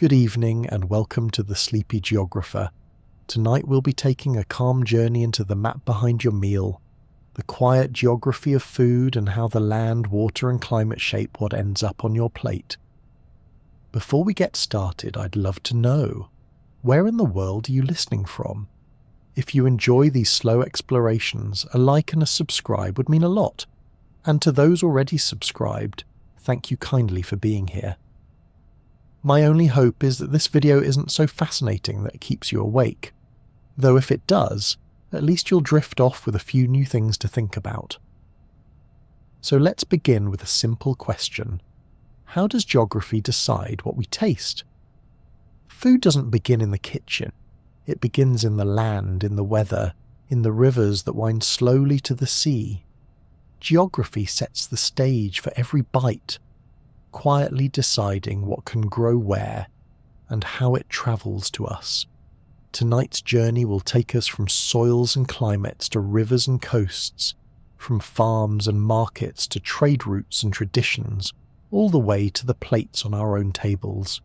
Good evening and welcome to the Sleepy Geographer. Tonight we'll be taking a calm journey into the map behind your meal, the quiet geography of food and how the land, water and climate shape what ends up on your plate. Before we get started, I'd love to know, where in the world are you listening from? If you enjoy these slow explorations, a like and a subscribe would mean a lot. And to those already subscribed, thank you kindly for being here. My only hope is that this video isn't so fascinating that it keeps you awake, though if it does, at least you'll drift off with a few new things to think about. So let's begin with a simple question. How does geography decide what we taste? Food doesn't begin in the kitchen. It begins in the land, in the weather, in the rivers that wind slowly to the sea. Geography sets the stage for every bite, quietly deciding what can grow where and how it travels to us. Tonight's journey will take us from soils and climates to rivers and coasts, from farms and markets to trade routes and traditions, all the way to the plates on our own tables.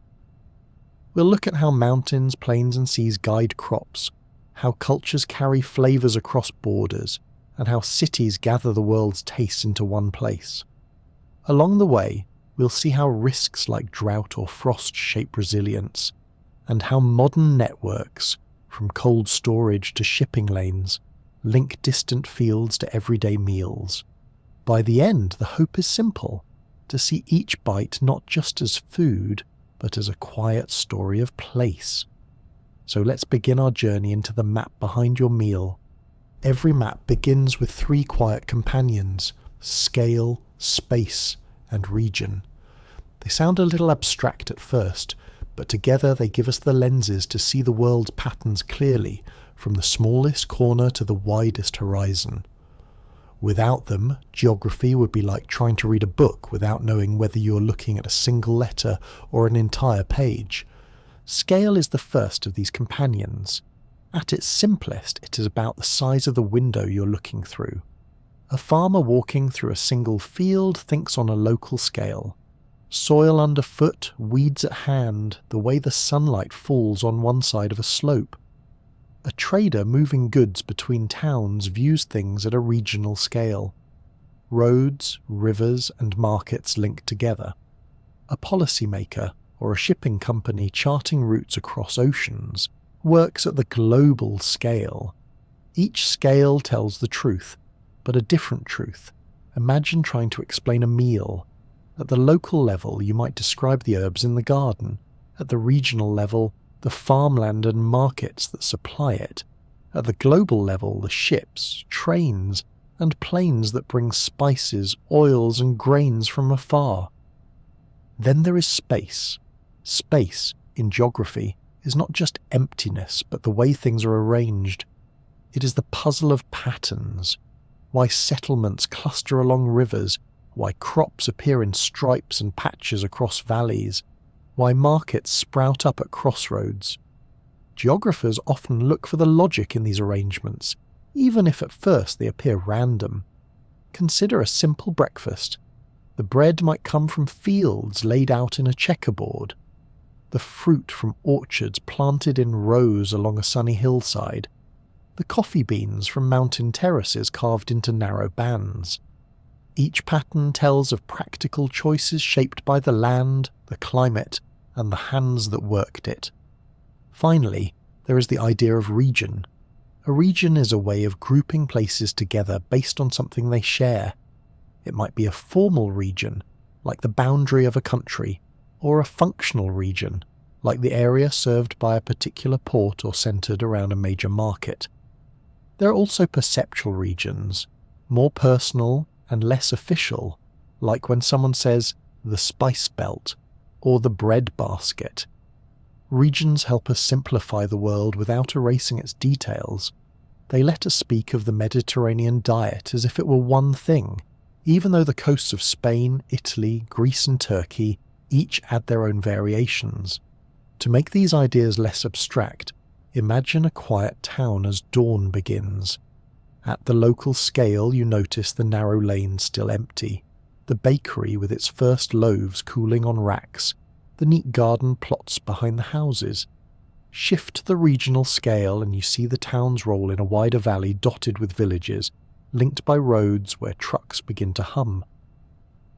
We'll look at how mountains, plains and seas guide crops, how cultures carry flavors across borders, and how cities gather the world's tastes into one place. Along the way, we'll see how risks like drought or frost shape resilience, and how modern networks, from cold storage to shipping lanes, link distant fields to everyday meals. By the end, the hope is simple, to see each bite not just as food, but as a quiet story of place. So let's begin our journey into the map behind your meal. Every map begins with three quiet companions: scale, space, and region. They sound a little abstract at first, but together they give us the lenses to see the world's patterns clearly, from the smallest corner to the widest horizon. Without them, geography would be like trying to read a book without knowing whether you're looking at a single letter or an entire page. Scale is the first of these companions. At its simplest, it is about the size of the window you're looking through. A farmer walking through a single field thinks on a local scale. Soil underfoot, weeds at hand, the way the sunlight falls on one side of a slope. A trader moving goods between towns views things at a regional scale. Roads, rivers and markets link together. A policymaker or a shipping company charting routes across oceans works at the global scale. Each scale tells the truth, but a different truth. Imagine trying to explain a meal. At the local level, you might describe the herbs in the garden. At the regional level, the farmland and markets that supply it. At the global level, the ships, trains, and planes that bring spices, oils, and grains from afar. Then there is space. Space, in geography, is not just emptiness, but the way things are arranged. It is the puzzle of patterns. Why settlements cluster along rivers, why crops appear in stripes and patches across valleys, why markets sprout up at crossroads. Geographers often look for the logic in these arrangements, even if at first they appear random. Consider a simple breakfast. The bread might come from fields laid out in a checkerboard, the fruit from orchards planted in rows along a sunny hillside, the coffee beans from mountain terraces carved into narrow bands. Each pattern tells of practical choices shaped by the land, the climate, and the hands that worked it. Finally, there is the idea of region. A region is a way of grouping places together based on something they share. It might be a formal region, like the boundary of a country, or a functional region, like the area served by a particular port or centered around a major market. There are also perceptual regions, more personal and less official, like when someone says the spice belt or the bread basket. Regions help us simplify the world without erasing its details. They let us speak of the Mediterranean diet as if it were one thing, even though the coasts of Spain, Italy, Greece and Turkey each add their own variations. To make these ideas less abstract, imagine a quiet town as dawn begins. At the local scale, you notice the narrow lanes still empty, the bakery with its first loaves cooling on racks, the neat garden plots behind the houses. Shift the regional scale and you see the towns roll in a wider valley dotted with villages, linked by roads where trucks begin to hum.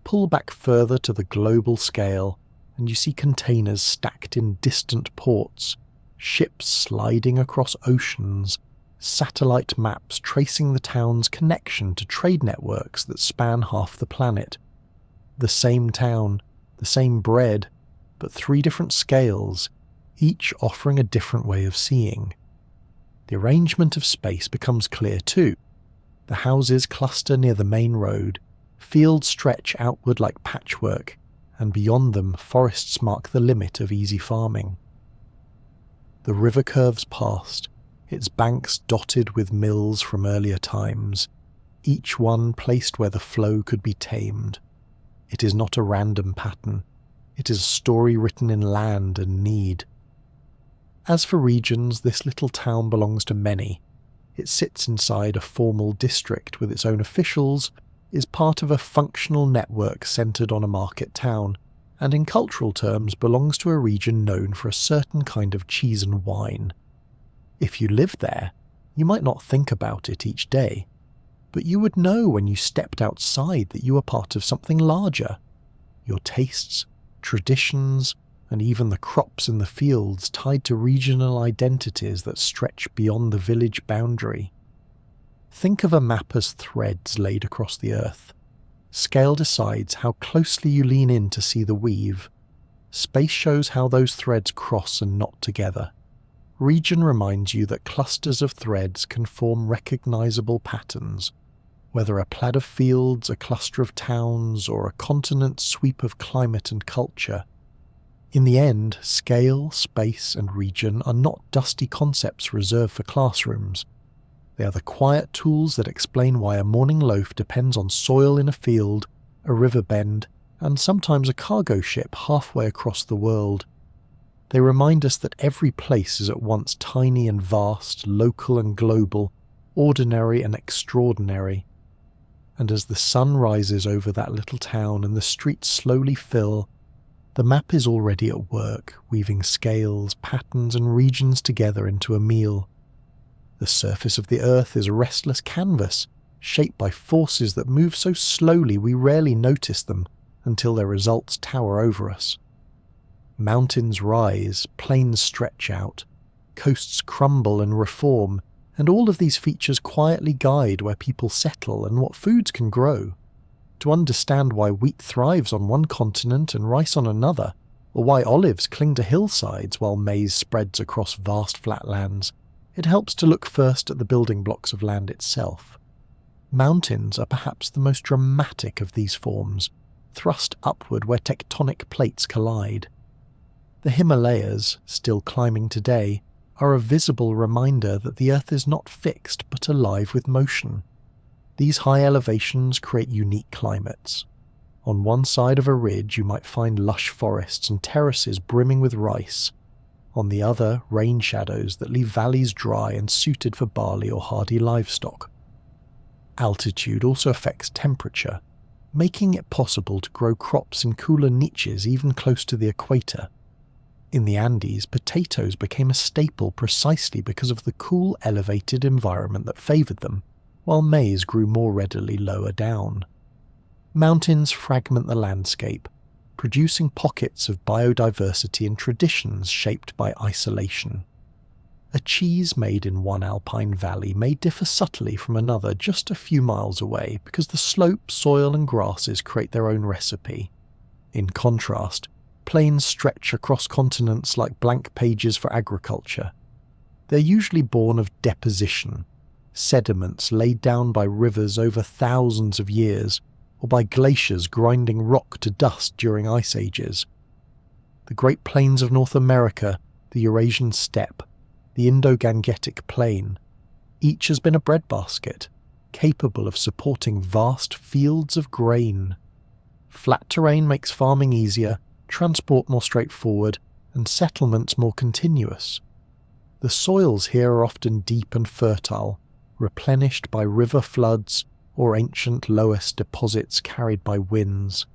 Pull back further to the global scale and you see containers stacked in distant ports, ships sliding across oceans, satellite maps tracing the town's connection to trade networks that span half the planet. The same town, the same bread, but 3 different scales, each offering a different way of seeing. The arrangement of space becomes clear too. The houses cluster near the main road, fields stretch outward like patchwork, and beyond them forests mark the limit of easy farming. The river curves past, its banks dotted with mills from earlier times, each one placed where the flow could be tamed. It is not a random pattern, it is a story written in land and need. As for regions, this little town belongs to many. It sits inside a formal district with its own officials, is part of a functional network centred on a market town, and in cultural terms belongs to a region known for a certain kind of cheese and wine. If you lived there, you might not think about it each day, but you would know when you stepped outside that you were part of something larger. Your tastes, traditions, and even the crops in the fields tied to regional identities that stretch beyond the village boundary. Think of a map as threads laid across the earth. Scale decides how closely you lean in to see the weave. Space shows how those threads cross and knot together. Region reminds you that clusters of threads can form recognizable patterns, whether a plaid of fields, a cluster of towns, or a continent's sweep of climate and culture. In the end, scale, space, and region are not dusty concepts reserved for classrooms. They are the quiet tools that explain why a morning loaf depends on soil in a field, a river bend, and sometimes a cargo ship halfway across the world. They remind us that every place is at once tiny and vast, local and global, ordinary and extraordinary. And as the sun rises over that little town and the streets slowly fill, the map is already at work, weaving scales, patterns and regions together into a meal. The surface of the earth is a restless canvas, shaped by forces that move so slowly we rarely notice them until their results tower over us. Mountains rise, plains stretch out, coasts crumble and reform, and all of these features quietly guide where people settle and what foods can grow. To understand why wheat thrives on one continent and rice on another, or why olives cling to hillsides while maize spreads across vast flatlands, it helps to look first at the building blocks of land itself. Mountains are perhaps the most dramatic of these forms, thrust upward where tectonic plates collide. The Himalayas, still climbing today, are a visible reminder that the Earth is not fixed but alive with motion. These high elevations create unique climates. On one side of a ridge you might find lush forests and terraces brimming with rice. On the other, rain shadows that leave valleys dry and suited for barley or hardy livestock. Altitude also affects temperature, making it possible to grow crops in cooler niches even close to the equator. In the Andes, potatoes became a staple precisely because of the cool, elevated environment that favoured them, while maize grew more readily lower down. Mountains fragment the landscape, producing pockets of biodiversity and traditions shaped by isolation. A cheese made in one alpine valley may differ subtly from another just a few miles away because the slope, soil and grasses create their own recipe. In contrast, plains stretch across continents like blank pages for agriculture. They're usually born of deposition, sediments laid down by rivers over thousands of years, or by glaciers grinding rock to dust during ice ages. The Great Plains of North America, the Eurasian steppe, the Indo-Gangetic Plain, each has been a breadbasket, capable of supporting vast fields of grain. Flat terrain makes farming easier, transport more straightforward, and settlements more continuous. The soils here are often deep and fertile, replenished by river floods or ancient loess deposits carried by winds.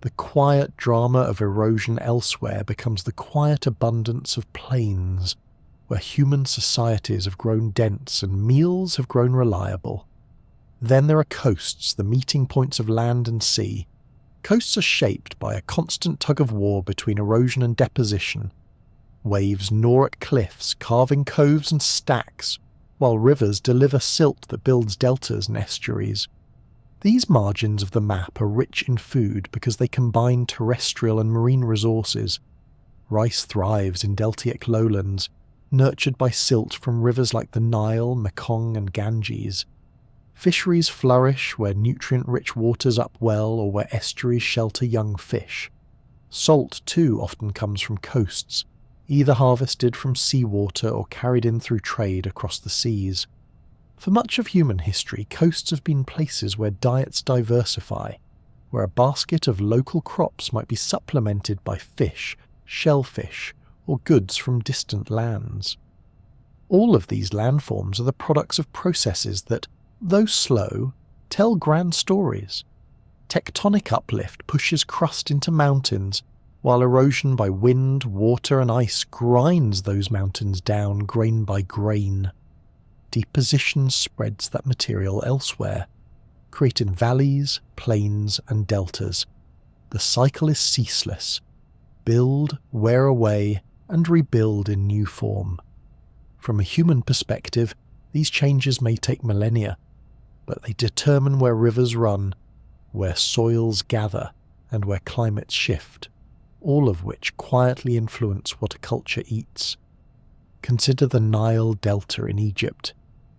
The quiet drama of erosion elsewhere becomes the quiet abundance of plains, where human societies have grown dense and meals have grown reliable. Then there are coasts, the meeting points of land and sea. Coasts are shaped by a constant tug-of-war between erosion and deposition. Waves gnaw at cliffs, carving coves and stacks, while rivers deliver silt that builds deltas and estuaries. These margins of the map are rich in food because they combine terrestrial and marine resources. Rice thrives in deltaic lowlands, nurtured by silt from rivers like the Nile, Mekong and Ganges. Fisheries flourish where nutrient-rich waters upwell or where estuaries shelter young fish. Salt, too, often comes from coasts, either harvested from seawater or carried in through trade across the seas. For much of human history, coasts have been places where diets diversify, where a basket of local crops might be supplemented by fish, shellfish, or goods from distant lands. All of these landforms are the products of processes that, though slow, tell grand stories. Tectonic uplift pushes crust into mountains, while erosion by wind, water and ice grinds those mountains down grain by grain. Deposition spreads that material elsewhere, creating valleys, plains and deltas. The cycle is ceaseless. Build, wear away, and rebuild in new form. From a human perspective, these changes may take millennia, but they determine where rivers run, where soils gather, and where climates shift, all of which quietly influence what a culture eats. Consider the Nile Delta in Egypt.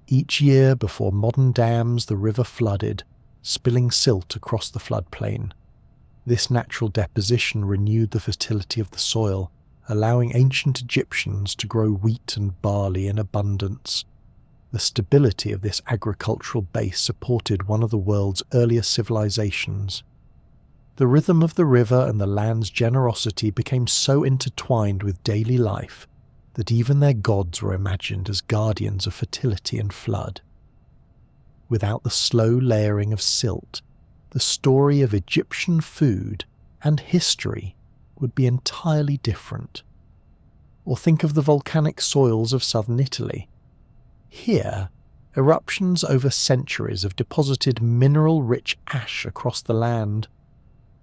Each year before modern dams, the river flooded, spilling silt across the floodplain. This natural deposition renewed the fertility of the soil, allowing ancient Egyptians to grow wheat and barley in abundance. The stability of this agricultural base supported one of the world's earliest civilizations. The rhythm of the river and the land's generosity became so intertwined with daily life that even their gods were imagined as guardians of fertility and flood. Without the slow layering of silt, the story of Egyptian food and history would be entirely different. Or think of the volcanic soils of southern Italy. Here, eruptions over centuries have deposited mineral-rich ash across the land.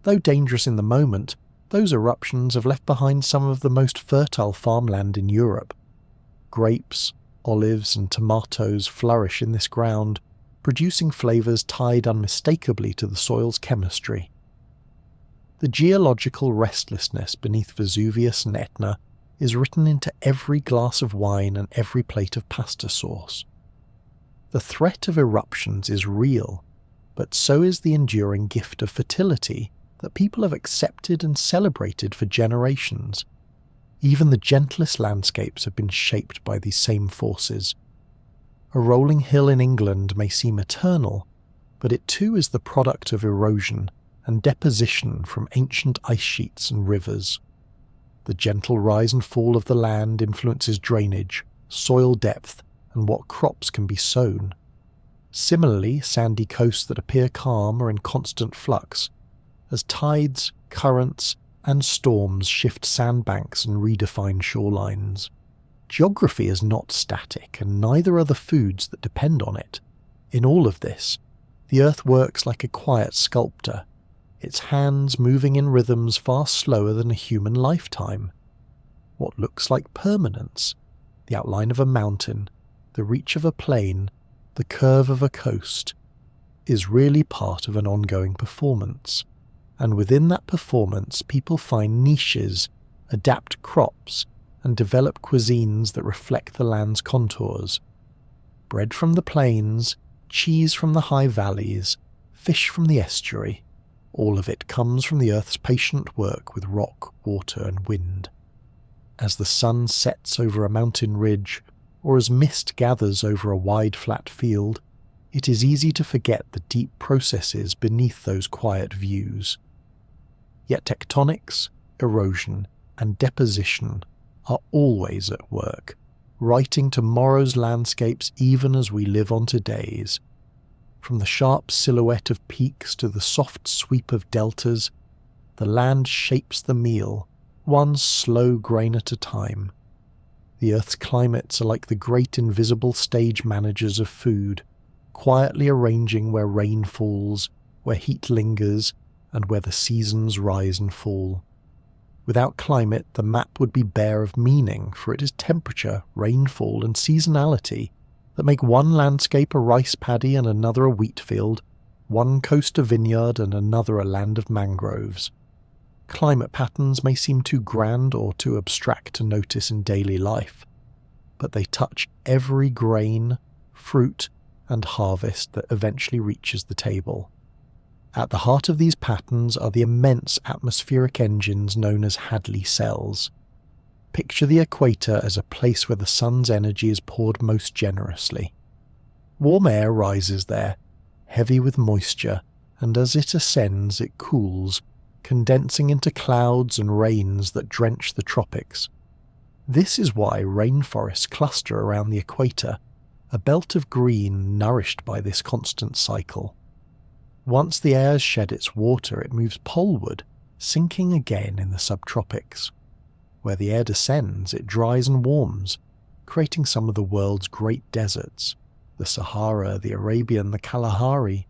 Though dangerous in the moment, those eruptions have left behind some of the most fertile farmland in Europe. Grapes, olives and tomatoes flourish in this ground, producing flavours tied unmistakably to the soil's chemistry. The geological restlessness beneath Vesuvius and Etna is written into every glass of wine and every plate of pasta sauce. The threat of eruptions is real, but so is the enduring gift of fertility that people have accepted and celebrated for generations. Even the gentlest landscapes have been shaped by these same forces. A rolling hill in England may seem eternal, but it too is the product of erosion and deposition from ancient ice sheets and rivers. The gentle rise and fall of the land influences drainage, soil depth, and what crops can be sown. Similarly, sandy coasts that appear calm are in constant flux, as tides, currents, and storms shift sandbanks and redefine shorelines. Geography is not static, and neither are the foods that depend on it. In all of this, the earth works like a quiet sculptor, its hands moving in rhythms far slower than a human lifetime. What looks like permanence, the outline of a mountain, the reach of a plain, the curve of a coast, is really part of an ongoing performance. And within that performance, people find niches, adapt crops, and develop cuisines that reflect the land's contours. Bread from the plains, cheese from the high valleys, fish from the estuary, all of it comes from the earth's patient work with rock, water, and wind. As the sun sets over a mountain ridge, or as mist gathers over a wide flat field, it is easy to forget the deep processes beneath those quiet views. Yet tectonics, erosion, and deposition are always at work, writing tomorrow's landscapes even as we live on today's. From the sharp silhouette of peaks to the soft sweep of deltas, the land shapes the meal, one slow grain at a time. The Earth's climates are like the great invisible stage managers of food, quietly arranging where rain falls, where heat lingers, and where the seasons rise and fall. Without climate, the map would be bare of meaning, for it is temperature, rainfall, and seasonality that make one landscape a rice paddy and another a wheat field, one coast a vineyard and another a land of mangroves. Climate patterns may seem too grand or too abstract to notice in daily life, but they touch every grain, fruit, and harvest that eventually reaches the table. At the heart of these patterns are the immense atmospheric engines known as Hadley cells. Picture the equator as a place where the sun's energy is poured most generously. Warm air rises there, heavy with moisture, and as it ascends it cools, condensing into clouds and rains that drench the tropics. This is why rainforests cluster around the equator, a belt of green nourished by this constant cycle. Once the air has shed its water, it moves poleward, sinking again in the subtropics. Where the air descends, it dries and warms, creating some of the world's great deserts, the Sahara, the Arabian, the Kalahari.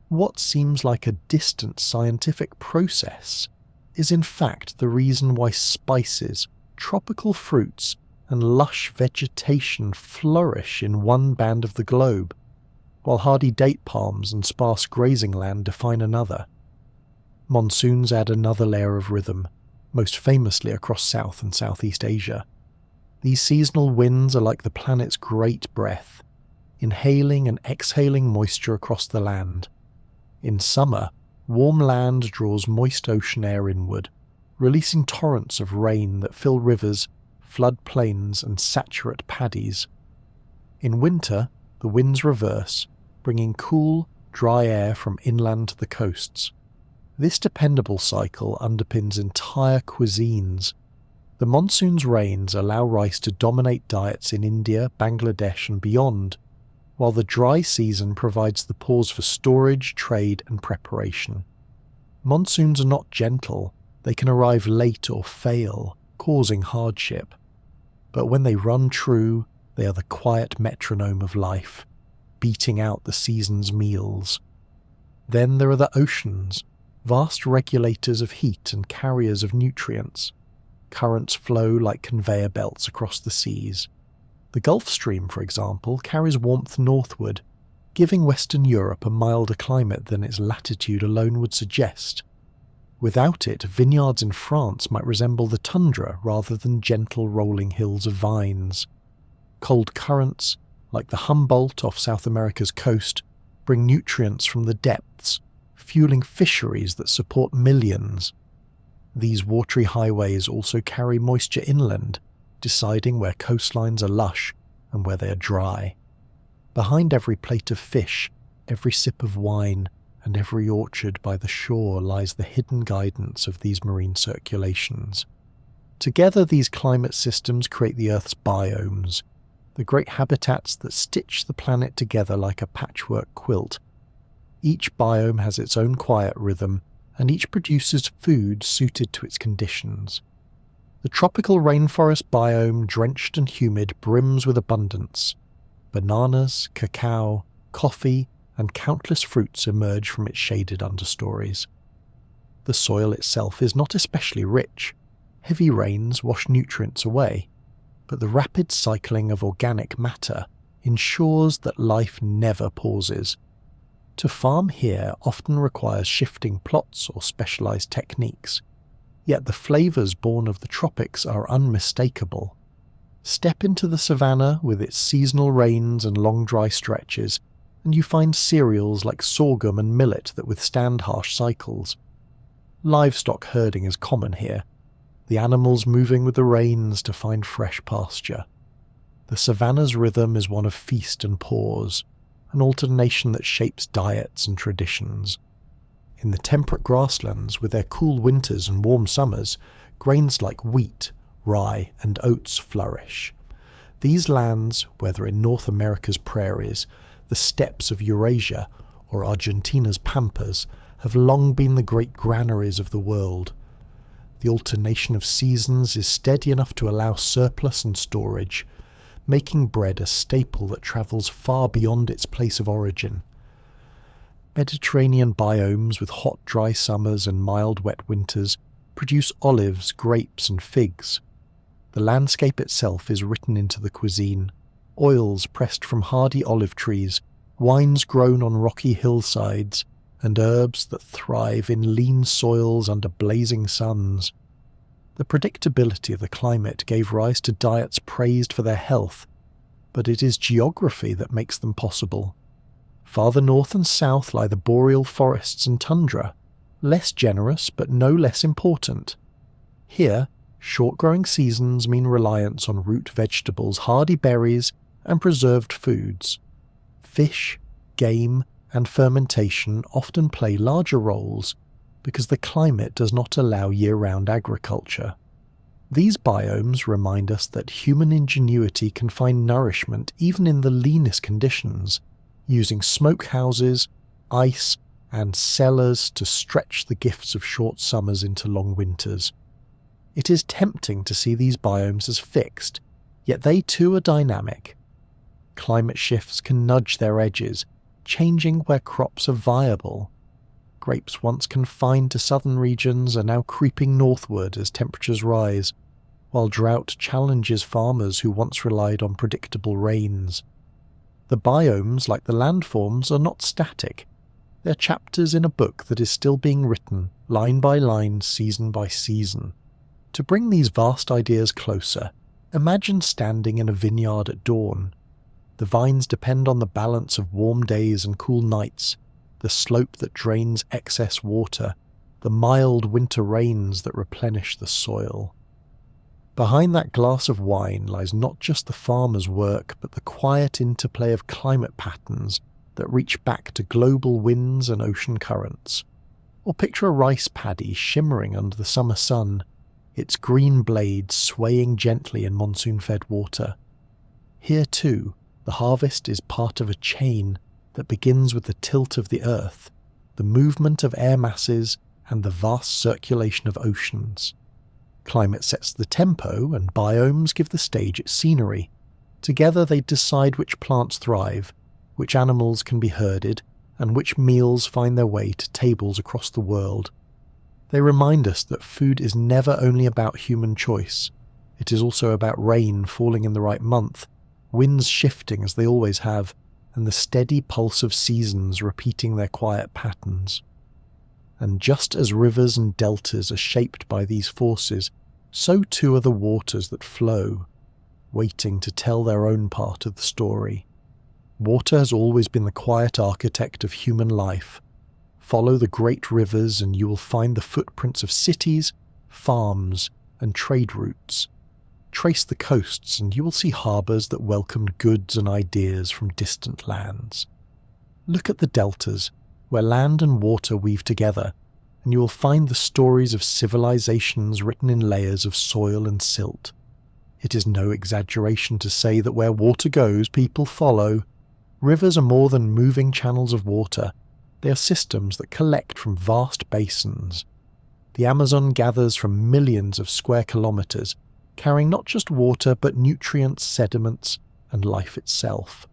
What seems like a distant scientific process is in fact the reason why spices, tropical fruits, and lush vegetation flourish in one band of the globe, while hardy date palms and sparse grazing land define another. Monsoons add another layer of rhythm, most famously across South and Southeast Asia. These seasonal winds are like the planet's great breath, inhaling and exhaling moisture across the land. In summer, warm land draws moist ocean air inward, releasing torrents of rain that fill rivers, flood plains, and saturate paddies. In winter, the winds reverse, bringing cool, dry air from inland to the coasts. This dependable cycle underpins entire cuisines. The monsoon's rains allow rice to dominate diets in India, Bangladesh, and beyond, while the dry season provides the pause for storage, trade, and preparation. Monsoons are not gentle, they can arrive late or fail, causing hardship. But when they run true, they are the quiet metronome of life, beating out the season's meals. Then there are the oceans, vast regulators of heat and carriers of nutrients. Currents flow like conveyor belts across the seas. The Gulf Stream, for example, carries warmth northward, giving Western Europe a milder climate than its latitude alone would suggest. Without it, vineyards in France might resemble the tundra rather than gentle rolling hills of vines. Cold currents, like the Humboldt off South America's coast, bring nutrients from the depths, fueling fisheries that support millions. These watery highways also carry moisture inland, deciding where coastlines are lush and where they are dry. Behind every plate of fish, every sip of wine, and every orchard by the shore lies the hidden guidance of these marine circulations. Together, these climate systems create the Earth's biomes, the great habitats that stitch the planet together like a patchwork quilt. Each biome has its own quiet rhythm, and each produces food suited to its conditions. The tropical rainforest biome, drenched and humid, brims with abundance. Bananas, cacao, coffee, and countless fruits emerge from its shaded understories. The soil itself is not especially rich. Heavy rains wash nutrients away, but the rapid cycling of organic matter ensures that life never pauses. To farm here often requires shifting plots or specialized techniques, yet the flavors born of the tropics are unmistakable. Step into the savanna with its seasonal rains and long dry stretches, and you find cereals like sorghum and millet that withstand harsh cycles. Livestock herding is common here, the animals moving with the rains to find fresh pasture. The savanna's rhythm is one of feast and pause, an alternation that shapes diets and traditions. In the temperate grasslands, with their cool winters and warm summers, grains like wheat, rye, and oats flourish. These lands, whether in North America's prairies, the steppes of Eurasia, or Argentina's pampas, have long been the great granaries of the world. The alternation of seasons is steady enough to allow surplus and storage, making bread a staple that travels far beyond its place of origin. Mediterranean biomes with hot, dry summers and mild, wet winters produce olives, grapes, and figs. The landscape itself is written into the cuisine. Oils pressed from hardy olive trees, wines grown on rocky hillsides, and herbs that thrive in lean soils under blazing suns. The predictability of the climate gave rise to diets praised for their health, but it is geography that makes them possible. Farther north and south lie the boreal forests and tundra, less generous but no less important. Here, short-growing seasons mean reliance on root vegetables, hardy berries, and preserved foods. Fish, game, and fermentation often play larger roles because the climate does not allow year-round agriculture. These biomes remind us that human ingenuity can find nourishment even in the leanest conditions, using smokehouses, ice, and cellars to stretch the gifts of short summers into long winters. It is tempting to see these biomes as fixed, yet they too are dynamic. Climate shifts can nudge their edges, changing where crops are viable. Grapes once confined to southern regions are now creeping northward as temperatures rise, while drought challenges farmers who once relied on predictable rains. The biomes, like the landforms, are not static. They're chapters in a book that is still being written, line by line, season by season. To bring these vast ideas closer, imagine standing in a vineyard at dawn. The vines depend on the balance of warm days and cool nights, the slope that drains excess water, the mild winter rains that replenish the soil. Behind that glass of wine lies not just the farmer's work, but the quiet interplay of climate patterns that reach back to global winds and ocean currents. Or picture a rice paddy shimmering under the summer sun, its green blades swaying gently in monsoon-fed water. Here too, the harvest is part of a chain that begins with the tilt of the earth, the movement of air masses, and the vast circulation of oceans. Climate sets the tempo, and biomes give the stage its scenery. Together they decide which plants thrive, which animals can be herded, and which meals find their way to tables across the world. They remind us that food is never only about human choice. It is also about rain falling in the right month, winds shifting as they always have, and the steady pulse of seasons repeating their quiet patterns. And just as rivers and deltas are shaped by these forces, so too are the waters that flow, waiting to tell their own part of the story. Water has always been the quiet architect of human life. Follow the great rivers and you will find the footprints of cities, farms, and trade routes. Trace the coasts and you will see harbours that welcomed goods and ideas from distant lands. Look at the deltas, where land and water weave together, and you will find the stories of civilizations written in layers of soil and silt. It is no exaggeration to say that where water goes, people follow. Rivers are more than moving channels of water. They are systems that collect from vast basins. The Amazon gathers from millions of square kilometres, carrying not just water but nutrients, sediments, and life itself.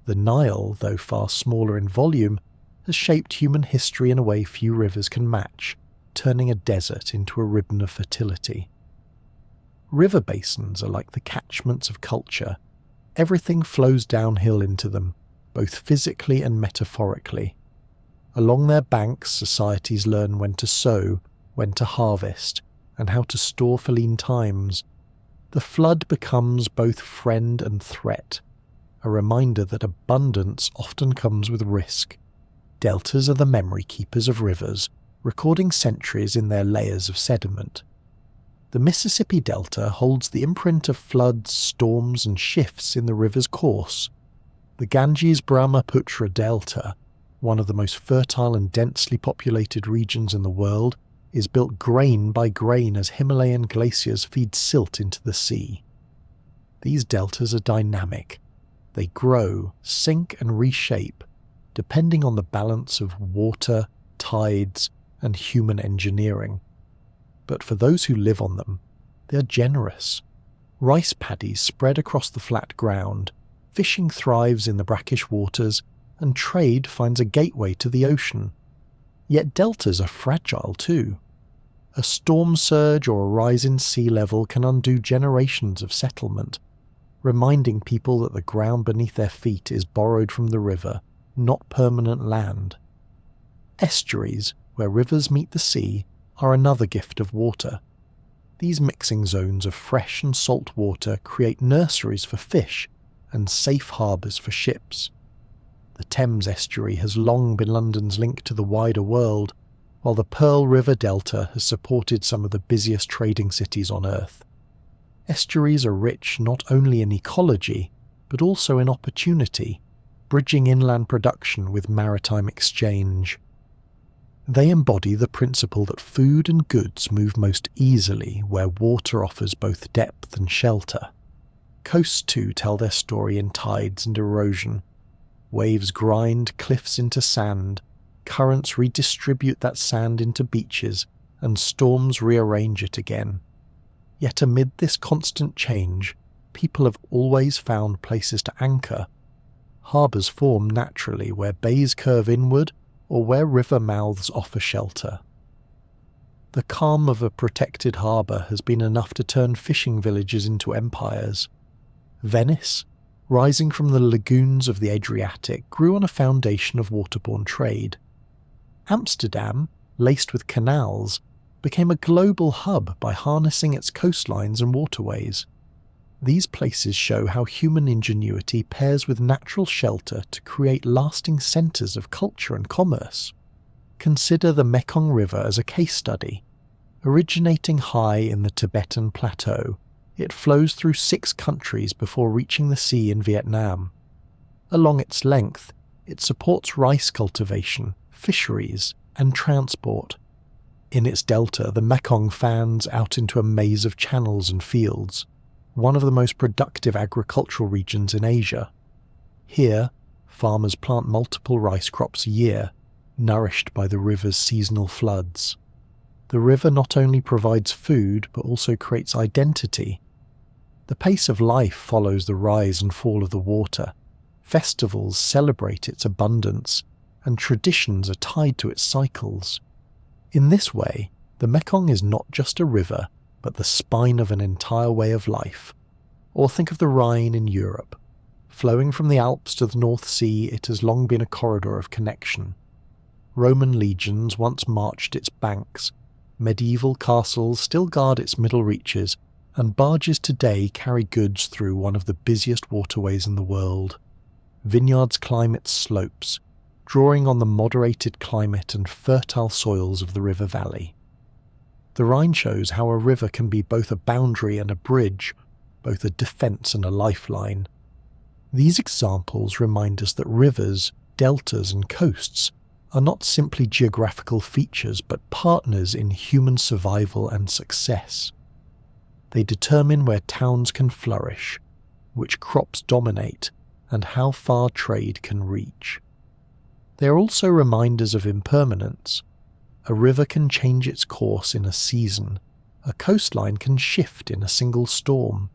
The Nile, though far smaller in volume, has shaped human history in a way few rivers can match, turning a desert into a ribbon of fertility. River basins are like the catchments of culture. Everything flows downhill into them, both physically and metaphorically. Along their banks, societies learn when to sow, when to harvest, and how to store for lean times. The flood becomes both friend and threat, a reminder that abundance often comes with risk. Deltas are the memory keepers of rivers, recording centuries in their layers of sediment. The Mississippi Delta holds the imprint of floods, storms, and shifts in the river's course. The Ganges-Brahmaputra Delta, one of the most fertile and densely populated regions in the world, is built grain by grain as Himalayan glaciers feed silt into the sea. These deltas are dynamic. They grow, sink, and reshape, depending on the balance of water, tides, and human engineering. But for those who live on them, they are generous. Rice paddies spread across the flat ground, fishing thrives in the brackish waters, and trade finds a gateway to the ocean. Yet deltas are fragile too. A storm surge or a rise in sea level can undo generations of settlement, reminding people that the ground beneath their feet is borrowed from the river, not permanent land. Estuaries, where rivers meet the sea, are another gift of water. These mixing zones of fresh and salt water create nurseries for fish and safe harbours for ships. The Thames estuary has long been London's link to the wider world, while the Pearl River Delta has supported some of the busiest trading cities on Earth. Estuaries are rich not only in ecology, but also in opportunity, bridging inland production with maritime exchange. They embody the principle that food and goods move most easily where water offers both depth and shelter. Coasts too tell their story in tides and erosion. Waves grind cliffs into sand, currents redistribute that sand into beaches, and storms rearrange it again. Yet amid this constant change, people have always found places to anchor. Harbours form naturally where bays curve inward or where river mouths offer shelter. The calm of a protected harbour has been enough to turn fishing villages into empires. Venice, rising from the lagoons of the Adriatic, grew on a foundation of waterborne trade. Amsterdam, laced with canals, became a global hub by harnessing its coastlines and waterways. These places show how human ingenuity pairs with natural shelter to create lasting centres of culture and commerce. Consider the Mekong River as a case study. Originating high in the Tibetan Plateau, it flows through 6 countries before reaching the sea in Vietnam. Along its length, it supports rice cultivation, fisheries, and transport. In its delta, the Mekong fans out into a maze of channels and fields, one of the most productive agricultural regions in Asia. Here, farmers plant multiple rice crops a year, nourished by the river's seasonal floods. The river not only provides food, but also creates identity. The pace of life follows the rise and fall of the water. Festivals celebrate its abundance, and traditions are tied to its cycles. In this way, the Mekong is not just a river, but the spine of an entire way of life. Or think of the Rhine in Europe. Flowing from the Alps to the North Sea, it has long been a corridor of connection. Roman legions once marched its banks, medieval castles still guard its middle reaches, and barges today carry goods through one of the busiest waterways in the world. Vineyards climb its slopes, drawing on the moderated climate and fertile soils of the river valley. The Rhine shows how a river can be both a boundary and a bridge, both a defence and a lifeline. These examples remind us that rivers, deltas and coasts are not simply geographical features but partners in human survival and success. They determine where towns can flourish, which crops dominate, and how far trade can reach. They are also reminders of impermanence. A river can change its course in a season. A coastline can shift in a single storm.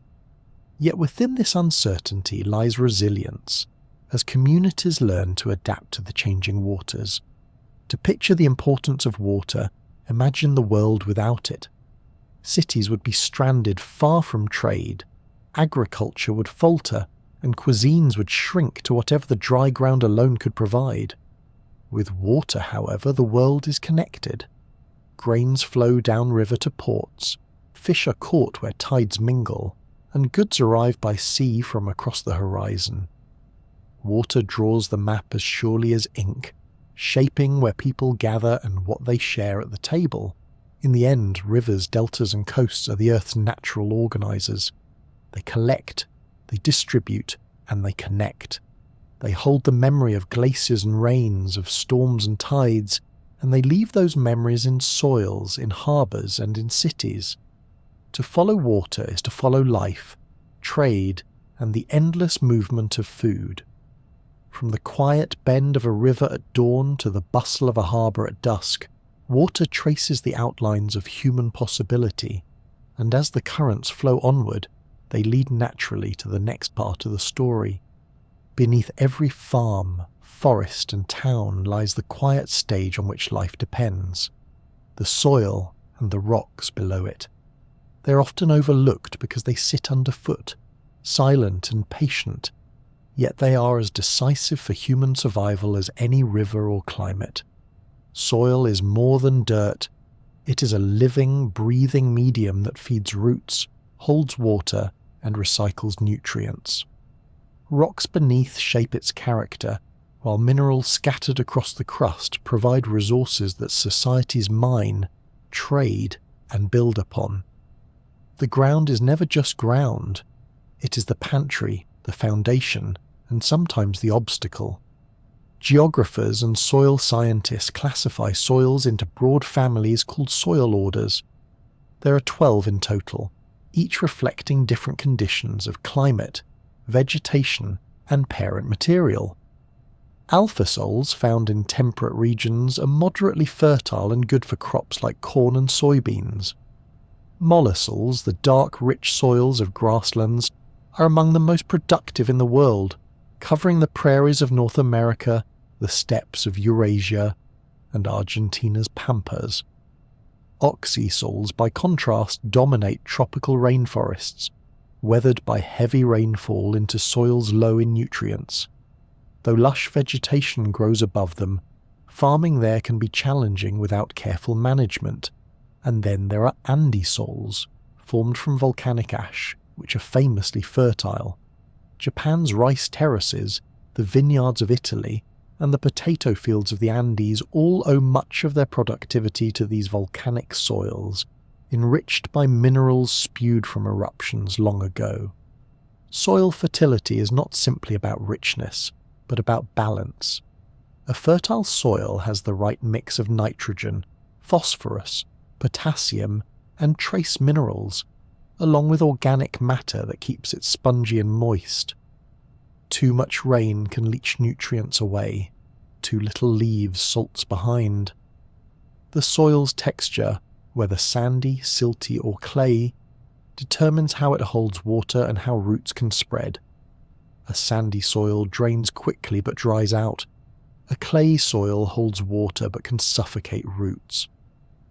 Yet within this uncertainty lies resilience, as communities learn to adapt to the changing waters. To picture the importance of water, imagine the world without it. Cities would be stranded far from trade, agriculture would falter, and cuisines would shrink to whatever the dry ground alone could provide. With water, however, the world is connected. Grains flow downriver to ports, fish are caught where tides mingle, and goods arrive by sea from across the horizon. Water draws the map as surely as ink, shaping where people gather and what they share at the table. In the end, rivers, deltas and coasts are the Earth's natural organisers. They collect, they distribute, and they connect. They hold the memory of glaciers and rains, of storms and tides, and they leave those memories in soils, in harbours and in cities. To follow water is to follow life, trade, and the endless movement of food. From the quiet bend of a river at dawn to the bustle of a harbour at dusk, water traces the outlines of human possibility, and as the currents flow onward, they lead naturally to the next part of the story. Beneath every farm, forest and town lies the quiet stage on which life depends, the soil and the rocks below it. They're often overlooked because they sit underfoot, silent and patient, yet they are as decisive for human survival as any river or climate. Soil is more than dirt. It is a living, breathing medium that feeds roots, holds water, and recycles nutrients. Rocks beneath shape its character, while minerals scattered across the crust provide resources that societies mine, trade, and build upon. The ground is never just ground. It is the pantry, the foundation, and sometimes the obstacle. Geographers and soil scientists classify soils into broad families called soil orders. There are 12 in total, each reflecting different conditions of climate, vegetation, and parent material. Alpha soils found in temperate regions are moderately fertile and good for crops like corn and soybeans. Mollissols, the dark, rich soils of grasslands, are among the most productive in the world, covering the prairies of North America, the steppes of Eurasia, and Argentina's pampas. Oxysols, by contrast, dominate tropical rainforests, weathered by heavy rainfall into soils low in nutrients. Though lush vegetation grows above them, farming there can be challenging without careful management. And then there are andisols, formed from volcanic ash, which are famously fertile. Japan's rice terraces, the vineyards of Italy, and the potato fields of the Andes all owe much of their productivity to these volcanic soils, enriched by minerals spewed from eruptions long ago. Soil fertility is not simply about richness, but about balance. A fertile soil has the right mix of nitrogen, phosphorus, potassium, and trace minerals, along with organic matter that keeps it spongy and moist. Too much rain can leach nutrients away, too little leaves salts behind. The soil's texture, whether sandy, silty, or clay, determines how it holds water and how roots can spread. A sandy soil drains quickly but dries out. A clay soil holds water but can suffocate roots.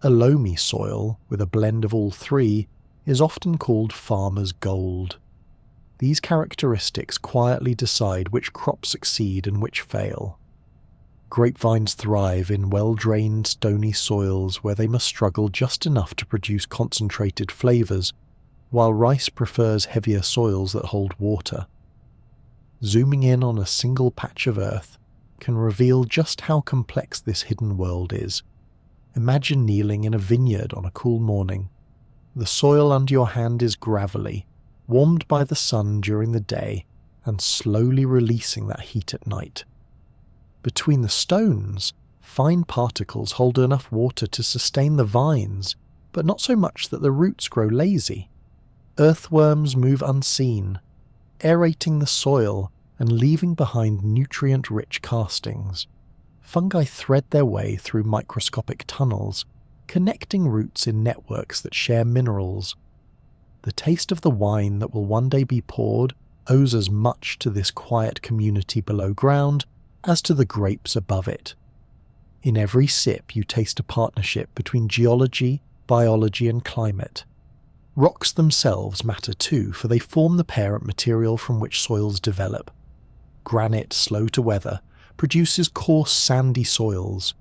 A loamy soil, with a blend of all three, is often called farmer's gold. These characteristics quietly decide which crops succeed and which fail. Grapevines thrive in well-drained, stony soils where they must struggle just enough to produce concentrated flavours, while rice prefers heavier soils that hold water. Zooming in on a single patch of earth can reveal just how complex this hidden world is. Imagine kneeling in a vineyard on a cool morning. The soil under your hand is gravelly, warmed by the sun during the day and slowly releasing that heat at night. Between the stones, fine particles hold enough water to sustain the vines, but not so much that the roots grow lazy. Earthworms move unseen, aerating the soil and leaving behind nutrient-rich castings. Fungi thread their way through microscopic tunnels, connecting roots in networks that share minerals. The taste of the wine that will one day be poured owes as much to this quiet community below ground as to the grapes above it. In every sip you taste a partnership between geology, biology and climate. Rocks themselves matter too, for they form the parent material from which soils develop. Granite, slow to weather, produces coarse sandy soils.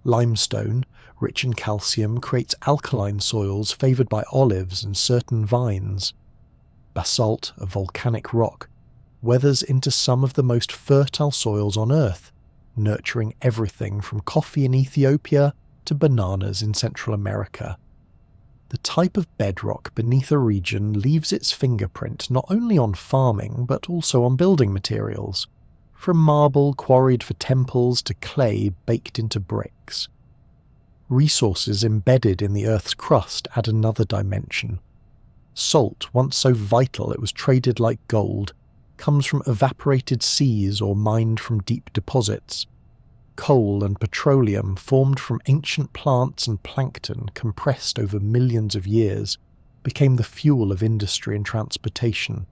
Limestone, rich in calcium, creates alkaline soils favoured by olives and certain vines. Basalt, a volcanic rock, weathers into some of the most fertile soils on Earth, nurturing everything from coffee in Ethiopia to bananas in Central America. The type of bedrock beneath a region leaves its fingerprint not only on farming but also on building materials, from marble quarried for temples to clay baked into bricks. Resources embedded in the Earth's crust add another dimension. Salt, once so vital it was traded like gold, comes from evaporated seas or mined from deep deposits. Coal and petroleum formed from ancient plants and plankton compressed over millions of years became the fuel of industry and transportation.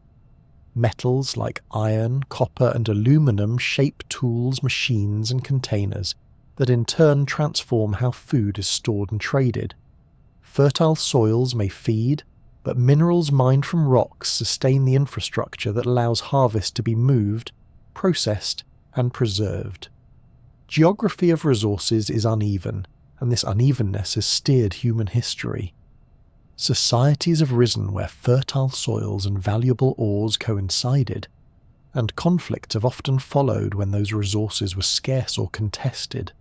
Metals like iron, copper and aluminum shape tools, machines and containers that in turn transform how food is stored and traded. Fertile soils may feed, but minerals mined from rocks sustain the infrastructure that allows harvest to be moved, processed and preserved. Geography of resources is uneven, and this unevenness has steered human history. Societies have risen where fertile soils and valuable ores coincided, and conflicts have often followed when those resources were scarce or contested.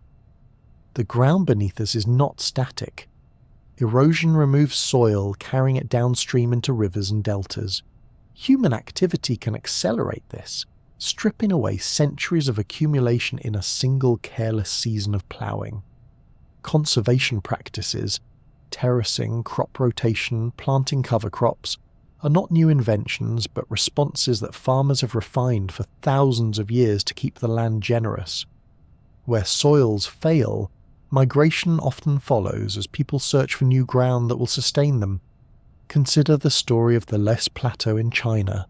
The ground beneath us is not static. Erosion removes soil, carrying it downstream into rivers and deltas. Human activity can accelerate this, stripping away centuries of accumulation in a single careless season of ploughing. Conservation practices, terracing, crop rotation, planting cover crops, are not new inventions but responses that farmers have refined for thousands of years to keep the land generous. Where soils fail, migration often follows as people search for new ground that will sustain them. Consider the story of the Les Plateau in China.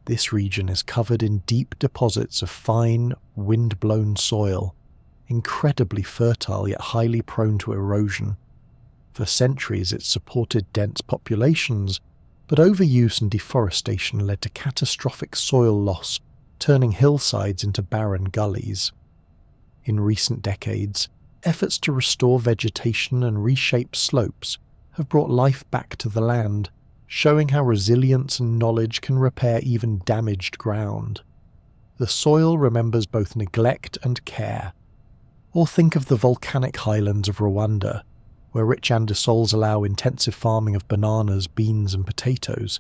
This region is covered in deep deposits of fine, wind-blown soil, incredibly fertile yet highly prone to erosion. For centuries it supported dense populations, but overuse and deforestation led to catastrophic soil loss, turning hillsides into barren gullies. In recent decades, efforts to restore vegetation and reshape slopes have brought life back to the land, showing how resilience and knowledge can repair even damaged ground. The soil remembers both neglect and care. Or think of the volcanic highlands of Rwanda, where rich andisols allow intensive farming of bananas, beans and potatoes.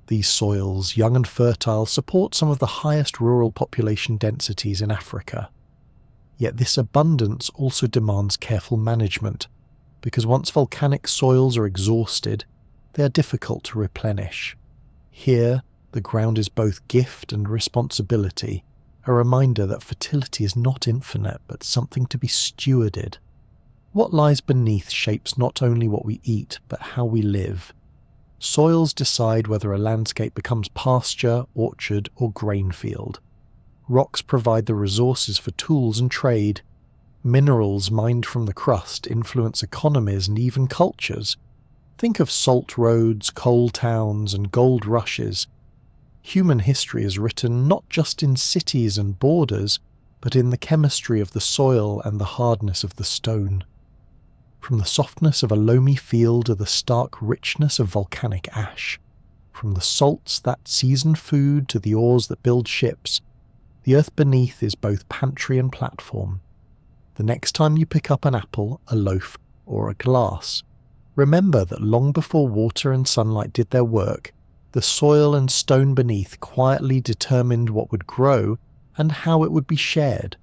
These soils, young and fertile, support some of the highest rural population densities in Africa. Yet this abundance also demands careful management, because once volcanic soils are exhausted, they are difficult to replenish. Here, the ground is both gift and responsibility, a reminder that fertility is not infinite but something to be stewarded. What lies beneath shapes not only what we eat but how we live. Soils decide whether a landscape becomes pasture, orchard or grain field. Rocks provide the resources for tools and trade. Minerals mined from the crust influence economies and even cultures. Think of salt roads, coal towns, and gold rushes. Human history is written not just in cities and borders, but in the chemistry of the soil and the hardness of the stone. From the softness of a loamy field to the stark richness of volcanic ash, from the salts that season food to the ores that build ships, the earth beneath is both pantry and platform. The next time you pick up an apple, a loaf, or a glass, remember that long before water and sunlight did their work, the soil and stone beneath quietly determined what would grow and how it would be shared.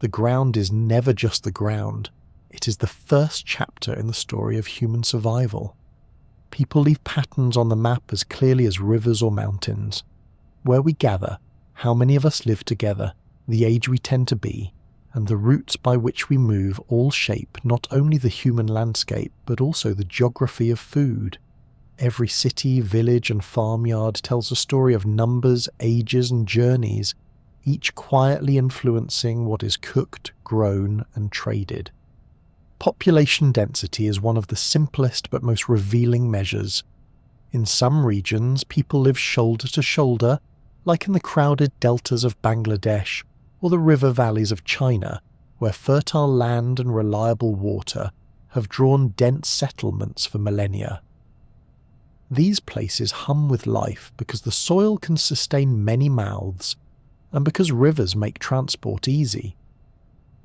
The ground is never just the ground. It is the first chapter in the story of human survival. People leave patterns on the map as clearly as rivers or mountains. Where we gather, how many of us live together, the age we tend to be, and the routes by which we move all shape not only the human landscape but also the geography of food. Every city, village and farmyard tells a story of numbers, ages and journeys, each quietly influencing what is cooked, grown and traded. Population density is one of the simplest but most revealing measures. In some regions, people live shoulder to shoulder, like in the crowded deltas of Bangladesh or the river valleys of China, where fertile land and reliable water have drawn dense settlements for millennia. These places hum with life because the soil can sustain many mouths, and because rivers make transport easy.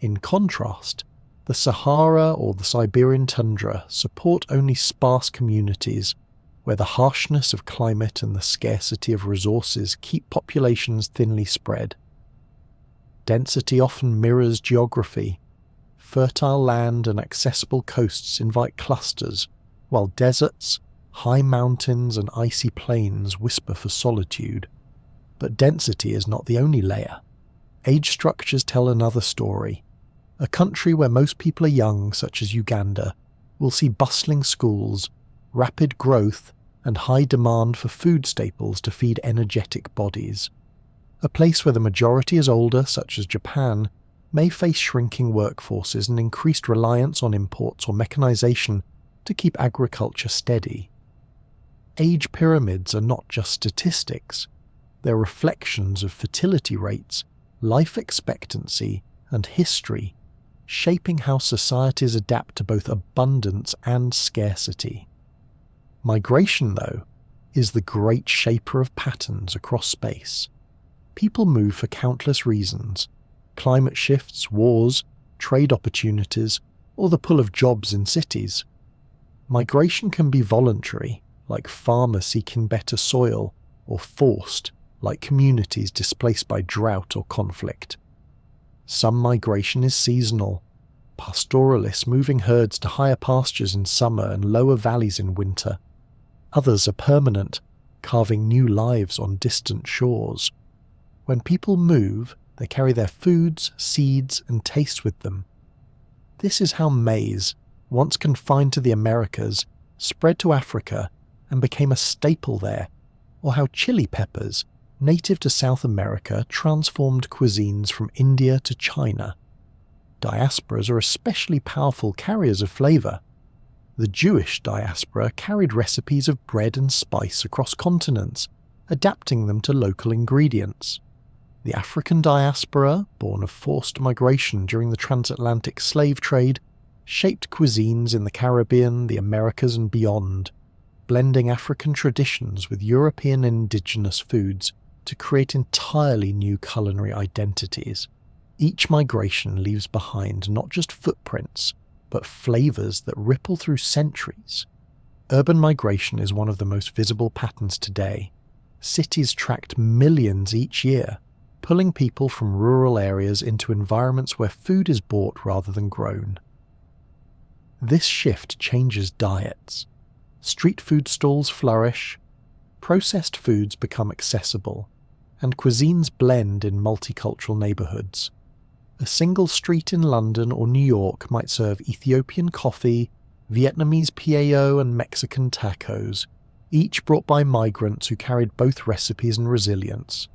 In contrast, the Sahara or the Siberian tundra support only sparse communities, where the harshness of climate and the scarcity of resources keep populations thinly spread. Density often mirrors geography. Fertile land and accessible coasts invite clusters, while deserts, high mountains and icy plains whisper for solitude. But density is not the only layer. Age structures tell another story. A country where most people are young, such as Uganda, will see bustling schools, rapid growth, and high demand for food staples to feed energetic bodies. A place where the majority is older, such as Japan, may face shrinking workforces and increased reliance on imports or mechanization to keep agriculture steady. Age pyramids are not just statistics. They're reflections of fertility rates, life expectancy, and history, shaping how societies adapt to both abundance and scarcity. Migration, though, is the great shaper of patterns across space. People move for countless reasons: climate shifts, wars, trade opportunities, or the pull of jobs in cities. Migration can be voluntary, like farmers seeking better soil, or forced, like communities displaced by drought or conflict. Some migration is seasonal, pastoralists moving herds to higher pastures in summer and lower valleys in winter. Others are permanent, carving new lives on distant shores. When people move, they carry their foods, seeds, and tastes with them. This is how maize, once confined to the Americas, spread to Africa and became a staple there, or how chili peppers, native to South America, transformed cuisines from India to China. Diasporas are especially powerful carriers of flavor. The Jewish diaspora carried recipes of bread and spice across continents, adapting them to local ingredients. The African diaspora, born of forced migration during the transatlantic slave trade, shaped cuisines in the Caribbean, the Americas, and beyond, blending African traditions with European and indigenous foods to create entirely new culinary identities. Each migration leaves behind not just footprints, but flavors that ripple through centuries. Urban migration is one of the most visible patterns today. Cities tracked millions each year, pulling people from rural areas into environments where food is bought rather than grown. This shift changes diets. Street food stalls flourish, processed foods become accessible, and cuisines blend in multicultural neighborhoods. A single street in London or New York might serve Ethiopian coffee, Vietnamese pao, and Mexican tacos, each brought by migrants who carried both recipes and resilience.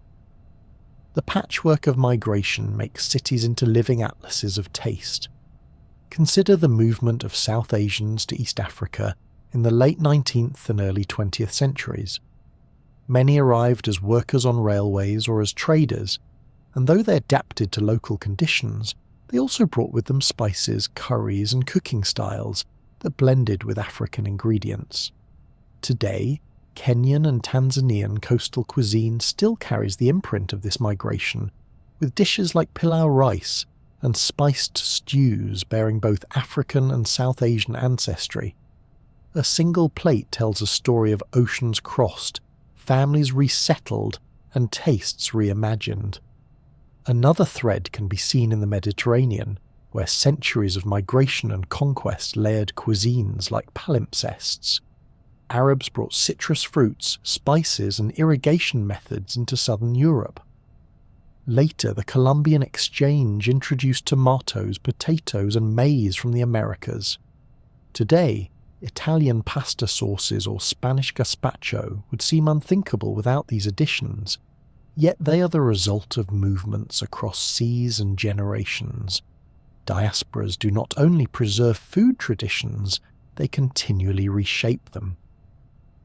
The patchwork of migration makes cities into living atlases of taste. Consider the movement of South Asians to East Africa in the late 19th and early 20th centuries. Many arrived as workers on railways or as traders, and though they adapted to local conditions, they also brought with them spices, curries, and cooking styles that blended with African ingredients. Today, Kenyan and Tanzanian coastal cuisine still carries the imprint of this migration, with dishes like pilau rice and spiced stews bearing both African and South Asian ancestry. A single plate tells a story of oceans crossed, families resettled, and tastes reimagined. Another thread can be seen in the Mediterranean, where centuries of migration and conquest layered cuisines like palimpsests. Arabs brought citrus fruits, spices, and irrigation methods into southern Europe. Later, the Columbian exchange introduced tomatoes, potatoes, and maize from the Americas. Today, Italian pasta sauces or Spanish gazpacho would seem unthinkable without these additions, yet they are the result of movements across seas and generations. Diasporas do not only preserve food traditions, they continually reshape them.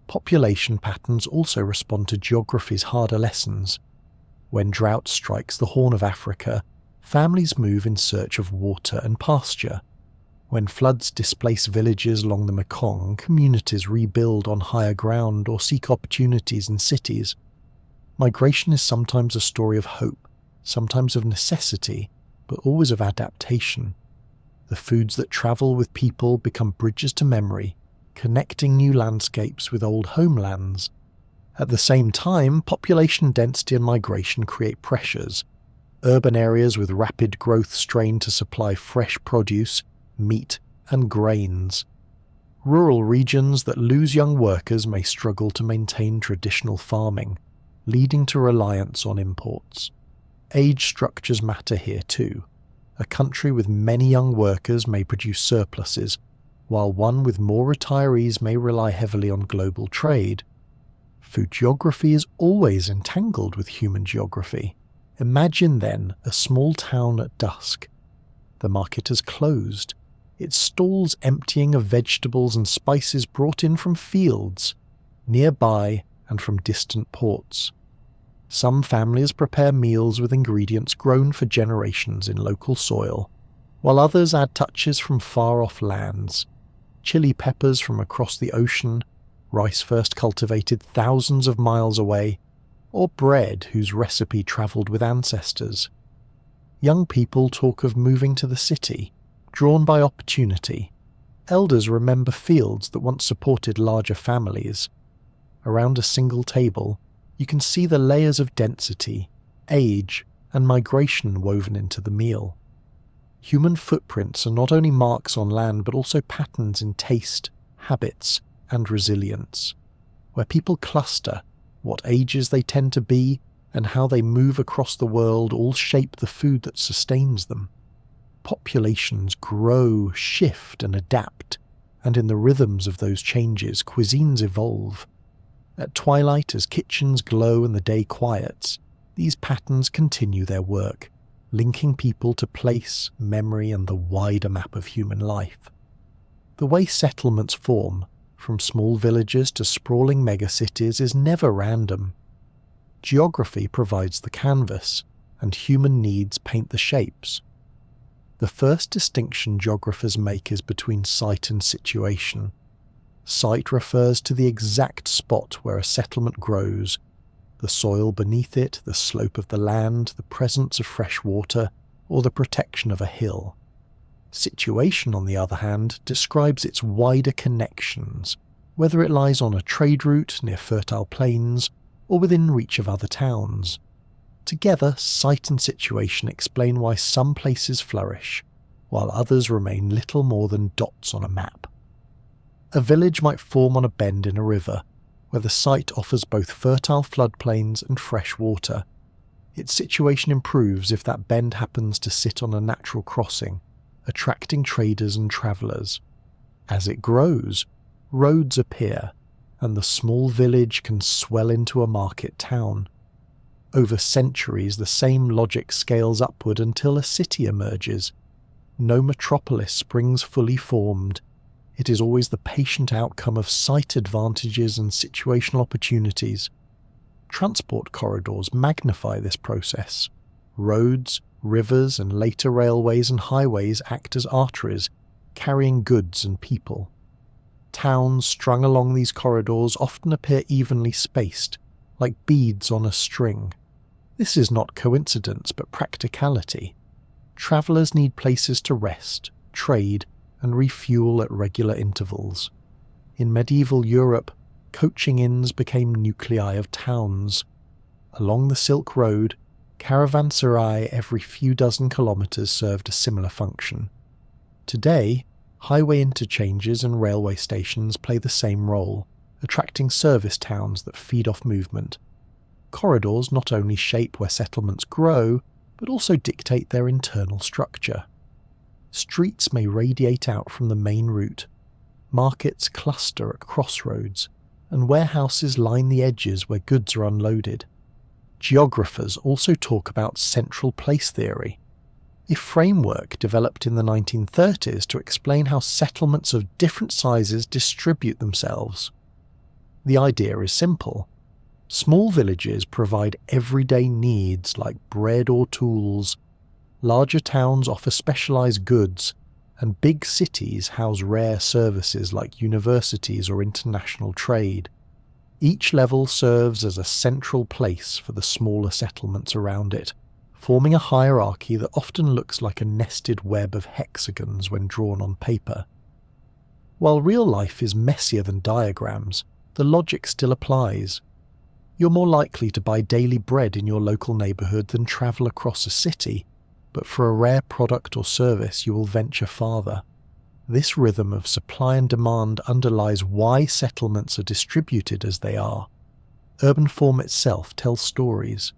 Population patterns also respond to geography's harder lessons. When drought strikes the Horn of Africa, families move in search of water and pasture. When floods displace villages along the Mekong, communities rebuild on higher ground or seek opportunities in cities. Migration is sometimes a story of hope, sometimes of necessity, but always of adaptation. The foods that travel with people become bridges to memory, connecting new landscapes with old homelands. At the same time, population density and migration create pressures. Urban areas with rapid growth strain to supply fresh produce, meat, and grains. Rural regions that lose young workers may struggle to maintain traditional farming. leading to reliance on imports. Age structures matter here too. A country with many young workers may produce surpluses, while one with more retirees may rely heavily on global trade. Food geography is always entangled with human geography. Imagine then a small town at dusk. The market has closed, its stalls emptying of vegetables and spices brought in from fields, nearby and from distant ports. Some families prepare meals with ingredients grown for generations in local soil, while others add touches from far-off lands. Chili peppers from across the ocean, rice first cultivated thousands of miles away, or bread whose recipe travelled with ancestors. Young people talk of moving to the city, drawn by opportunity. Elders remember fields that once supported larger families. Around a single table, you can see the layers of density, age, and migration woven into the meal. Human footprints are not only marks on land but also patterns in taste, habits, and resilience. Where people cluster, what ages they tend to be, and how they move across the world all shape the food that sustains them. Populations grow, shift, and adapt, and in the rhythms of those changes, cuisines evolve. At twilight, as kitchens glow and the day quiets, these patterns continue their work, linking people to place, memory, and the wider map of human life. The way settlements form, from small villages to sprawling megacities, is never random. Geography provides the canvas, and human needs paint the shapes. The first distinction geographers make is between site and situation. Site refers to the exact spot where a settlement grows, the soil beneath it, the slope of the land, the presence of fresh water, or the protection of a hill. Situation, on the other hand, describes its wider connections, whether it lies on a trade route near fertile plains or within reach of other towns. Together, site and situation explain why some places flourish, while others remain little more than dots on a map. A village might form on a bend in a river, where the site offers both fertile floodplains and fresh water. Its situation improves if that bend happens to sit on a natural crossing, attracting traders and travellers. As it grows, roads appear, and the small village can swell into a market town. Over centuries, the same logic scales upward until a city emerges. No metropolis springs fully formed. It is always the patient outcome of site advantages and situational opportunities. Transport corridors magnify this process. Roads, rivers, and later railways and highways act as arteries, carrying goods and people. Towns strung along these corridors often appear evenly spaced, like beads on a string. This is not coincidence but practicality. Travellers need places to rest, trade, and refuel at regular intervals. In medieval Europe, coaching inns became nuclei of towns. Along the Silk Road, caravanserai every few dozen kilometres served a similar function. Today, highway interchanges and railway stations play the same role, attracting service towns that feed off movement. Corridors not only shape where settlements grow, but also dictate their internal structure. Streets may radiate out from the main route, markets cluster at crossroads, and warehouses line the edges where goods are unloaded. Geographers also talk about central place theory, a framework developed in the 1930s to explain how settlements of different sizes distribute themselves. The idea is simple. Small villages provide everyday needs like bread or tools. Larger towns offer specialized goods, and big cities house rare services like universities or international trade. Each level serves as a central place for the smaller settlements around it, forming a hierarchy that often looks like a nested web of hexagons when drawn on paper. While real life is messier than diagrams, the logic still applies. You're more likely to buy daily bread in your local neighbourhood than travel across a city, but for a rare product or service you will venture farther. This rhythm of supply and demand underlies why settlements are distributed as they are. Urban form itself tells stories.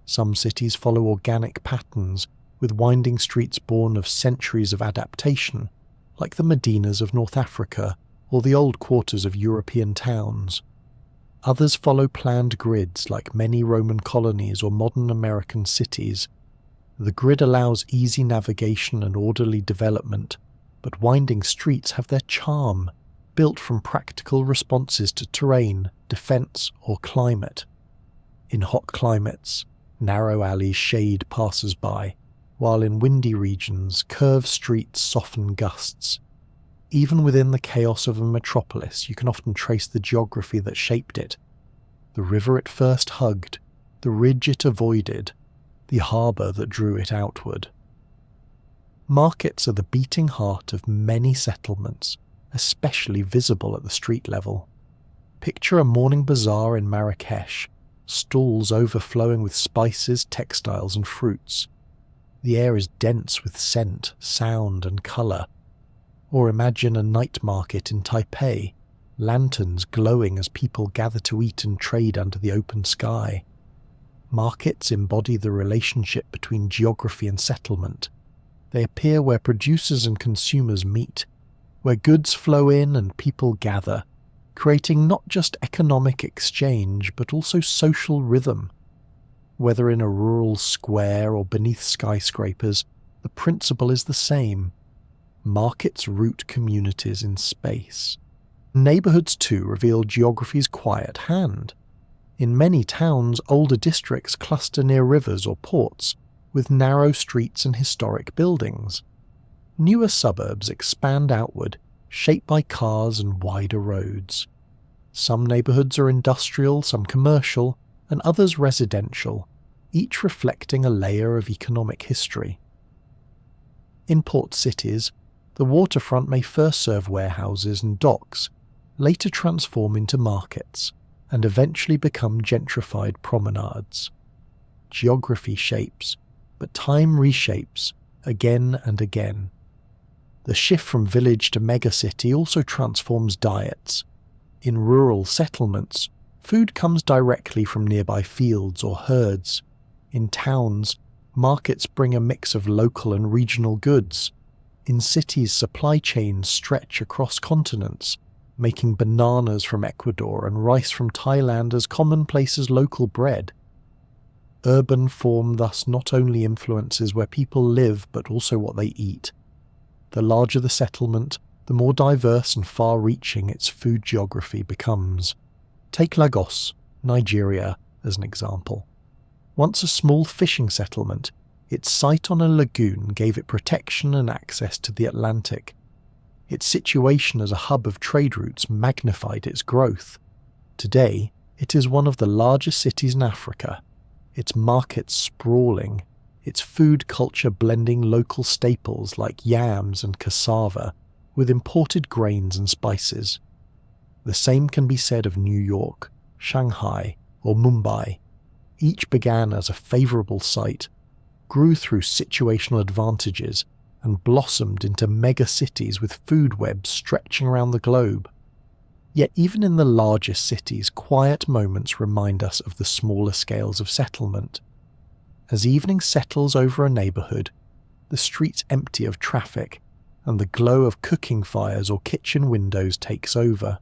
Some cities follow organic patterns, with winding streets born of centuries of adaptation, like the Medinas of North Africa or the old quarters of European towns. Others follow planned grids like many Roman colonies or modern American cities. The grid allows easy navigation and orderly development, but winding streets have their charm, built from practical responses to terrain, defense, or climate. In hot climates, narrow alleys shade passers-by, while in windy regions, curved streets soften gusts. Even within the chaos of a metropolis, you can often trace the geography that shaped it. The river it first hugged, the ridge it avoided, the harbour that drew it outward. Markets are the beating heart of many settlements, especially visible at the street level. Picture a morning bazaar in Marrakesh, stalls overflowing with spices, textiles and fruits. The air is dense with scent, sound and colour. Or imagine a night market in Taipei, lanterns glowing as people gather to eat and trade under the open sky. Markets embody the relationship between geography and settlement. They appear where producers and consumers meet, where goods flow in and people gather, creating not just economic exchange but also social rhythm. Whether in a rural square or beneath skyscrapers, the principle is the same. Markets root communities in space. Neighbourhoods too reveal geography's quiet hand. In many towns, older districts cluster near rivers or ports, with narrow streets and historic buildings. Newer suburbs expand outward, shaped by cars and wider roads. Some neighbourhoods are industrial, some commercial, and others residential, each reflecting a layer of economic history. In port cities, the waterfront may first serve warehouses and docks, later transform into markets, and eventually become gentrified promenades. Geography shapes, but time reshapes again and again. The shift from village to megacity also transforms diets. In rural settlements, food comes directly from nearby fields or herds. In towns, markets bring a mix of local and regional goods. In cities, supply chains stretch across continents, making bananas from Ecuador and rice from Thailand as commonplace as local bread. Urban form thus not only influences where people live but also what they eat. The larger the settlement, the more diverse and far-reaching its food geography becomes. Take Lagos, Nigeria, as an example. Once a small fishing settlement, its site on a lagoon gave it protection and access to the Atlantic. Its situation as a hub of trade routes magnified its growth. Today, it is one of the largest cities in Africa, its markets sprawling, its food culture blending local staples like yams and cassava with imported grains and spices. The same can be said of New York, Shanghai, or Mumbai. Each began as a favourable site, grew through situational advantages, and blossomed into mega-cities with food webs stretching around the globe. Yet even in the largest cities, quiet moments remind us of the smaller scales of settlement. As evening settles over a neighbourhood, the streets empty of traffic, and the glow of cooking fires or kitchen windows takes over.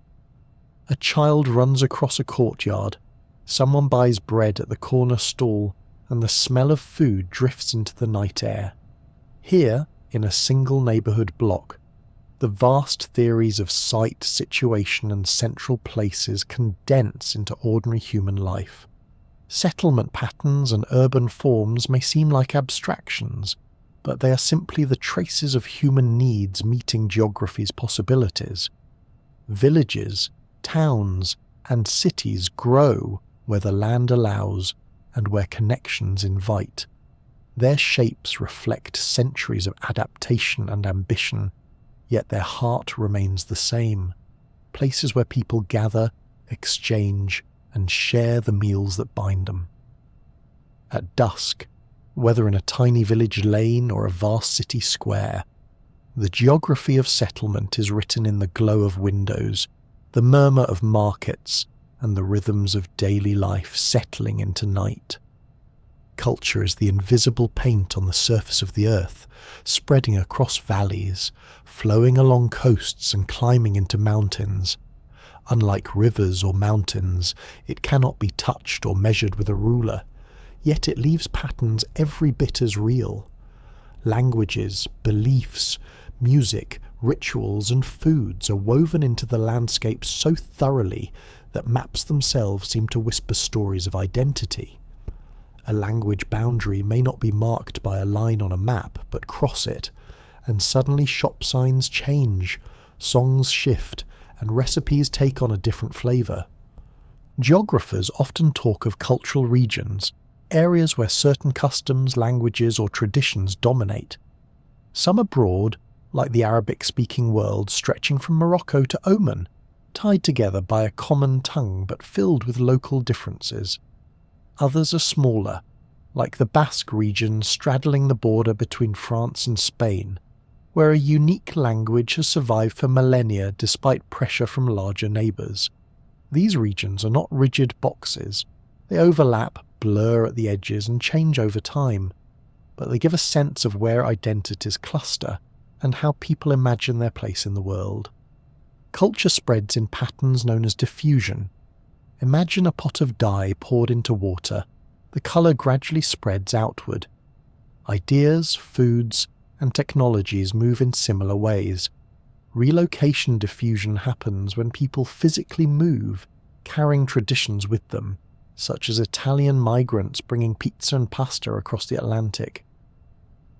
A child runs across a courtyard, someone buys bread at the corner stall, and the smell of food drifts into the night air. Here, in a single neighbourhood block, the vast theories of site, situation and central places condense into ordinary human life. Settlement patterns and urban forms may seem like abstractions, but they are simply the traces of human needs meeting geography's possibilities. Villages, towns, and cities grow where the land allows and where connections invite. Their shapes reflect centuries of adaptation and ambition, yet their heart remains the same. Places where people gather, exchange, and share the meals that bind them. At dusk, whether in a tiny village lane or a vast city square, the geography of settlement is written in the glow of windows, the murmur of markets, and the rhythms of daily life settling into night. Culture is the invisible paint on the surface of the earth, spreading across valleys, flowing along coasts and climbing into mountains. Unlike rivers or mountains, it cannot be touched or measured with a ruler, yet it leaves patterns every bit as real. Languages, beliefs, music, rituals and foods are woven into the landscape so thoroughly that maps themselves seem to whisper stories of identity. A language boundary may not be marked by a line on a map, but cross it, and suddenly shop signs change, songs shift, and recipes take on a different flavour. Geographers often talk of cultural regions, areas where certain customs, languages or traditions dominate. Some are broad, like the Arabic-speaking world stretching from Morocco to Oman, tied together by a common tongue but filled with local differences. Others are smaller, like the Basque region straddling the border between France and Spain, where a unique language has survived for millennia despite pressure from larger neighbours. These regions are not rigid boxes. They overlap, blur at the edges and change over time, but they give a sense of where identities cluster and how people imagine their place in the world. Culture spreads in patterns known as diffusion. Imagine a pot of dye poured into water. The colour gradually spreads outward. Ideas, foods, and technologies move in similar ways. Relocation diffusion happens when people physically move, carrying traditions with them, such as Italian migrants bringing pizza and pasta across the Atlantic.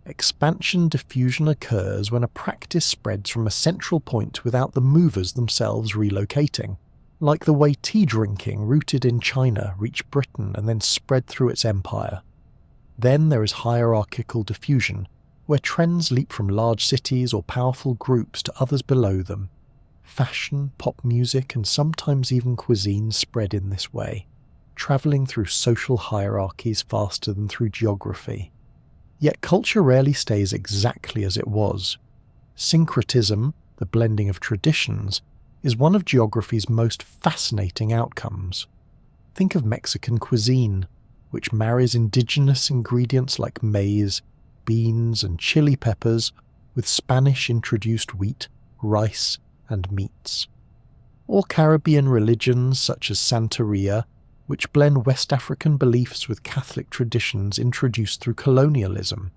Expansion diffusion occurs when a practice spreads from a central point without the movers themselves relocating, like the way tea drinking rooted in China reached Britain and then spread through its empire. Then there is hierarchical diffusion, where trends leap from large cities or powerful groups to others below them. Fashion, pop music, and sometimes even cuisine spread in this way, travelling through social hierarchies faster than through geography. Yet culture rarely stays exactly as it was. Syncretism, the blending of traditions, is one of geography's most fascinating outcomes. Think of Mexican cuisine, which marries indigenous ingredients like maize, beans and chili peppers with Spanish-introduced wheat, rice and meats. Or Caribbean religions such as Santeria, which blend West African beliefs with Catholic traditions introduced through colonialism.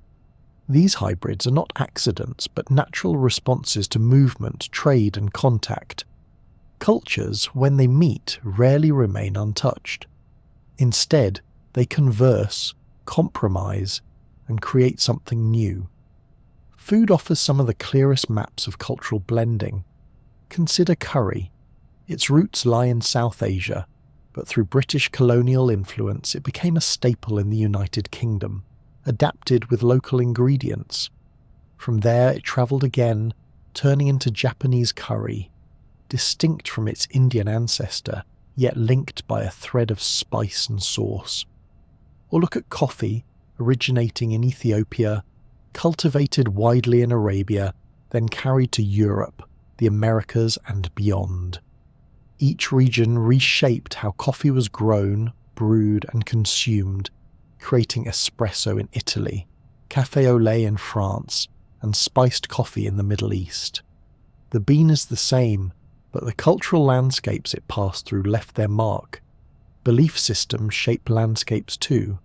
These hybrids are not accidents but natural responses to movement, trade and contact. Cultures, when they meet, rarely remain untouched. Instead, they converse, compromise, and create something new. Food offers some of the clearest maps of cultural blending. Consider curry. Its roots lie in South Asia, but through British colonial influence it became a staple in the United Kingdom, adapted with local ingredients. From there it travelled again, turning into Japanese curry, distinct from its Indian ancestor, yet linked by a thread of spice and sauce. Or look at coffee, originating in Ethiopia, cultivated widely in Arabia, then carried to Europe, the Americas and beyond. Each region reshaped how coffee was grown, brewed and consumed, creating espresso in Italy, café au lait in France, and spiced coffee in the Middle East. The bean is the same, but the cultural landscapes it passed through left their mark. Belief systems shape landscapes too.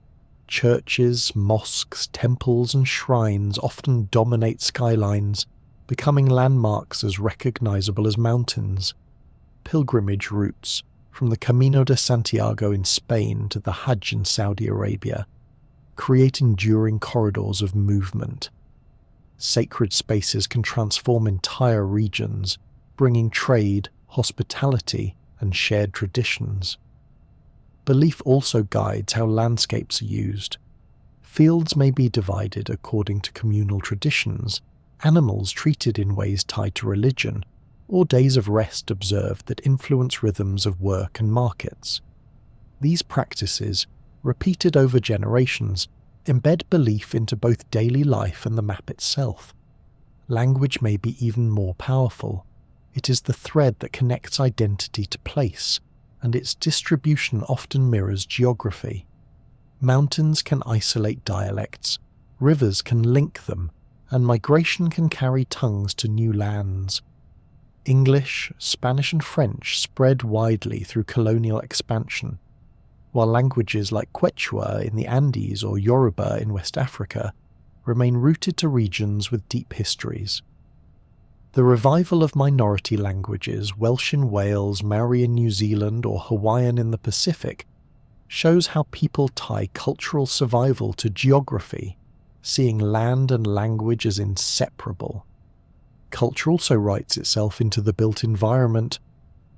Churches, mosques, temples and shrines often dominate skylines, becoming landmarks as recognizable as mountains. Pilgrimage routes, from the Camino de Santiago in Spain to the Hajj in Saudi Arabia, create enduring corridors of movement. Sacred spaces can transform entire regions, bringing trade, hospitality, and shared traditions. Belief also guides how landscapes are used. Fields may be divided according to communal traditions, animals treated in ways tied to religion, or days of rest observed that influence rhythms of work and markets. These practices, repeated over generations, embed belief into both daily life and the map itself. Language may be even more powerful. It is the thread that connects identity to place, and its distribution often mirrors geography. Mountains can isolate dialects, rivers can link them, and migration can carry tongues to new lands. English, Spanish and French spread widely through colonial expansion, while languages like Quechua in the Andes or Yoruba in West Africa remain rooted to regions with deep histories. The revival of minority languages, Welsh in Wales, Maori in New Zealand or Hawaiian in the Pacific, shows how people tie cultural survival to geography, seeing land and language as inseparable. Culture also writes itself into the built environment.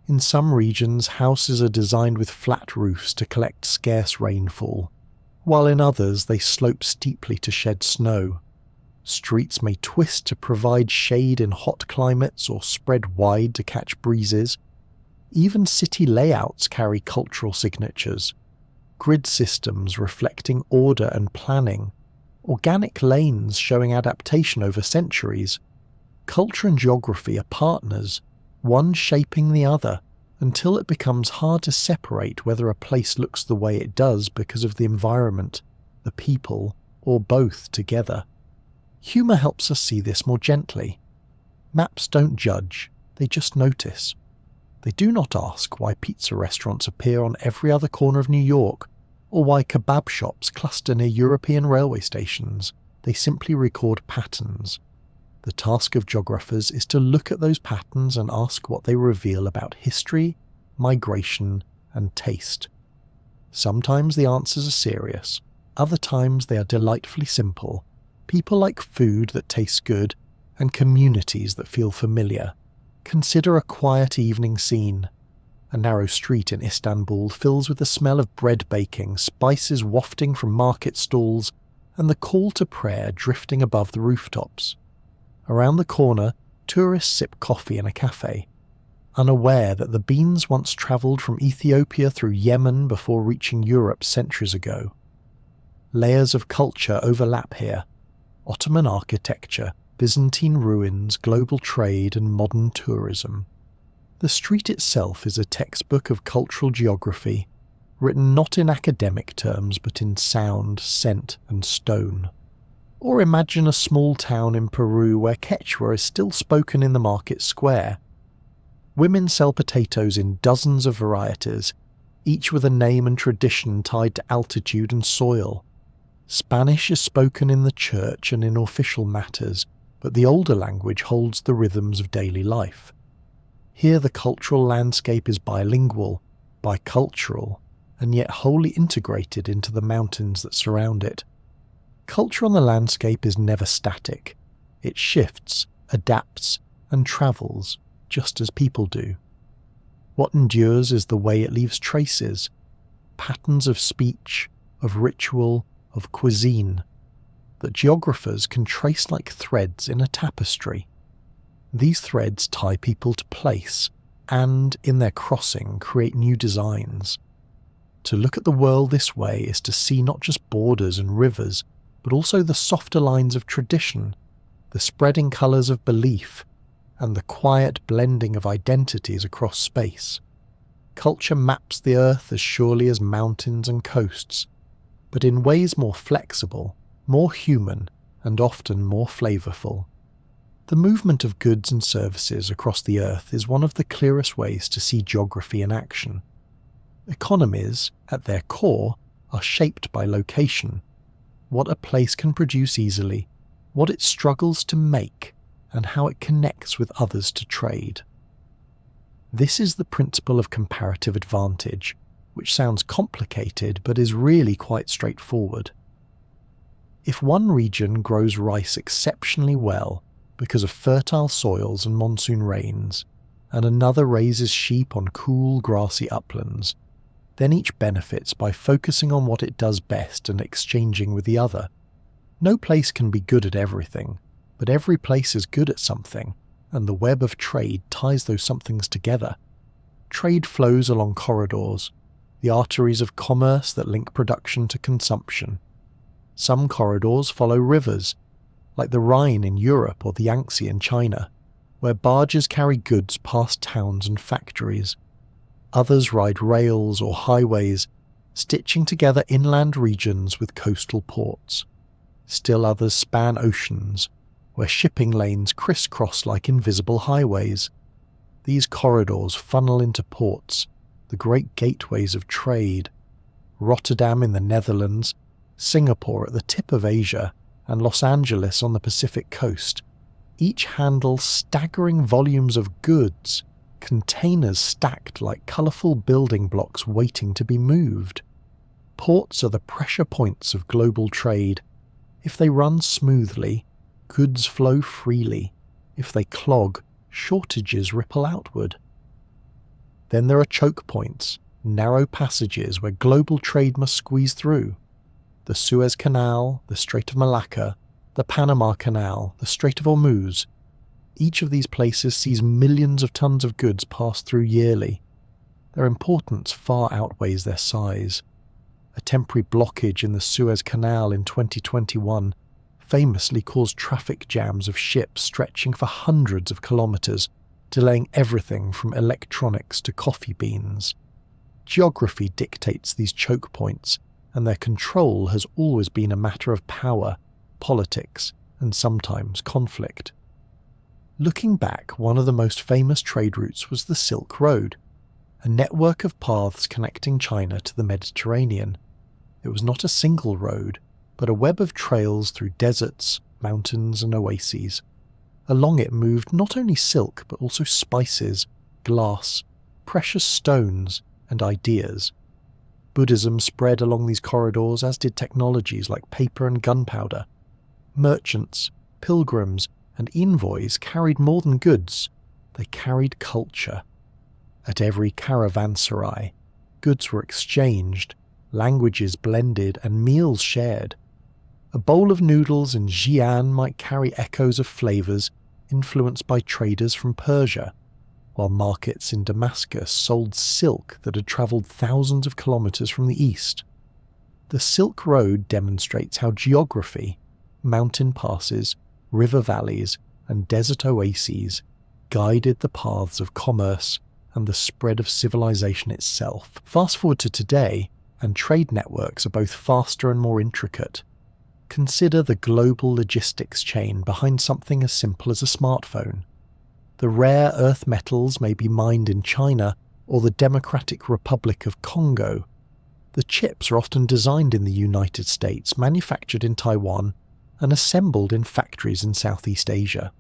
In some regions, houses are designed with flat roofs to collect scarce rainfall, while in others they slope steeply to shed snow. Streets may twist to provide shade in hot climates or spread wide to catch breezes. Even city layouts carry cultural signatures. Grid systems reflecting order and planning, organic lanes showing adaptation over centuries. Culture and geography are partners, one shaping the other, until it becomes hard to separate whether a place looks the way it does because of the environment, the people, or both together. Humour helps us see this more gently. Maps don't judge, they just notice. They do not ask why pizza restaurants appear on every other corner of New York, or why kebab shops cluster near European railway stations. They simply record patterns. The task of geographers is to look at those patterns and ask what they reveal about history, migration, and taste. Sometimes the answers are serious, other times they are delightfully simple. People like food that tastes good, and communities that feel familiar. Consider a quiet evening scene. A narrow street in Istanbul fills with the smell of bread baking, spices wafting from market stalls, and the call to prayer drifting above the rooftops. Around the corner, tourists sip coffee in a cafe, unaware that the beans once travelled from Ethiopia through Yemen before reaching Europe centuries ago. Layers of culture overlap here. Ottoman architecture, Byzantine ruins, global trade, and modern tourism. The street itself is a textbook of cultural geography, written not in academic terms but in sound, scent, and stone. Or imagine a small town in Peru where Quechua is still spoken in the market square. Women sell potatoes in dozens of varieties, each with a name and tradition tied to altitude and soil. Spanish is spoken in the church and in official matters, but the older language holds the rhythms of daily life. Here the cultural landscape is bilingual, bicultural, and yet wholly integrated into the mountains that surround it. Culture on the landscape is never static. It shifts, adapts, and travels, just as people do. What endures is the way it leaves traces, patterns of speech, of ritual, of cuisine, that geographers can trace like threads in a tapestry. These threads tie people to place, and, in their crossing, create new designs. To look at the world this way is to see not just borders and rivers, but also the softer lines of tradition, the spreading colours of belief, and the quiet blending of identities across space. Culture maps the earth as surely as mountains and coasts, but in ways more flexible, more human, and often more flavourful. The movement of goods and services across the earth is one of the clearest ways to see geography in action. Economies, at their core, are shaped by location. What a place can produce easily, what it struggles to make, and how it connects with others to trade. This is the principle of comparative advantage, which sounds complicated but is really quite straightforward. If one region grows rice exceptionally well because of fertile soils and monsoon rains, and another raises sheep on cool, grassy uplands, then each benefits by focusing on what it does best and exchanging with the other. No place can be good at everything, but every place is good at something, and the web of trade ties those somethings together. Trade flows along corridors, the arteries of commerce that link production to consumption. Some corridors follow rivers, like the Rhine in Europe or the Yangtze in China, where barges carry goods past towns and factories. Others ride rails or highways, stitching together inland regions with coastal ports. Still others span oceans, where shipping lanes crisscross like invisible highways. These corridors funnel into ports, the great gateways of trade. Rotterdam in the Netherlands, Singapore at the tip of Asia, and Los Angeles on the Pacific coast, each handle staggering volumes of goods, containers stacked like colourful building blocks waiting to be moved. Ports are the pressure points of global trade. If they run smoothly, goods flow freely. If they clog, shortages ripple outward. Then there are choke points, narrow passages where global trade must squeeze through. The Suez Canal, the Strait of Malacca, the Panama Canal, the Strait of Hormuz. Each of these places sees millions of tons of goods pass through yearly. Their importance far outweighs their size. A temporary blockage in the Suez Canal in 2021 famously caused traffic jams of ships stretching for hundreds of kilometres, delaying everything from electronics to coffee beans. Geography dictates these choke points, and their control has always been a matter of power, politics, and sometimes conflict. Looking back, one of the most famous trade routes was the Silk Road, a network of paths connecting China to the Mediterranean. It was not a single road, but a web of trails through deserts, mountains, and oases. Along it moved not only silk, but also spices, glass, precious stones, and ideas. Buddhism spread along these corridors, as did technologies like paper and gunpowder. Merchants, pilgrims, and envoys carried more than goods, they carried culture. At every caravanserai, goods were exchanged, languages blended, and meals shared. A bowl of noodles in Xi'an might carry echoes of flavours influenced by traders from Persia, while markets in Damascus sold silk that had travelled thousands of kilometres from the east. The Silk Road demonstrates how geography, mountain passes, river valleys, and desert oases guided the paths of commerce and the spread of civilization itself. Fast forward to today, and trade networks are both faster and more intricate. Consider the global logistics chain behind something as simple as a smartphone. The rare earth metals may be mined in China or the Democratic Republic of Congo. The chips are often designed in the United States, manufactured in Taiwan, and assembled in factories in Southeast Asia.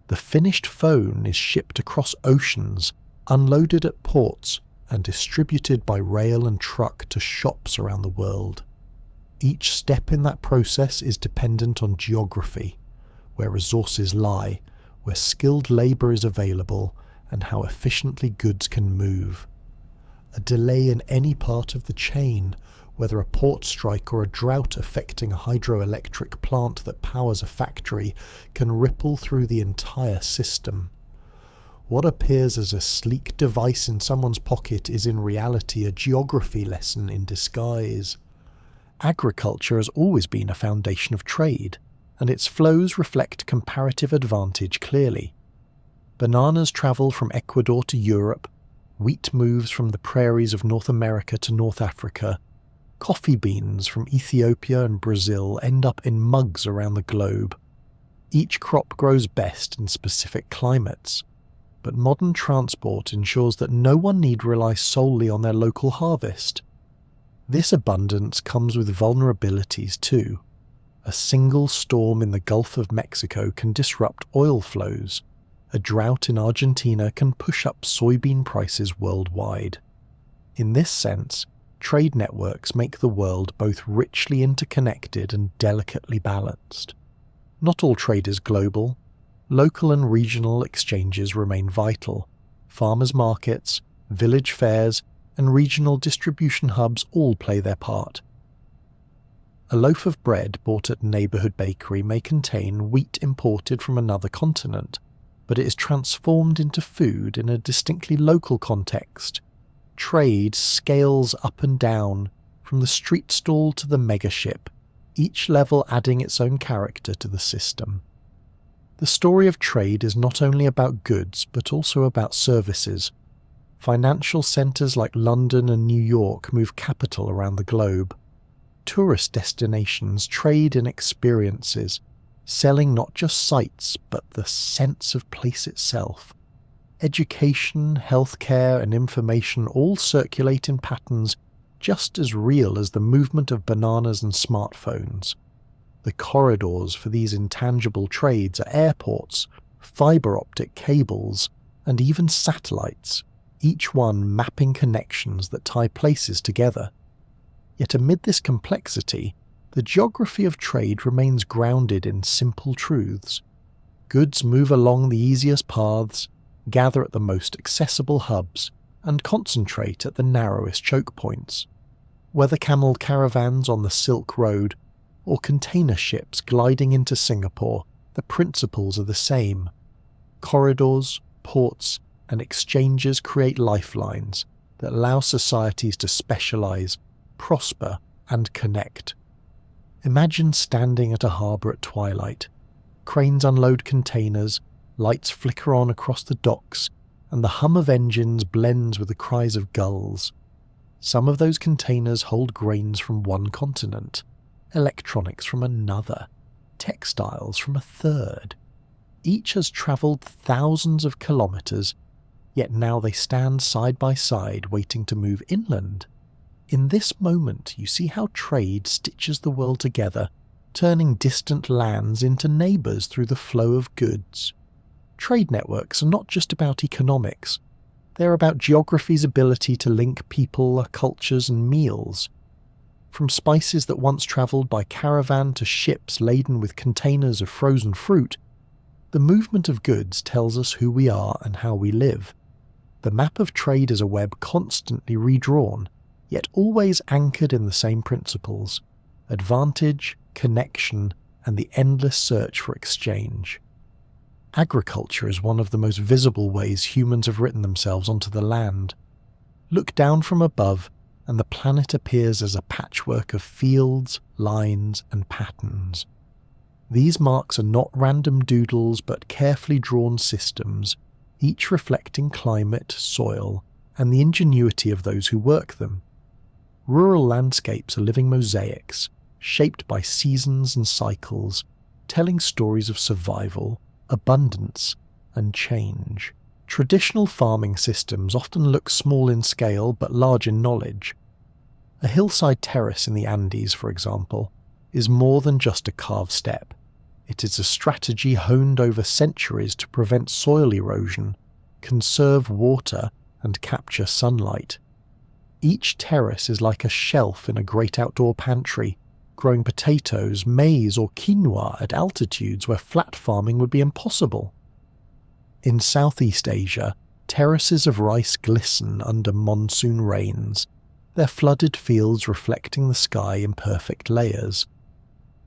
The finished phone is shipped across oceans, unloaded at ports, and distributed by rail and truck to shops around the world. Each step in that process is dependent on geography, where resources lie, where skilled labour is available, and how efficiently goods can move. A delay in any part of the chain, whether a port strike or a drought affecting a hydroelectric plant that powers a factory, can ripple through the entire system. What appears as a sleek device in someone's pocket is in reality a geography lesson in disguise. Agriculture has always been a foundation of trade, and its flows reflect comparative advantage clearly. Bananas travel from Ecuador to Europe, wheat moves from the prairies of North America to North Africa, coffee beans from Ethiopia and Brazil end up in mugs around the globe. Each crop grows best in specific climates, but modern transport ensures that no one need rely solely on their local harvest. This abundance comes with vulnerabilities too. A single storm in the Gulf of Mexico can disrupt oil flows. A drought in Argentina can push up soybean prices worldwide. In this sense, trade networks make the world both richly interconnected and delicately balanced. Not all trade is global. Local and regional exchanges remain vital. Farmers' markets, village fairs, and regional distribution hubs all play their part. A loaf of bread bought at a neighbourhood bakery may contain wheat imported from another continent, but it is transformed into food in a distinctly local context. Trade scales up and down, from the street stall to the megaship, each level adding its own character to the system. The story of trade is not only about goods, but also about services. Financial centres like London and New York move capital around the globe. Tourist destinations trade in experiences, selling not just sights but the sense of place itself. Education, healthcare, and information all circulate in patterns just as real as the movement of bananas and smartphones. The corridors for these intangible trades are airports, fibre optic cables, and even satellites, each one mapping connections that tie places together. Yet amid this complexity, the geography of trade remains grounded in simple truths. Goods move along the easiest paths, gather at the most accessible hubs, and concentrate at the narrowest choke points. Whether camel caravans on the Silk Road or container ships gliding into Singapore, the principles are the same. Corridors, ports, and exchanges create lifelines that allow societies to specialize, prosper, and connect. Imagine standing at a harbour at twilight. Cranes unload containers, lights flicker on across the docks, and the hum of engines blends with the cries of gulls. Some of those containers hold grains from one continent, electronics from another, textiles from a third. Each has travelled thousands of kilometres, yet now they stand side by side waiting to move inland. In this moment you see how trade stitches the world together, turning distant lands into neighbours through the flow of goods. Trade networks are not just about economics, they're about geography's ability to link people, cultures and meals. From spices that once travelled by caravan to ships laden with containers of frozen fruit, the movement of goods tells us who we are and how we live. The map of trade is a web constantly redrawn, yet always anchored in the same principles: advantage, connection, and the endless search for exchange. Agriculture is one of the most visible ways humans have written themselves onto the land. Look down from above, and the planet appears as a patchwork of fields, lines, and patterns. These marks are not random doodles but carefully drawn systems, each reflecting climate, soil, and the ingenuity of those who work them. Rural landscapes are living mosaics, shaped by seasons and cycles, telling stories of survival, abundance, and change. Traditional farming systems often look small in scale but large in knowledge. A hillside terrace in the Andes, for example, is more than just a carved step. It is a strategy honed over centuries to prevent soil erosion, conserve water, and capture sunlight. Each terrace is like a shelf in a great outdoor pantry, growing potatoes, maize, or quinoa at altitudes where flat farming would be impossible. In Southeast Asia, terraces of rice glisten under monsoon rains, their flooded fields reflecting the sky in perfect layers.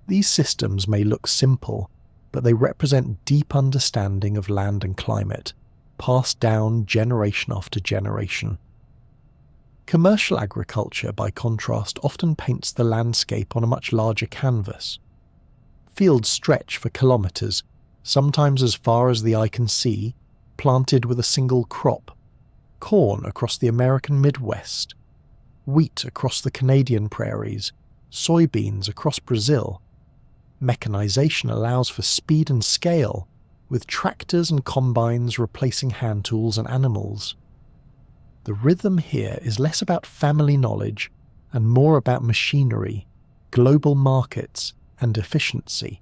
These systems may look simple, but they represent deep understanding of land and climate, passed down generation after generation. Commercial agriculture, by contrast, often paints the landscape on a much larger canvas. Fields stretch for kilometres, sometimes as far as the eye can see, planted with a single crop. Corn across the American Midwest, wheat across the Canadian prairies, soybeans across Brazil. Mechanization allows for speed and scale, with tractors and combines replacing hand tools and animals. The rhythm here is less about family knowledge and more about machinery, global markets, and efficiency.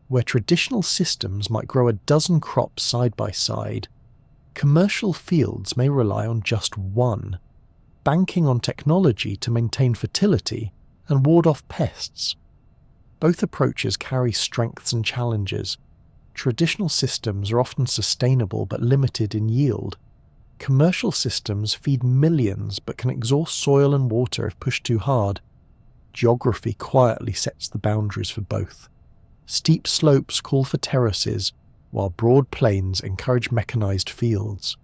Where traditional systems might grow a dozen crops side by side, commercial fields may rely on just one, banking on technology to maintain fertility and ward off pests. Both approaches carry strengths and challenges. Traditional systems are often sustainable but limited in yield. Commercial systems feed millions but can exhaust soil and water if pushed too hard. Geography quietly sets the boundaries for both. Steep slopes call for terraces, while broad plains encourage mechanized fields.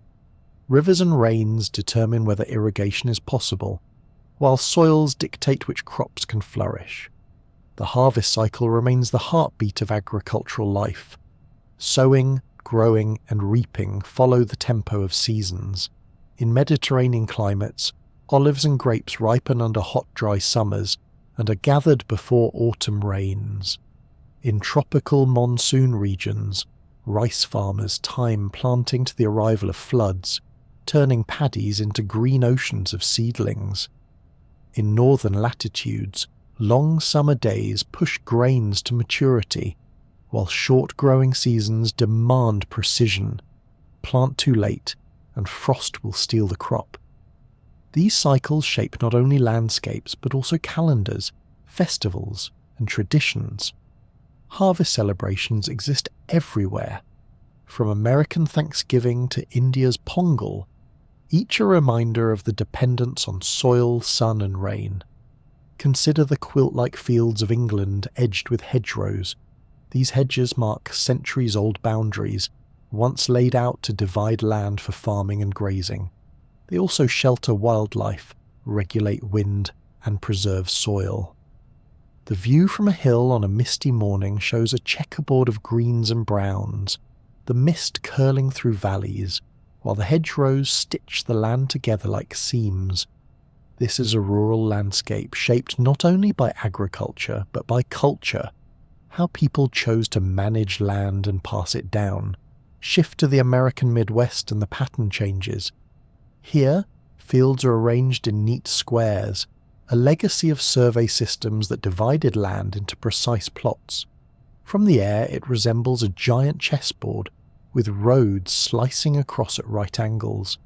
Rivers and rains determine whether irrigation is possible, while soils dictate which crops can flourish. The harvest cycle remains the heartbeat of agricultural life. Sowing, growing, and reaping follow the tempo of seasons. In Mediterranean climates, olives and grapes ripen under hot, dry summers and are gathered before autumn rains. In tropical monsoon regions, rice farmers time planting to the arrival of floods, turning paddies into green oceans of seedlings. In northern latitudes, long summer days push grains to maturity, while short growing seasons demand precision. Plant too late, and frost will steal the crop. These cycles shape not only landscapes but also calendars, festivals, and traditions. Harvest celebrations exist everywhere, from American Thanksgiving to India's Pongal, each a reminder of the dependence on soil, sun, and rain. Consider the quilt-like fields of England edged with hedgerows. These hedges mark centuries-old boundaries, once laid out to divide land for farming and grazing. They also shelter wildlife, regulate wind, and preserve soil. The view from a hill on a misty morning shows a checkerboard of greens and browns, the mist curling through valleys, while the hedgerows stitch the land together like seams. This is a rural landscape shaped not only by agriculture but by culture, how people chose to manage land and pass it down. Shift to the American Midwest and the pattern changes. Here, fields are arranged in neat squares, a legacy of survey systems that divided land into precise plots. From the air it resembles a giant chessboard, with roads slicing across at right angles.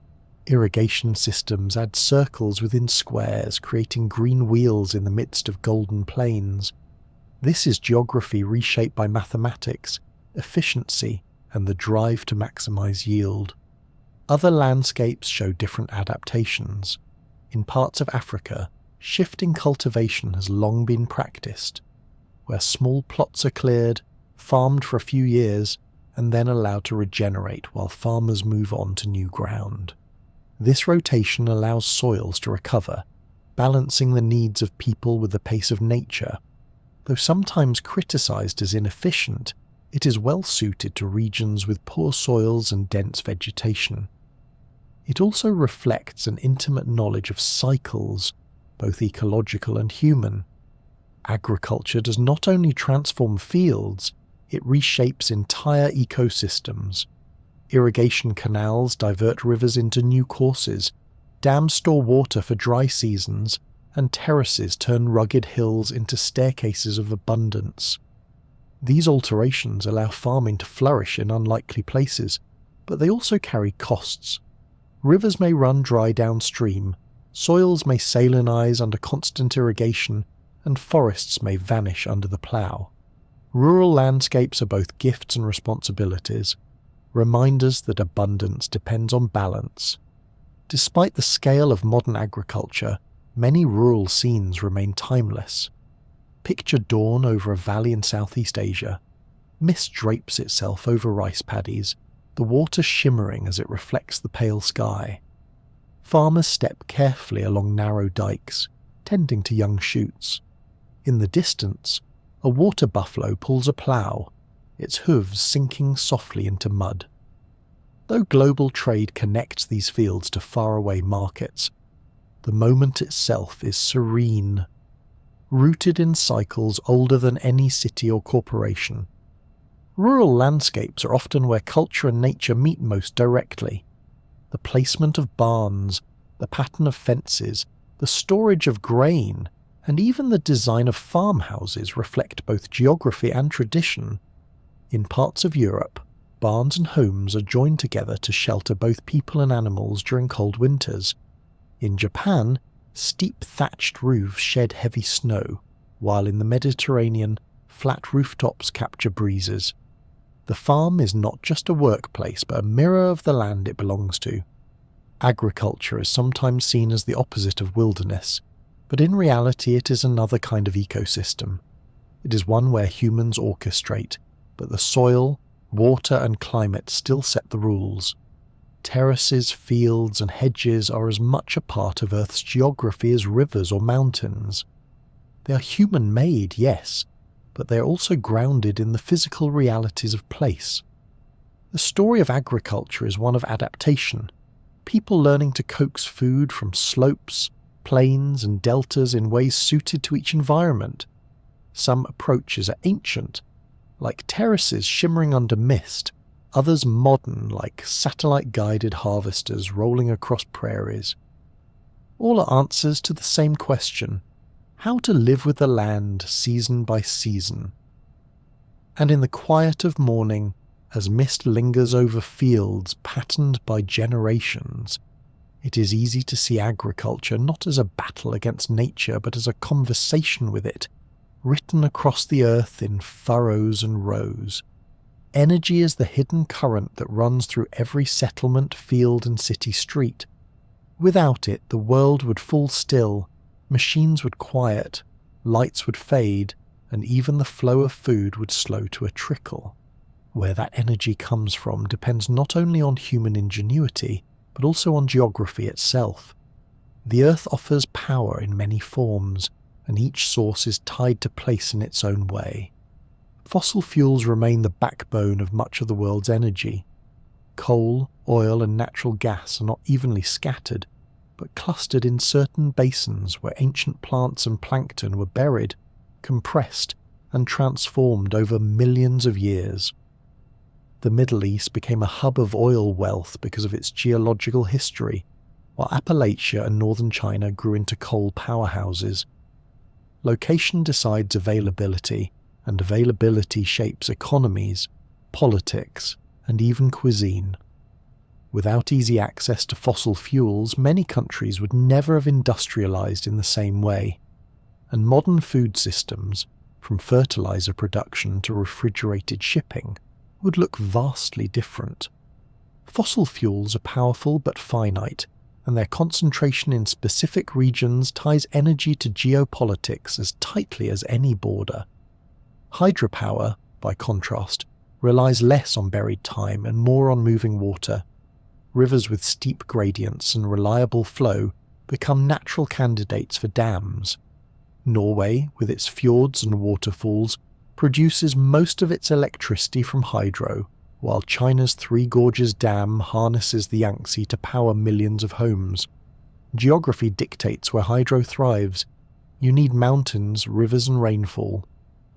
Irrigation systems add circles within squares, creating green wheels in the midst of golden plains. This is geography reshaped by mathematics, efficiency, and the drive to maximize yield. Other landscapes show different adaptations. In parts of Africa, shifting cultivation has long been practiced, where small plots are cleared, farmed for a few years, and then allowed to regenerate while farmers move on to new ground. This rotation allows soils to recover, balancing the needs of people with the pace of nature. Though sometimes criticized as inefficient, it is well suited to regions with poor soils and dense vegetation. It also reflects an intimate knowledge of cycles, both ecological and human. Agriculture does not only transform fields, it reshapes entire ecosystems. Irrigation canals divert rivers into new courses, dams store water for dry seasons, and terraces turn rugged hills into staircases of abundance. These alterations allow farming to flourish in unlikely places, but they also carry costs. Rivers may run dry downstream, soils may salinize under constant irrigation, and forests may vanish under the plough. Rural landscapes are both gifts and responsibilities, reminders that abundance depends on balance. Despite the scale of modern agriculture, many rural scenes remain timeless. Picture dawn over a valley in Southeast Asia. Mist drapes itself over rice paddies, the water shimmering as it reflects the pale sky. Farmers step carefully along narrow dikes, tending to young shoots. In the distance, a water buffalo pulls a plough, its hooves sinking softly into mud. Though global trade connects these fields to faraway markets, the moment itself is serene, rooted in cycles older than any city or corporation. Rural landscapes are often where culture and nature meet most directly. The placement of barns, the pattern of fences, the storage of grain, and even the design of farmhouses reflect both geography and tradition. In parts of Europe, barns and homes are joined together to shelter both people and animals during cold winters. In Japan, steep thatched roofs shed heavy snow, while in the Mediterranean, flat rooftops capture breezes. The farm is not just a workplace but a mirror of the land it belongs to. Agriculture is sometimes seen as the opposite of wilderness, but in reality it is another kind of ecosystem. It is one where humans orchestrate, but the soil, water and climate still set the rules. Terraces, fields and hedges are as much a part of Earth's geography as rivers or mountains. They are human-made, yes, but they are also grounded in the physical realities of place. The story of agriculture is one of adaptation. people learning to coax food from slopes, plains and deltas in ways suited to each environment. Some approaches are ancient, like terraces shimmering under mist, others modern, like satellite-guided harvesters rolling across prairies. All are answers to the same question: how to live with the land season by season. And in the quiet of morning, as mist lingers over fields patterned by generations, it is easy to see agriculture not as a battle against nature but as a conversation with it, written across the earth in furrows and rows. Energy is the hidden current that runs through every settlement, field and city street. Without it, the world would fall still, machines would quiet, lights would fade, and even the flow of food would slow to a trickle. Where that energy comes from depends not only on human ingenuity, but also on geography itself. The Earth offers power in many forms, and each source is tied to place in its own way. Fossil fuels remain the backbone of much of the world's energy. Coal, oil and natural gas are not evenly scattered, but clustered in certain basins where ancient plants and plankton were buried, compressed and transformed over millions of years. The Middle East became a hub of oil wealth because of its geological history, while Appalachia and northern China grew into coal powerhouses. Location decides availability, and availability shapes economies, politics, and even cuisine. Without easy access to fossil fuels, many countries would never have industrialized in the same way, and modern food systems, from fertilizer production to refrigerated shipping, would look vastly different. Fossil fuels are powerful but finite, and their concentration in specific regions ties energy to geopolitics as tightly as any border. Hydropower, by contrast, relies less on buried time and more on moving water. Rivers with steep gradients and reliable flow become natural candidates for dams. Norway, with its fjords and waterfalls, produces most of its electricity from hydro, while China's Three Gorges Dam harnesses the Yangtze to power millions of homes. Geography dictates where hydro thrives. You need mountains, rivers and rainfall.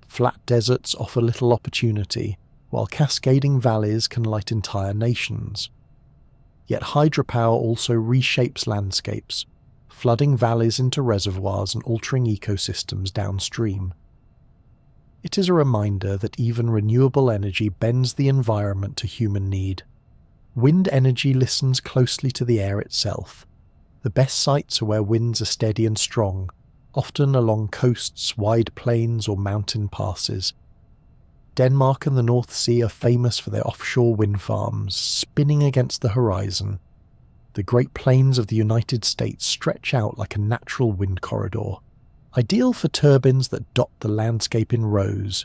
Flat deserts offer little opportunity, while cascading valleys can light entire nations. Yet hydropower also reshapes landscapes, flooding valleys into reservoirs and altering ecosystems downstream. It is a reminder that even renewable energy bends the environment to human need. Wind energy listens closely to the air itself. The best sites are where winds are steady and strong, often along coasts, wide plains or mountain passes. Denmark and the North Sea are famous for their offshore wind farms, spinning against the horizon. The Great Plains of the United States stretch out like a natural wind corridor, ideal for turbines that dot the landscape in rows.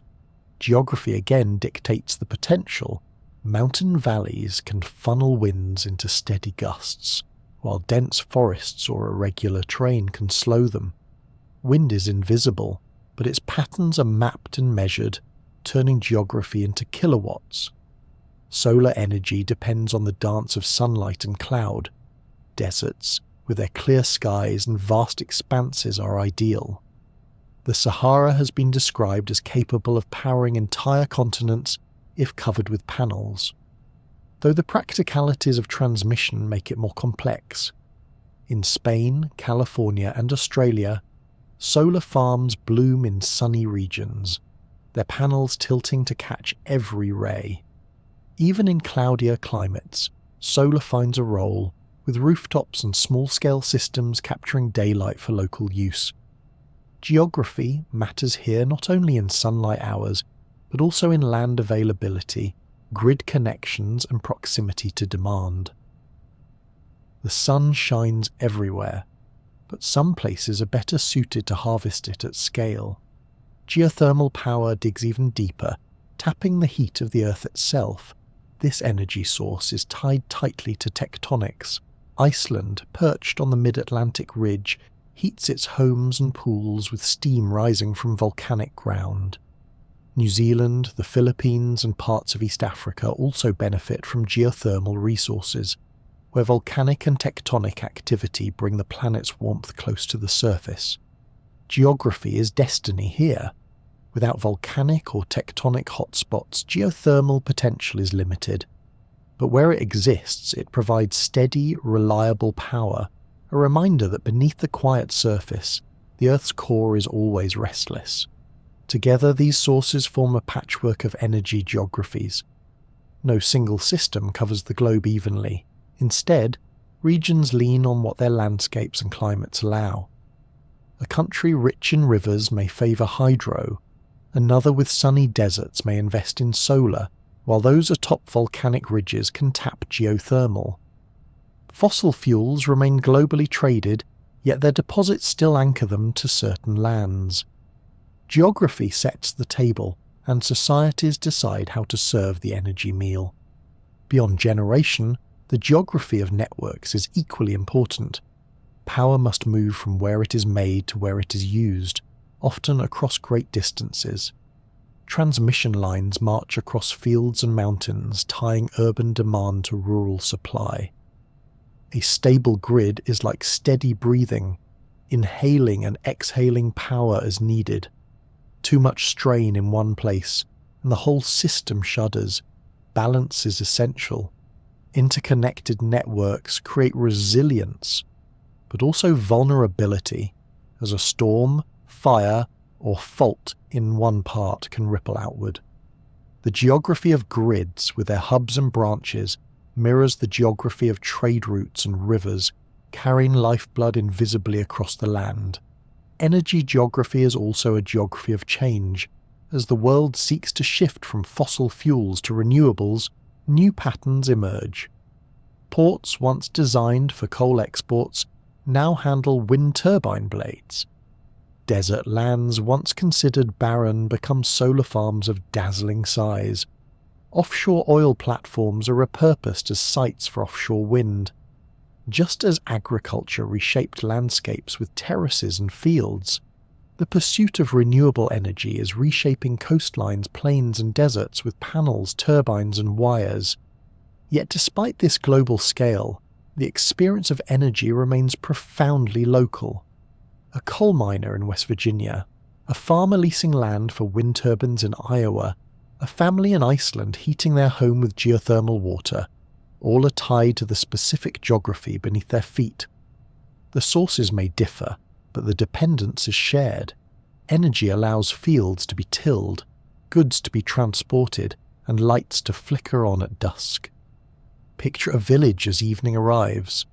Geography again dictates the potential. Mountain valleys can funnel winds into steady gusts, while dense forests or irregular terrain can slow them. Wind is invisible, but its patterns are mapped and measured, turning geography into kilowatts. Solar energy depends on the dance of sunlight and cloud. Deserts, with their clear skies and vast expanses, are ideal. The Sahara has been described as capable of powering entire continents if covered with panels, though the practicalities of transmission make it more complex. In Spain, California and Australia, solar farms bloom in sunny regions, their panels tilting to catch every ray. Even in cloudier climates, solar finds a role, with rooftops and small-scale systems capturing daylight for local use. Geography matters here not only in sunlight hours, but also in land availability, grid connections and proximity to demand. The sun shines everywhere, but some places are better suited to harvest it at scale. Geothermal power digs even deeper, tapping the heat of the Earth itself. This energy source is tied tightly to tectonics. Iceland, perched on the mid-Atlantic ridge, heats its homes and pools with steam rising from volcanic ground. New Zealand, the Philippines and parts of East Africa also benefit from geothermal resources. where volcanic and tectonic activity bring the planet's warmth close to the surface. Geography is destiny here. Without volcanic or tectonic hotspots, geothermal potential is limited. But where it exists, it provides steady, reliable power, a reminder that beneath the quiet surface, the Earth's core is always restless. Together, these sources form a patchwork of energy geographies. No single system covers the globe evenly. Instead, regions lean on what their landscapes and climates allow. A country rich in rivers may favour hydro, another with sunny deserts may invest in solar, while those atop volcanic ridges can tap geothermal. Fossil fuels remain globally traded, yet their deposits still anchor them to certain lands. Geography sets the table, and societies decide how to serve the energy meal. Beyond generation, the geography of networks is equally important. Power must move from where it is made to where it is used, often across great distances. Transmission lines march across fields and mountains, tying urban demand to rural supply. A stable grid is like steady breathing, inhaling and exhaling power as needed. Too much strain in one place, and the whole system shudders. Balance is essential. Interconnected networks create resilience, but also vulnerability, as a storm, fire, or fault in one part can ripple outward. The geography of grids, with their hubs and branches, mirrors the geography of trade routes and rivers, carrying lifeblood invisibly across the land. Energy geography is also a geography of change. As the world seeks to shift from fossil fuels to renewables, new patterns emerge. Ports once designed for coal exports now handle wind turbine blades. Desert lands once considered barren become solar farms of dazzling size. Offshore oil platforms are repurposed as sites for offshore wind. Just as agriculture reshaped landscapes with terraces and fields, the pursuit of renewable energy is reshaping coastlines, plains and deserts with panels, turbines and wires. Yet despite this global scale, the experience of energy remains profoundly local. A coal miner in West Virginia, a farmer leasing land for wind turbines in Iowa, a family in Iceland heating their home with geothermal water, all are tied to the specific geography beneath their feet. The sources may differ, but the dependence is shared. Energy allows fields to be tilled, goods to be transported, and lights to flicker on at dusk. Picture a village as evening arrives.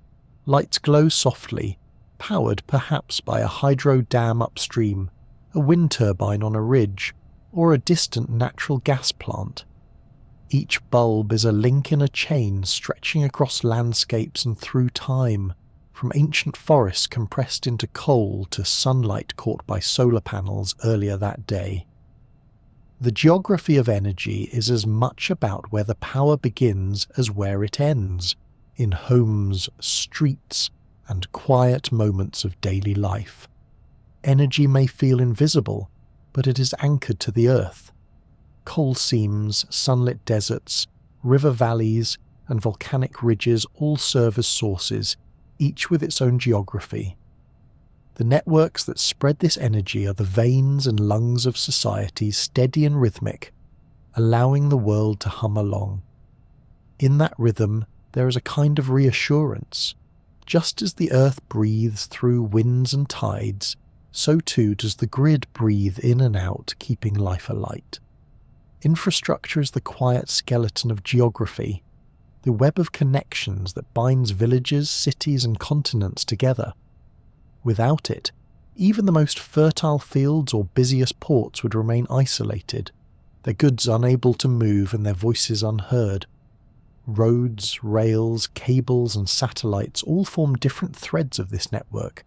Lights glow softly, powered perhaps by a hydro dam upstream, a wind turbine on a ridge, or a distant natural gas plant. Each bulb is a link in a chain stretching across landscapes and through time, from ancient forests compressed into coal to sunlight caught by solar panels earlier that day. The geography of energy is as much about where the power begins as where it ends, in homes, streets, and quiet moments of daily life. Energy may feel invisible, but it is anchored to the earth. Coal seams, sunlit deserts, river valleys, and volcanic ridges all serve as sources, each with its own geography. The networks that spread this energy are the veins and lungs of society, steady and rhythmic, allowing the world to hum along. In that rhythm, there is a kind of reassurance. Just as the earth breathes through winds and tides, so too does the grid breathe in and out, keeping life alight. Infrastructure is the quiet skeleton of geography, the web of connections that binds villages, cities and continents together. Without it, even the most fertile fields or busiest ports would remain isolated, their goods unable to move and their voices unheard. Roads, rails, cables and satellites all form different threads of this network,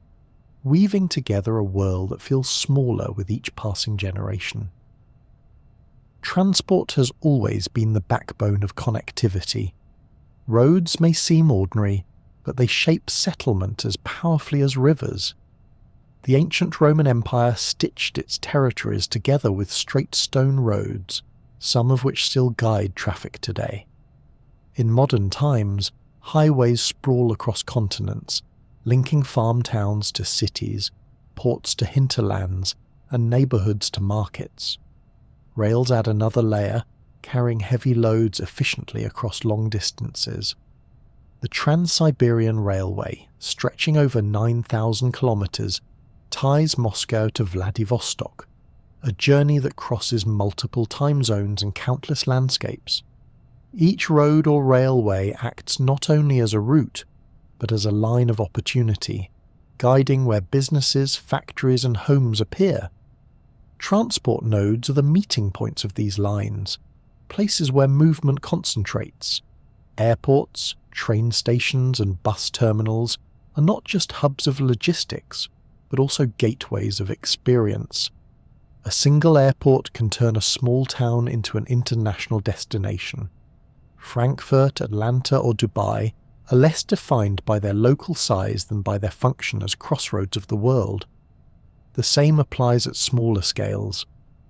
weaving together a world that feels smaller with each passing generation. Transport has always been the backbone of connectivity. Roads may seem ordinary, but they shape settlement as powerfully as rivers. The ancient Roman Empire stitched its territories together with straight stone roads, some of which still guide traffic today. In modern times, Highways sprawl across continents, linking farm towns to cities, ports to hinterlands, and neighborhoods to markets. Rails add another layer, carrying heavy loads efficiently across long distances. The Trans-Siberian Railway, stretching over 9,000 kilometers, ties Moscow to Vladivostok, a journey that crosses multiple time zones and countless landscapes. Each road or railway acts not only as a route, but as a line of opportunity, guiding where businesses, factories, and homes appear. Transport nodes are the meeting points of these lines, places where movement concentrates. Airports, train stations, and bus terminals are not just hubs of logistics, but also gateways of experience. A single airport can turn a small town into an international destination. Frankfurt, Atlanta, or Dubai are less defined by their local size than by their function as crossroads of the world. The same applies at smaller scales.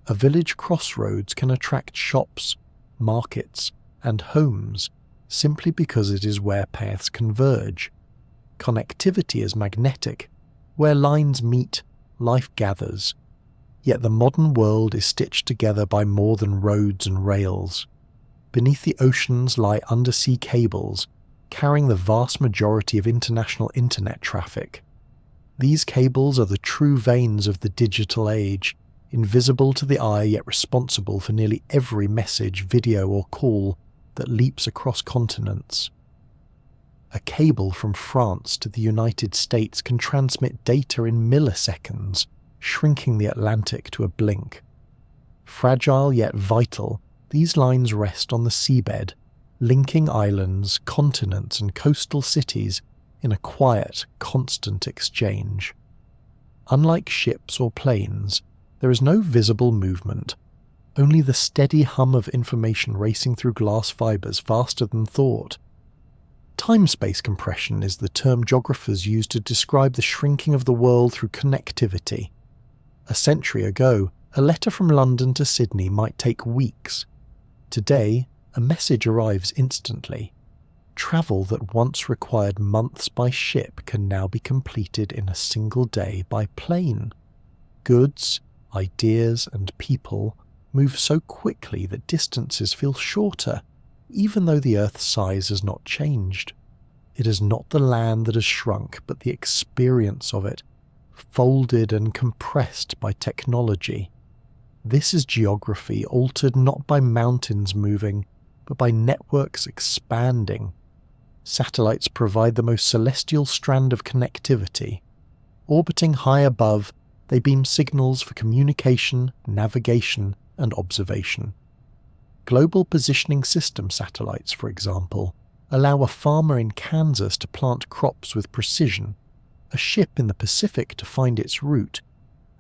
A village crossroads can attract shops, markets, and homes simply because it is where paths converge. Connectivity is magnetic. Where lines meet, life gathers. Yet the modern world is stitched together by more than roads and rails. Beneath the oceans lie undersea cables, carrying the vast majority of international internet traffic. These cables are the true veins of the digital age, invisible to the eye yet responsible for nearly every message, video, or call that leaps across continents. A cable from France to the United States can transmit data in milliseconds, shrinking the Atlantic to a blink. Fragile yet vital, these lines rest on the seabed, linking islands, continents, and coastal cities in a quiet, constant exchange. Unlike ships or planes, there is no visible movement, only the steady hum of information racing through glass fibers faster than thought. Time-space compression is the term geographers use to describe the shrinking of the world through connectivity. A century ago, a letter from London to Sydney might take weeks. Today, a message arrives instantly. Travel that once required months by ship can now be completed in a single day by plane. Goods, ideas, and people move so quickly that distances feel shorter, even though the Earth's size has not changed. It is not the land that has shrunk, but the experience of it, folded and compressed by technology. This is geography altered not by mountains moving, but by networks expanding. Satellites provide the most celestial strand of connectivity. Orbiting high above, they beam signals for communication, navigation, and observation. Global Positioning System satellites, for example, allow a farmer in Kansas to plant crops with precision, a ship in the Pacific to find its route,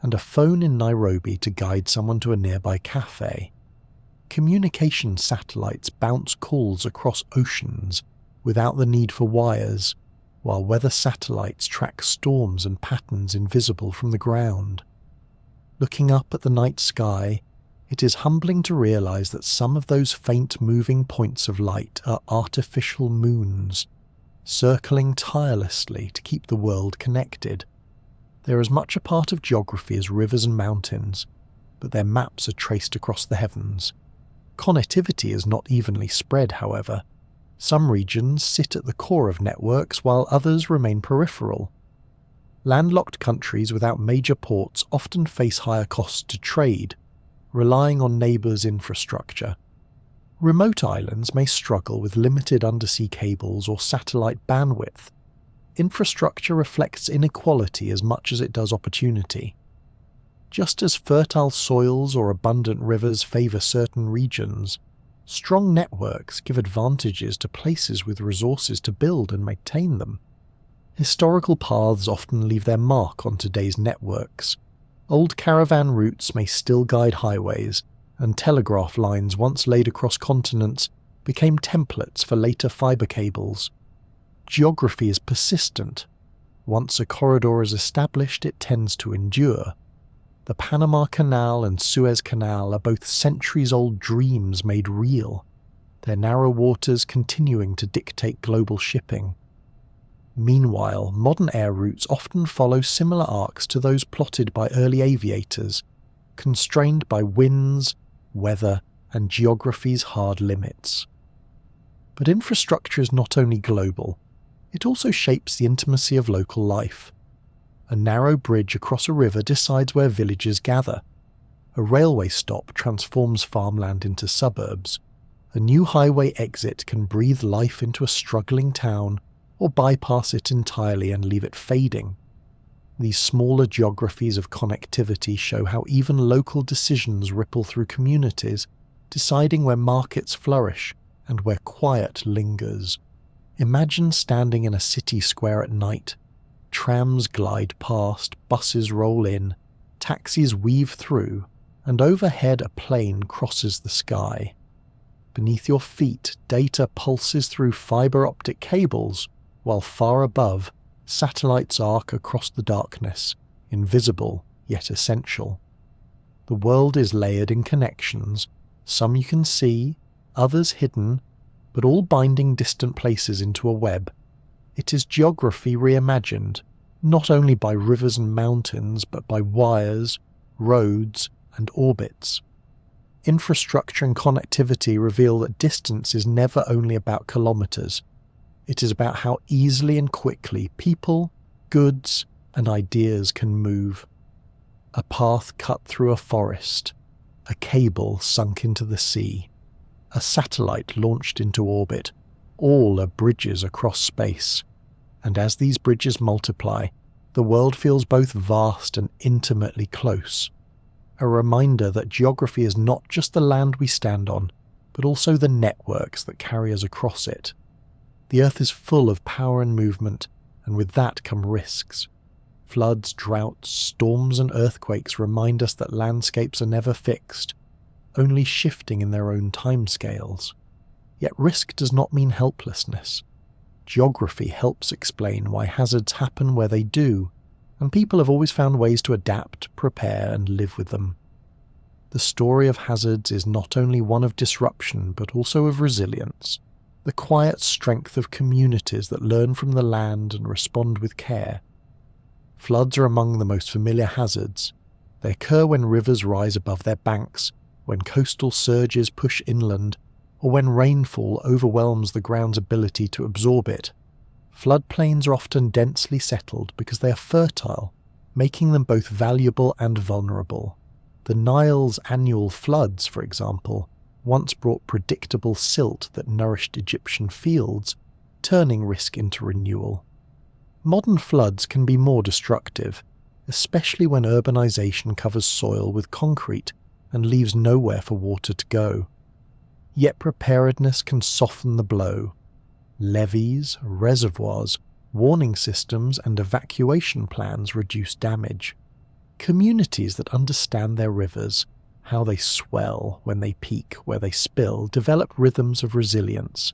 and a phone in Nairobi to guide someone to a nearby cafe. Communication satellites bounce calls across oceans without the need for wires, while weather satellites track storms and patterns invisible from the ground. Looking up at the night sky, it is humbling to realize that some of those faint moving points of light are artificial moons, circling tirelessly to keep the world connected. They are as much a part of geography as rivers and mountains, but their maps are traced across the heavens. Connectivity is not evenly spread, however. Some regions sit at the core of networks while others remain peripheral. Landlocked countries without major ports often face higher costs to trade, relying on neighbours' infrastructure. Remote islands may struggle with limited undersea cables or satellite bandwidth. Infrastructure reflects inequality as much as it does opportunity. Just as fertile soils or abundant rivers favour certain regions, strong networks give advantages to places with resources to build and maintain them. Historical paths often leave their mark on today's networks. Old caravan routes may still guide highways, and telegraph lines once laid across continents became templates for later fibre cables. Geography is persistent. Once a corridor is established, it tends to endure. The Panama Canal and Suez Canal are both centuries-old dreams made real. their narrow waters continuing to dictate global shipping. Meanwhile, modern air routes often follow similar arcs to those plotted by early aviators, constrained by winds, weather, and geography's hard limits. But infrastructure is not only global, it also shapes the intimacy of local life. A narrow bridge across a river decides where villagers gather. A railway stop transforms farmland into suburbs. A new highway exit can breathe life into a struggling town, or bypass it entirely and leave it fading. These smaller geographies of connectivity show how even local decisions ripple through communities, deciding where markets flourish and where quiet lingers. Imagine standing in a city square at night. Trams glide past, buses roll in, taxis weave through, and overhead a plane crosses the sky. Beneath your feet, data pulses through fiber optic cables, while far above, satellites arc across the darkness, invisible yet essential. The world is layered in connections, some you can see, others hidden, but all binding distant places into a web. It is geography reimagined, not only by rivers and mountains, but by wires, roads, and orbits. Infrastructure and connectivity reveal that distance is never only about kilometers. It is about how easily and quickly people, goods, and ideas can move. A path cut through a forest, a cable sunk into the sea, a satellite launched into orbit, all are bridges across space. And as these bridges multiply, the world feels both vast and intimately close. A reminder that geography is not just the land we stand on, but also the networks that carry us across it. The Earth is full of power and movement, and with that come risks. Floods, droughts, storms, and earthquakes remind us that landscapes are never fixed, only shifting in their own timescales. Yet risk does not mean helplessness. Geography helps explain why hazards happen where they do, and people have always found ways to adapt, prepare, and live with them. The story of hazards is not only one of disruption, but also of resilience. The quiet strength of communities that learn from the land and respond with care. Floods are among the most familiar hazards. They occur when rivers rise above their banks, when coastal surges push inland, or when rainfall overwhelms the ground's ability to absorb it. Floodplains are often densely settled because they are fertile, making them both valuable and vulnerable. The Nile's annual floods, for example, once brought predictable silt that nourished Egyptian fields, turning risk into renewal. Modern floods can be more destructive, especially when urbanization covers soil with concrete and leaves nowhere for water to go. Yet preparedness can soften the blow. Levees, reservoirs, warning systems, and evacuation plans reduce damage. Communities that understand their rivers, how they swell, when they peak, where they spill, develop rhythms of resilience.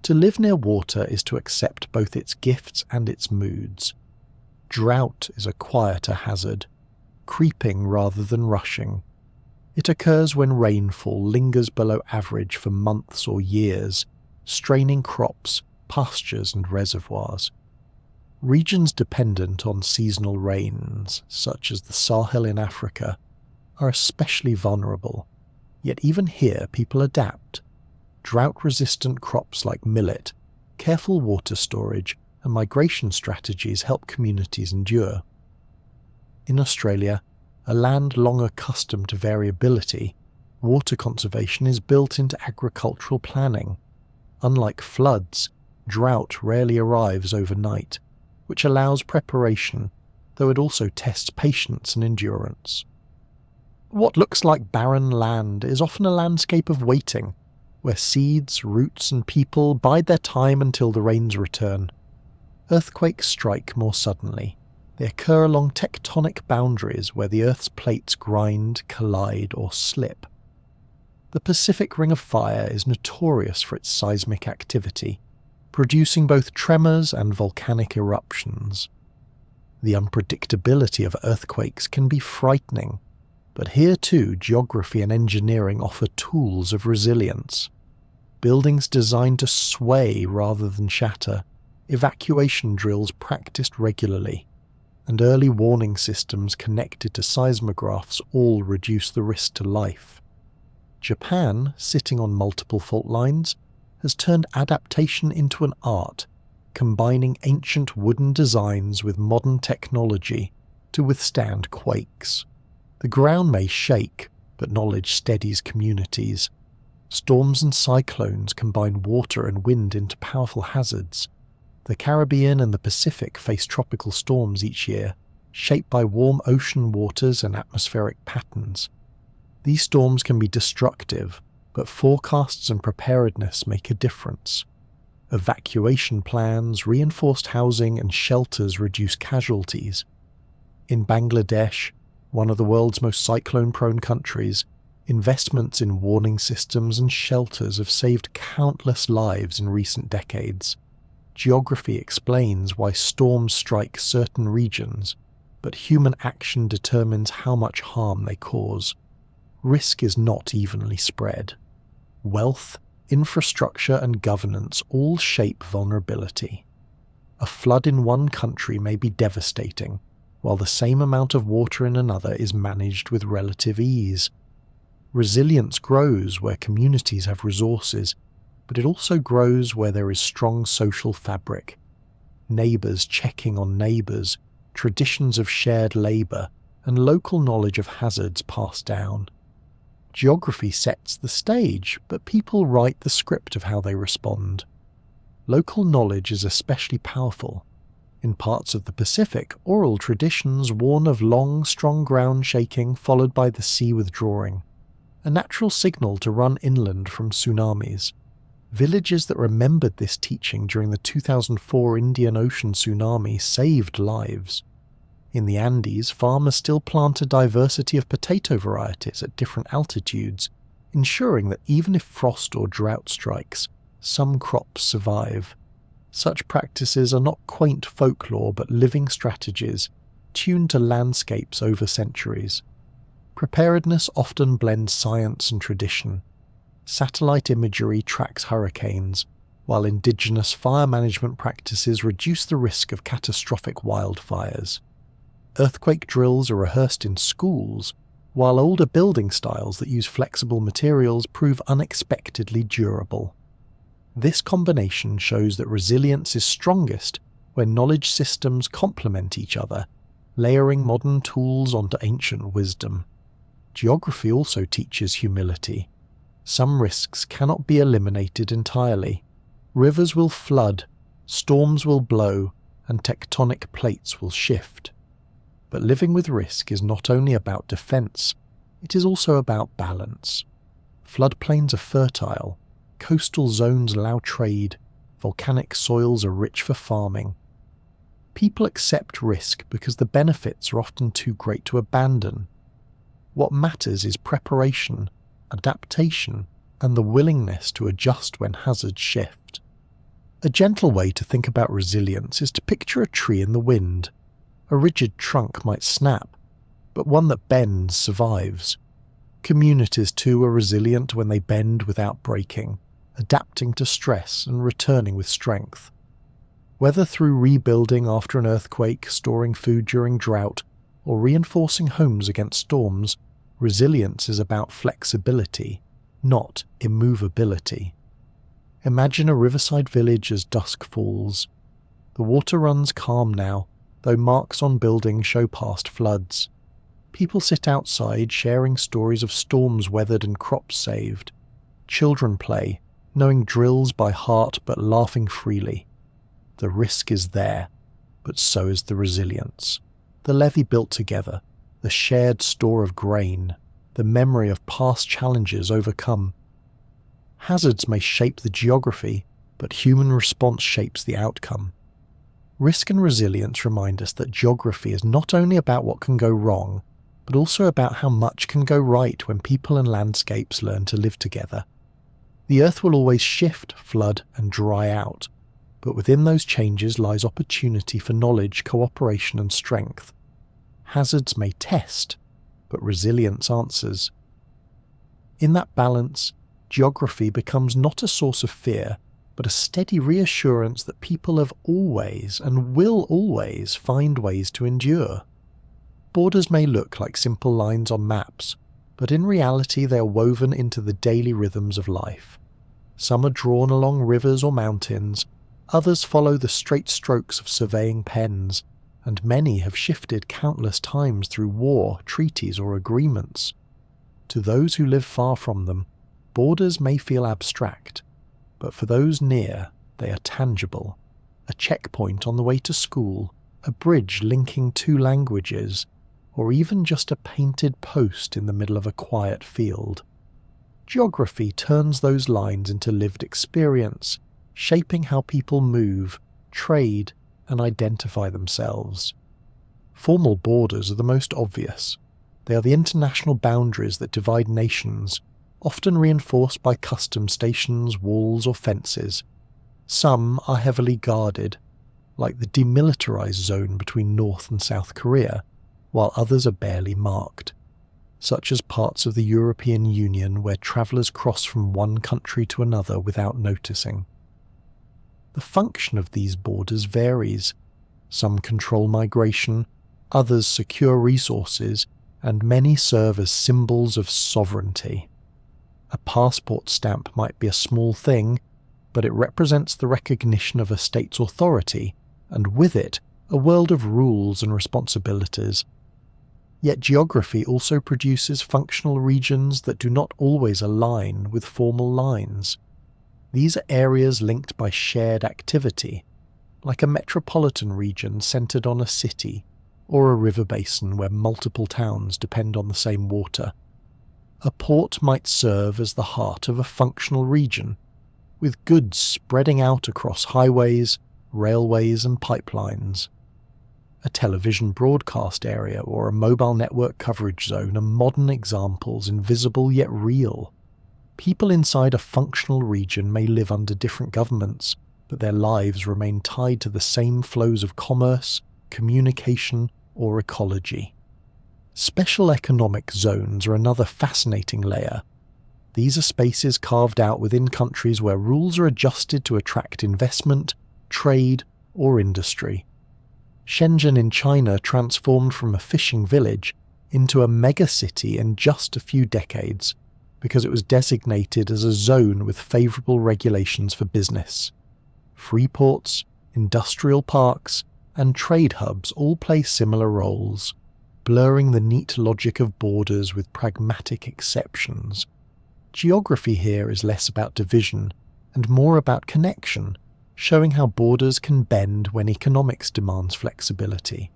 To live near water is to accept both its gifts and its moods. Drought is a quieter hazard, creeping rather than rushing. It occurs when rainfall lingers below average for months or years, straining crops, pastures, and reservoirs. Regions dependent on seasonal rains, such as the Sahel in Africa, are especially vulnerable, yet even here people adapt. Drought-resistant crops like millet, careful water storage, and migration strategies help communities endure. In Australia, a land long accustomed to variability, water conservation is built into agricultural planning. Unlike floods, drought rarely arrives overnight, which allows preparation, though it also tests patience and endurance. What looks like barren land is often a landscape of waiting, where seeds, roots, and people bide their time until the rains return. Earthquakes strike more suddenly. They occur along tectonic boundaries where the Earth's plates grind, collide, or slip. The Pacific Ring of Fire is notorious for its seismic activity, producing both tremors and volcanic eruptions. The unpredictability of earthquakes can be frightening, but here too geography and engineering offer tools of resilience. buildings designed to sway rather than shatter, evacuation drills practiced regularly, and early warning systems connected to seismographs all reduce the risk to life. Japan, sitting on multiple fault lines, has turned adaptation into an art, combining ancient wooden designs with modern technology to withstand quakes. The ground may shake, but knowledge steadies communities. Storms and cyclones combine water and wind into powerful hazards. The Caribbean and the Pacific face tropical storms each year, shaped by warm ocean waters and atmospheric patterns. These storms can be destructive, but forecasts and preparedness make a difference. Evacuation plans, reinforced housing and shelters reduce casualties. In Bangladesh, one of the world's most cyclone-prone countries, investments in warning systems and shelters have saved countless lives in recent decades. Geography explains why storms strike certain regions, but human action determines how much harm they cause. Risk is not evenly spread. Wealth, infrastructure and governance all shape vulnerability. A flood in one country may be devastating, while the same amount of water in another is managed with relative ease. Resilience grows where communities have resources, but it also grows where there is strong social fabric. Neighbours checking on neighbours, traditions of shared labour, and local knowledge of hazards passed down. Geography sets the stage, but people write the script of how they respond. Local knowledge is especially powerful. In parts of the Pacific, oral traditions warn of long, strong ground shaking followed by the sea withdrawing, a natural signal to run inland from tsunamis. Villages that remembered this teaching during the 2004 Indian Ocean tsunami saved lives. In the Andes, farmers still plant a diversity of potato varieties at different altitudes, ensuring that even if frost or drought strikes, some crops survive. Such practices are not quaint folklore but living strategies, tuned to landscapes over centuries. Preparedness often blends science and tradition. Satellite imagery tracks hurricanes, while indigenous fire management practices reduce the risk of catastrophic wildfires. Earthquake drills are rehearsed in schools, while older building styles that use flexible materials prove unexpectedly durable. This combination shows that resilience is strongest when knowledge systems complement each other, layering modern tools onto ancient wisdom. Geography also teaches humility. Some risks cannot be eliminated entirely. Rivers will flood, storms will blow, and tectonic plates will shift. But living with risk is not only about defense, it is also about balance. Floodplains are fertile, coastal zones allow trade, volcanic soils are rich for farming. People accept risk because the benefits are often too great to abandon. What matters is preparation, adaptation, and the willingness to adjust when hazards shift. A gentle way to think about resilience is to picture a tree in the wind. A rigid trunk might snap, but one that bends survives. Communities too are resilient when they bend without breaking, adapting to stress and returning with strength. Whether through rebuilding after an earthquake, storing food during drought, or reinforcing homes against storms, resilience is about flexibility, not immovability. Imagine a riverside village as dusk falls. The water runs calm now, though marks on buildings show past floods. People sit outside sharing stories of storms weathered and crops saved. Children play, knowing drills by heart but laughing freely. The risk is there, but so is the resilience. The levee built together, the shared store of grain, the memory of past challenges overcome. Hazards may shape the geography, but human response shapes the outcome. Risk and resilience remind us that geography is not only about what can go wrong, but also about how much can go right when people and landscapes learn to live together. The earth will always shift, flood, and dry out, but within those changes lies opportunity for knowledge, cooperation, and strength. Hazards may test, but resilience answers. In that balance, geography becomes not a source of fear, but a steady reassurance that people have always and will always find ways to endure. Borders may look like simple lines on maps, but in reality they are woven into the daily rhythms of life. Some are drawn along rivers or mountains, others follow the straight strokes of surveying pens, and many have shifted countless times through war, treaties, or agreements. To those who live far from them, borders may feel abstract, but for those near, they are tangible. A checkpoint on the way to school, a bridge linking two languages, or even just a painted post in the middle of a quiet field. Geography turns those lines into lived experience, shaping how people move, trade, and identify themselves. Formal borders are the most obvious. They are the international boundaries that divide nations, often reinforced by custom stations, walls, or fences. Some are heavily guarded, like the demilitarized zone between North and South Korea, while others are barely marked, such as parts of the European Union where travellers cross from one country to another without noticing. The function of these borders varies. Some control migration, others secure resources, and many serve as symbols of sovereignty. A passport stamp might be a small thing, but it represents the recognition of a state's authority, and with it, a world of rules and responsibilities. Yet geography also produces functional regions that do not always align with formal lines. These are areas linked by shared activity, like a metropolitan region centered on a city, or a river basin where multiple towns depend on the same water. A port might serve as the heart of a functional region, with goods spreading out across highways, railways, and pipelines. A television broadcast area or a mobile network coverage zone are modern examples, invisible yet real. People inside a functional region may live under different governments, but their lives remain tied to the same flows of commerce, communication, or ecology. Special economic zones are another fascinating layer. These are spaces carved out within countries where rules are adjusted to attract investment, trade, or industry. Shenzhen in China transformed from a fishing village into a megacity in just a few decades because it was designated as a zone with favourable regulations for business. Free ports, industrial parks, and trade hubs all play similar roles, blurring the neat logic of borders with pragmatic exceptions. Geography here is less about division and more about connection, showing how borders can bend when economics demands flexibility.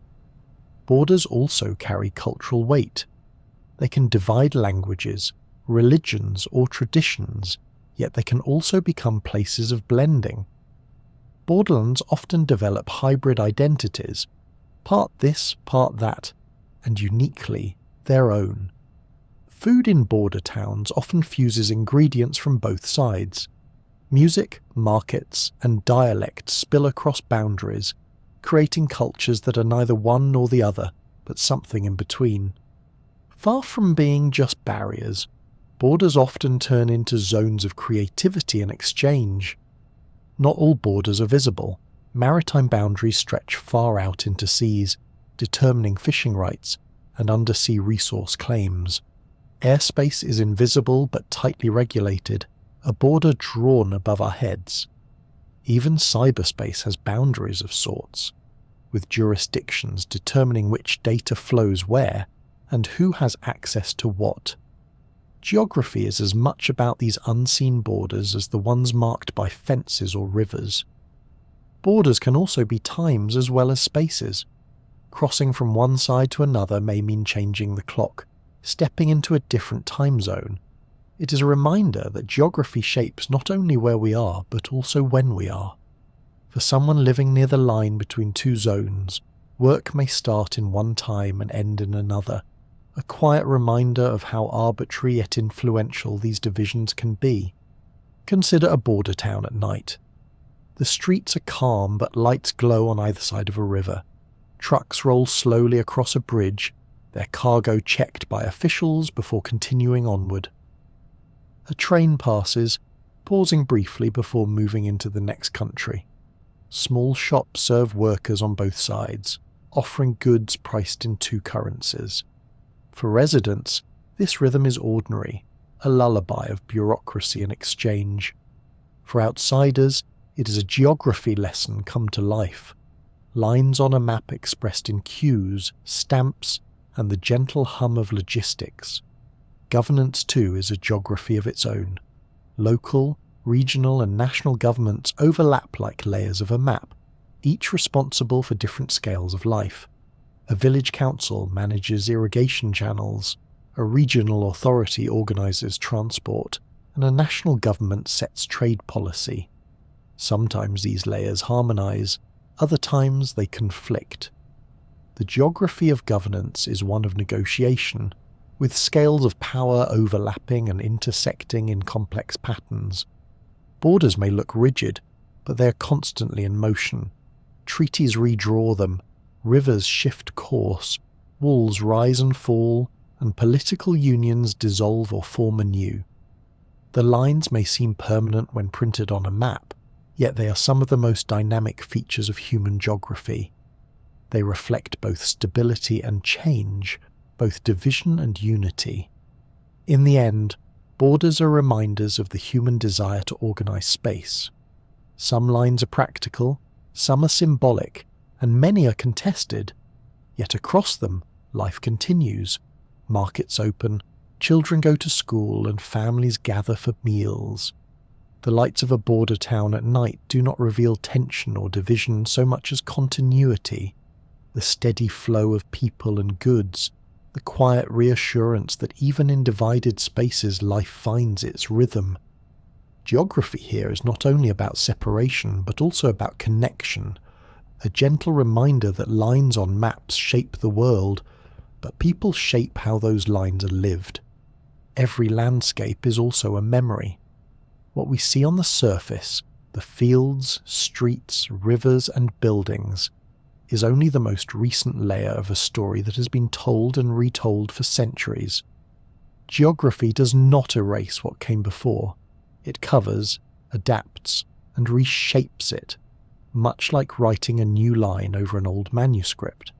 Borders also carry cultural weight. They can divide languages, religions, or traditions, yet they can also become places of blending. Borderlands often develop hybrid identities, part this, part that, and uniquely their own. Food in border towns often fuses ingredients from both sides. Music, markets, and dialect spill across boundaries, creating cultures that are neither one nor the other, but something in between. Far from being just barriers, borders often turn into zones of creativity and exchange. Not all borders are visible. Maritime boundaries stretch far out into seas, determining fishing rights and undersea resource claims. Airspace is invisible but tightly regulated, a border drawn above our heads. Even cyberspace has boundaries of sorts, with jurisdictions determining which data flows where and who has access to what. Geography is as much about these unseen borders as the ones marked by fences or rivers. Borders can also be times as well as spaces. Crossing from one side to another may mean changing the clock, stepping into a different time zone. It is a reminder that geography shapes not only where we are, but also when we are. For someone living near the line between two zones, work may start in one time and end in another, a quiet reminder of how arbitrary yet influential these divisions can be. Consider a border town at night. The streets are calm, but lights glow on either side of a river. Trucks roll slowly across a bridge, their cargo checked by officials before continuing onward. A train passes, pausing briefly before moving into the next country. Small shops serve workers on both sides, offering goods priced in two currencies. For residents, this rhythm is ordinary, a lullaby of bureaucracy and exchange. For outsiders, it is a geography lesson come to life. Lines on a map expressed in cues, stamps, and the gentle hum of logistics. Governance, too, is a geography of its own. Local, regional, and national governments overlap like layers of a map, each responsible for different scales of life. A village council manages irrigation channels, a regional authority organises transport, and a national government sets trade policy. Sometimes these layers harmonise, other times they conflict. The geography of governance is one of negotiation, with scales of power overlapping and intersecting in complex patterns. Borders may look rigid, but they are constantly in motion. Treaties redraw them, rivers shift course, walls rise and fall, and political unions dissolve or form anew. The lines may seem permanent when printed on a map, yet they are some of the most dynamic features of human geography. They reflect both stability and change, both division and unity. In the end, borders are reminders of the human desire to organise space. Some lines are practical, some are symbolic, and many are contested. Yet across them, life continues. Markets open, children go to school, and families gather for meals. The lights of a border town at night do not reveal tension or division so much as continuity, the steady flow of people and goods, the quiet reassurance that even in divided spaces life finds its rhythm. Geography here is not only about separation but also about connection, a gentle reminder that lines on maps shape the world, but people shape how those lines are lived. Every landscape is also a memory. What we see on the surface, the fields, streets, rivers and buildings, is only the most recent layer of a story that has been told and retold for centuries. Geography does not erase what came before. It covers, adapts, and reshapes it, much like writing a new line over an old manuscript.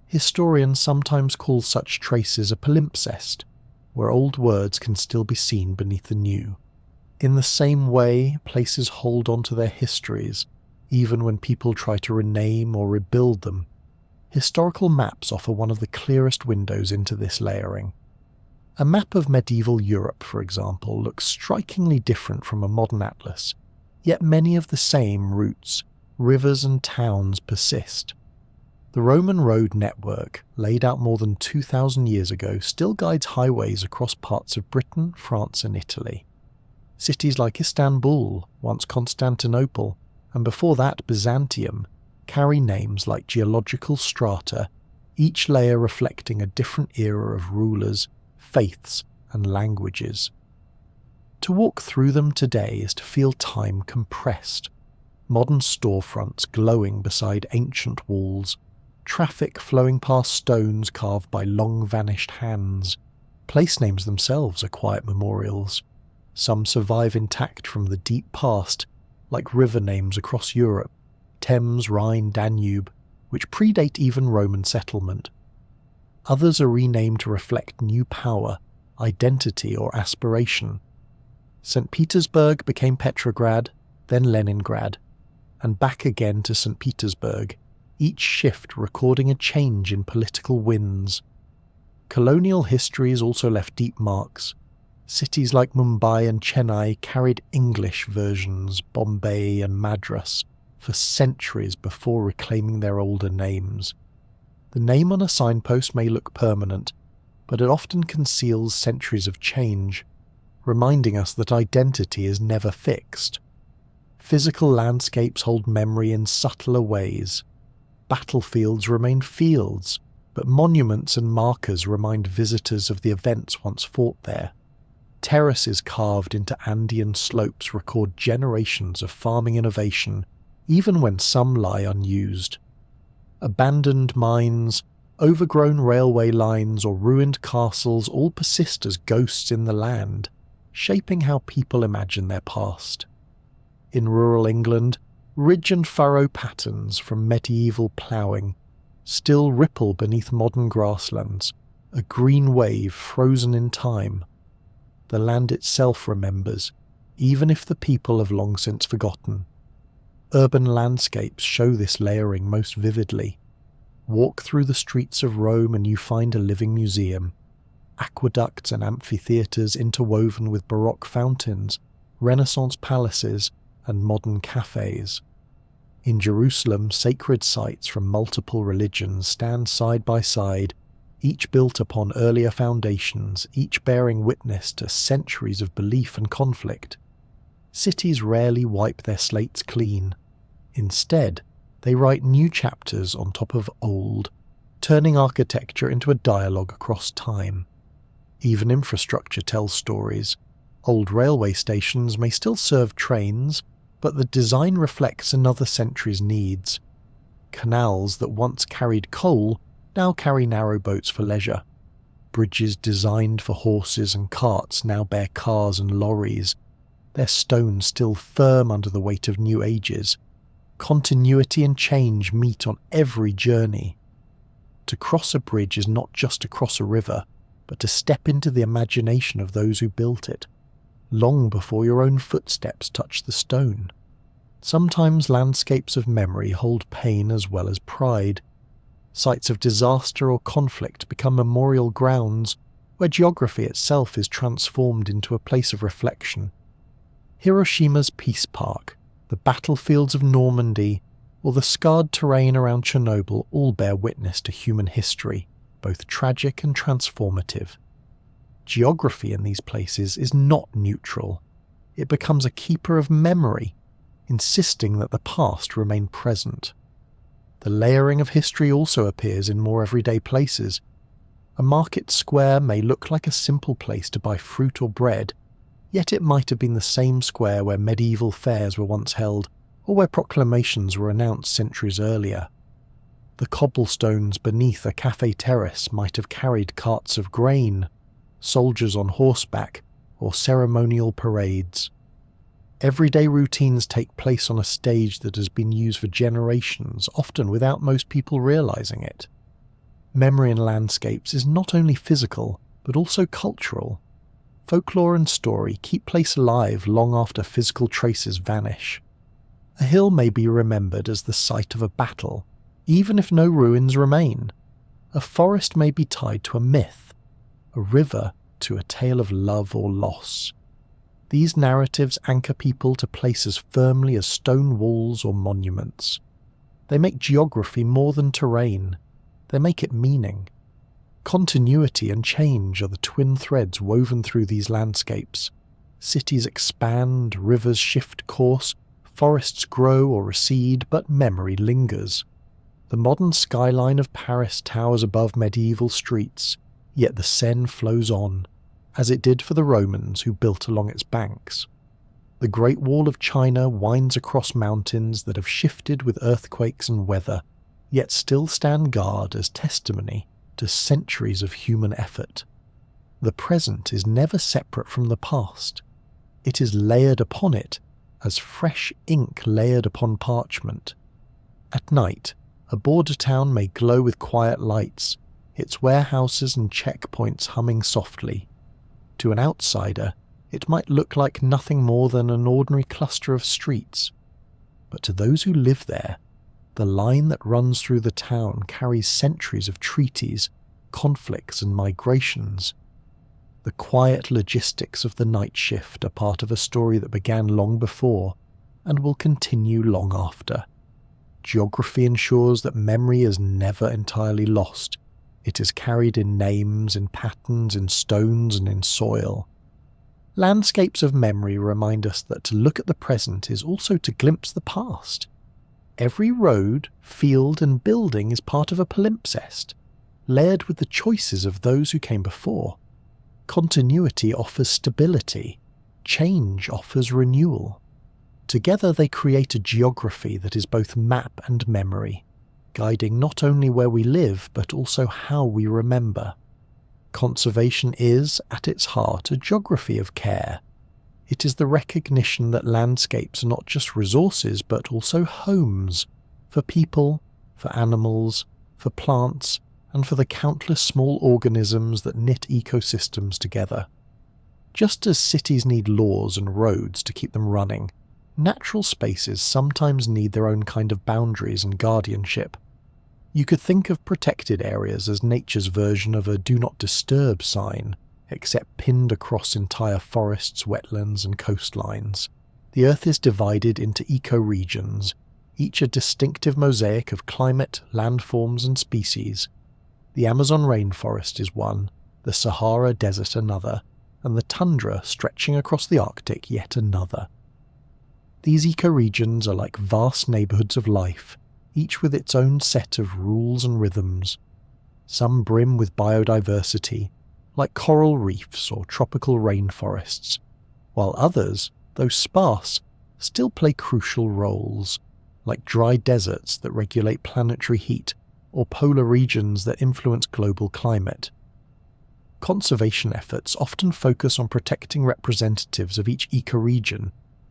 Historians sometimes call such traces a palimpsest, where old words can still be seen beneath the new. In the same way, places hold on to their histories, even when people try to rename or rebuild them. Historical maps offer one of the clearest windows into this layering. A map of medieval Europe, for example, looks strikingly different from a modern atlas, yet many of the same routes, rivers and towns persist. The Roman road network, laid out more than 2,000 years ago, still guides highways across parts of Britain, France and Italy. Cities like Istanbul, once Constantinople, and before that Byzantium, carry names like geological strata, each layer reflecting a different era of rulers, faiths, and languages. To walk through them today is to feel time compressed. Modern storefronts glowing beside ancient walls, traffic flowing past stones carved by long-vanished hands. Place names themselves are quiet memorials. Some survive intact from the deep past, like river names across Europe, Thames, Rhine, Danube, which predate even Roman settlement. Others are renamed to reflect new power, identity or aspiration. St. Petersburg became Petrograd, then Leningrad, and back again to St. Petersburg, each shift recording a change in political winds. Colonial histories also left deep marks. Cities like Mumbai and Chennai carried English versions, Bombay and Madras, for centuries before reclaiming their older names. The name on a signpost may look permanent, but it often conceals centuries of change, reminding us that identity is never fixed. Physical landscapes hold memory in subtler ways. Battlefields remain fields, but monuments and markers remind visitors of the events once fought there. Terraces carved into Andean slopes record generations of farming innovation, even when some lie unused. Abandoned mines, overgrown railway lines or ruined castles all persist as ghosts in the land, shaping how people imagine their past. In rural England, ridge and furrow patterns from medieval ploughing still ripple beneath modern grasslands, a green wave frozen in time. The land itself remembers, even if the people have long since forgotten. Urban landscapes show this layering most vividly. Walk through the streets of Rome and you find a living museum. Aqueducts and amphitheatres interwoven with Baroque fountains, Renaissance palaces, and modern cafes. In Jerusalem, sacred sites from multiple religions stand side by side, each built upon earlier foundations, each bearing witness to centuries of belief and conflict. Cities rarely wipe their slates clean. Instead, they write new chapters on top of old, turning architecture into a dialogue across time. Even infrastructure tells stories. Old railway stations may still serve trains, but the design reflects another century's needs. Canals that once carried coal now carry narrow boats for leisure. Bridges designed for horses and carts now bear cars and lorries, their stones still firm under the weight of new ages. Continuity and change meet on every journey. To cross a bridge is not just to cross a river, but to step into the imagination of those who built it, long before your own footsteps touch the stone. Sometimes landscapes of memory hold pain as well as pride. Sites of disaster or conflict become memorial grounds where geography itself is transformed into a place of reflection. Hiroshima's Peace Park, the battlefields of Normandy, or the scarred terrain around Chernobyl all bear witness to human history, both tragic and transformative. Geography in these places is not neutral. It becomes a keeper of memory, insisting that the past remain present. The layering of history also appears in more everyday places. A market square may look like a simple place to buy fruit or bread, yet it might have been the same square where medieval fairs were once held, or where proclamations were announced centuries earlier. The cobblestones beneath a cafe terrace might have carried carts of grain, soldiers on horseback, or ceremonial parades. Everyday routines take place on a stage that has been used for generations, often without most people realizing it. Memory in landscapes is not only physical, but also cultural. Folklore and story keep place alive long after physical traces vanish. A hill may be remembered as the site of a battle, even if no ruins remain. A forest may be tied to a myth, a river to a tale of love or loss. These narratives anchor people to places firmly as stone walls or monuments. They make geography more than terrain. They make it meaning. Continuity and change are the twin threads woven through these landscapes. Cities expand, rivers shift course, forests grow or recede, but memory lingers. The modern skyline of Paris towers above medieval streets, yet the Seine flows on, as it did for the Romans who built along its banks. The Great Wall of China winds across mountains that have shifted with earthquakes and weather, yet still stand guard as testimony to centuries of human effort. The present is never separate from the past. It is layered upon it as fresh ink layered upon parchment. At night, a border town may glow with quiet lights, its warehouses and checkpoints humming softly. To an outsider, it might look like nothing more than an ordinary cluster of streets. But to those who live there, the line that runs through the town carries centuries of treaties, conflicts and migrations. The quiet logistics of the night shift are part of a story that began long before and will continue long after. Geography ensures that memory is never entirely lost. It is carried in names, in patterns, in stones and in soil. Landscapes of memory remind us that to look at the present is also to glimpse the past. Every road, field and building is part of a palimpsest, layered with the choices of those who came before. Continuity offers stability. Change offers renewal. Together they create a geography that is both map and memory, guiding not only where we live but also how we remember. Conservation is, at its heart, a geography of care, It is the recognition that landscapes are not just resources but also homes for people, for animals, for plants, and for the countless small organisms that knit ecosystems together. Just as cities need laws and roads to keep them running, natural spaces sometimes need their own kind of boundaries and guardianship. You could think of protected areas as nature's version of a do not disturb sign, except pinned across entire forests, wetlands, and coastlines. The Earth is divided into ecoregions, each a distinctive mosaic of climate, landforms, and species. The Amazon rainforest is one, the Sahara Desert another, and the tundra stretching across the Arctic yet another. These ecoregions are like vast neighbourhoods of life, each with its own set of rules and rhythms. Some brim with biodiversity, like coral reefs or tropical rainforests, while others, though sparse, still play crucial roles, like dry deserts that regulate planetary heat or polar regions that influence global climate. Conservation efforts often focus on protecting representatives of each ecoregion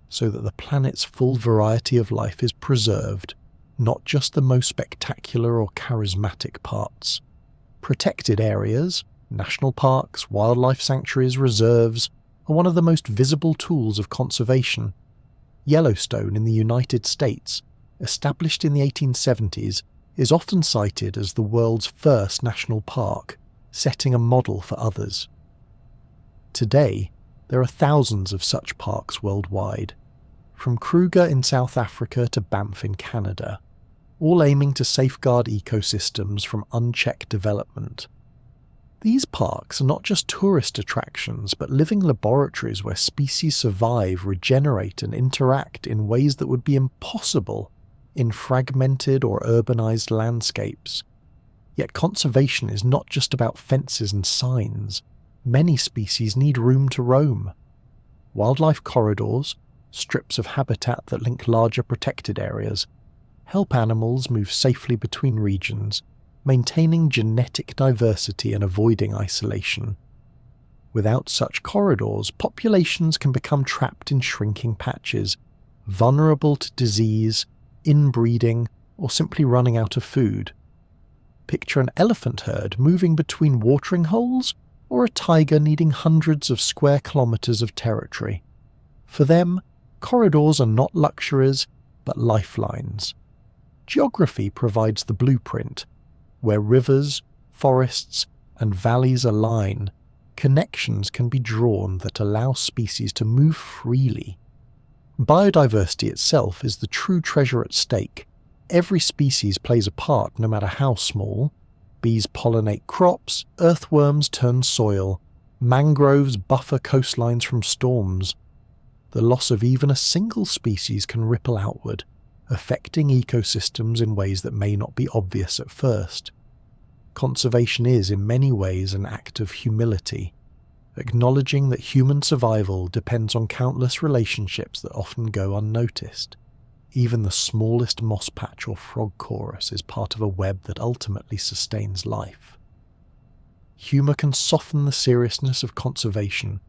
so that the planet's full variety of life is preserved, not just the most spectacular or charismatic parts. Protected areas, national parks, wildlife sanctuaries, reserves, are one of the most visible tools of conservation. Yellowstone in the United States, established in the 1870s, is often cited as the world's first national park, setting a model for others. Today, there are thousands of such parks worldwide, from Kruger in South Africa to Banff in Canada, all aiming to safeguard ecosystems from unchecked development. These parks are not just tourist attractions, but living laboratories where species survive, regenerate, and interact in ways that would be impossible in fragmented or urbanized landscapes. Yet conservation is not just about fences and signs. Many species need room to roam. Wildlife corridors, strips of habitat that link larger protected areas, help animals move safely between regions, maintaining genetic diversity and avoiding isolation. Without such corridors, populations can become trapped in shrinking patches, vulnerable to disease, inbreeding, or simply running out of food. Picture an elephant herd moving between watering holes, or a tiger needing hundreds of square kilometres of territory. For them, corridors are not luxuries, but lifelines. Geography provides the blueprint. Where rivers, forests, and valleys align, connections can be drawn that allow species to move freely. Biodiversity itself is the true treasure at stake. Every species plays a part, no matter how small. Bees pollinate crops, earthworms turn soil, mangroves buffer coastlines from storms. The loss of even a single species can ripple outward, affecting ecosystems in ways that may not be obvious at first. Conservation is in many ways an act of humility, acknowledging that human survival depends on countless relationships that often go unnoticed. Even the smallest moss patch or frog chorus is part of a web that ultimately sustains life. Humour can soften the seriousness of conservation,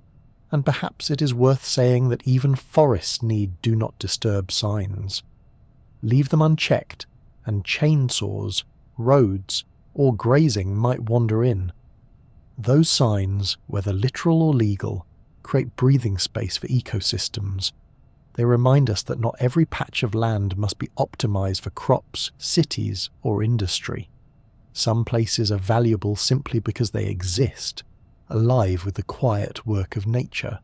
and perhaps it is worth saying that even forests need do not disturb signs. Leave them unchecked, and chainsaws, roads, or grazing might wander in. Those signs, whether literal or legal, create breathing space for ecosystems. They remind us that not every patch of land must be optimized for crops, cities, or industry. Some places are valuable simply because they exist, alive with the quiet work of nature.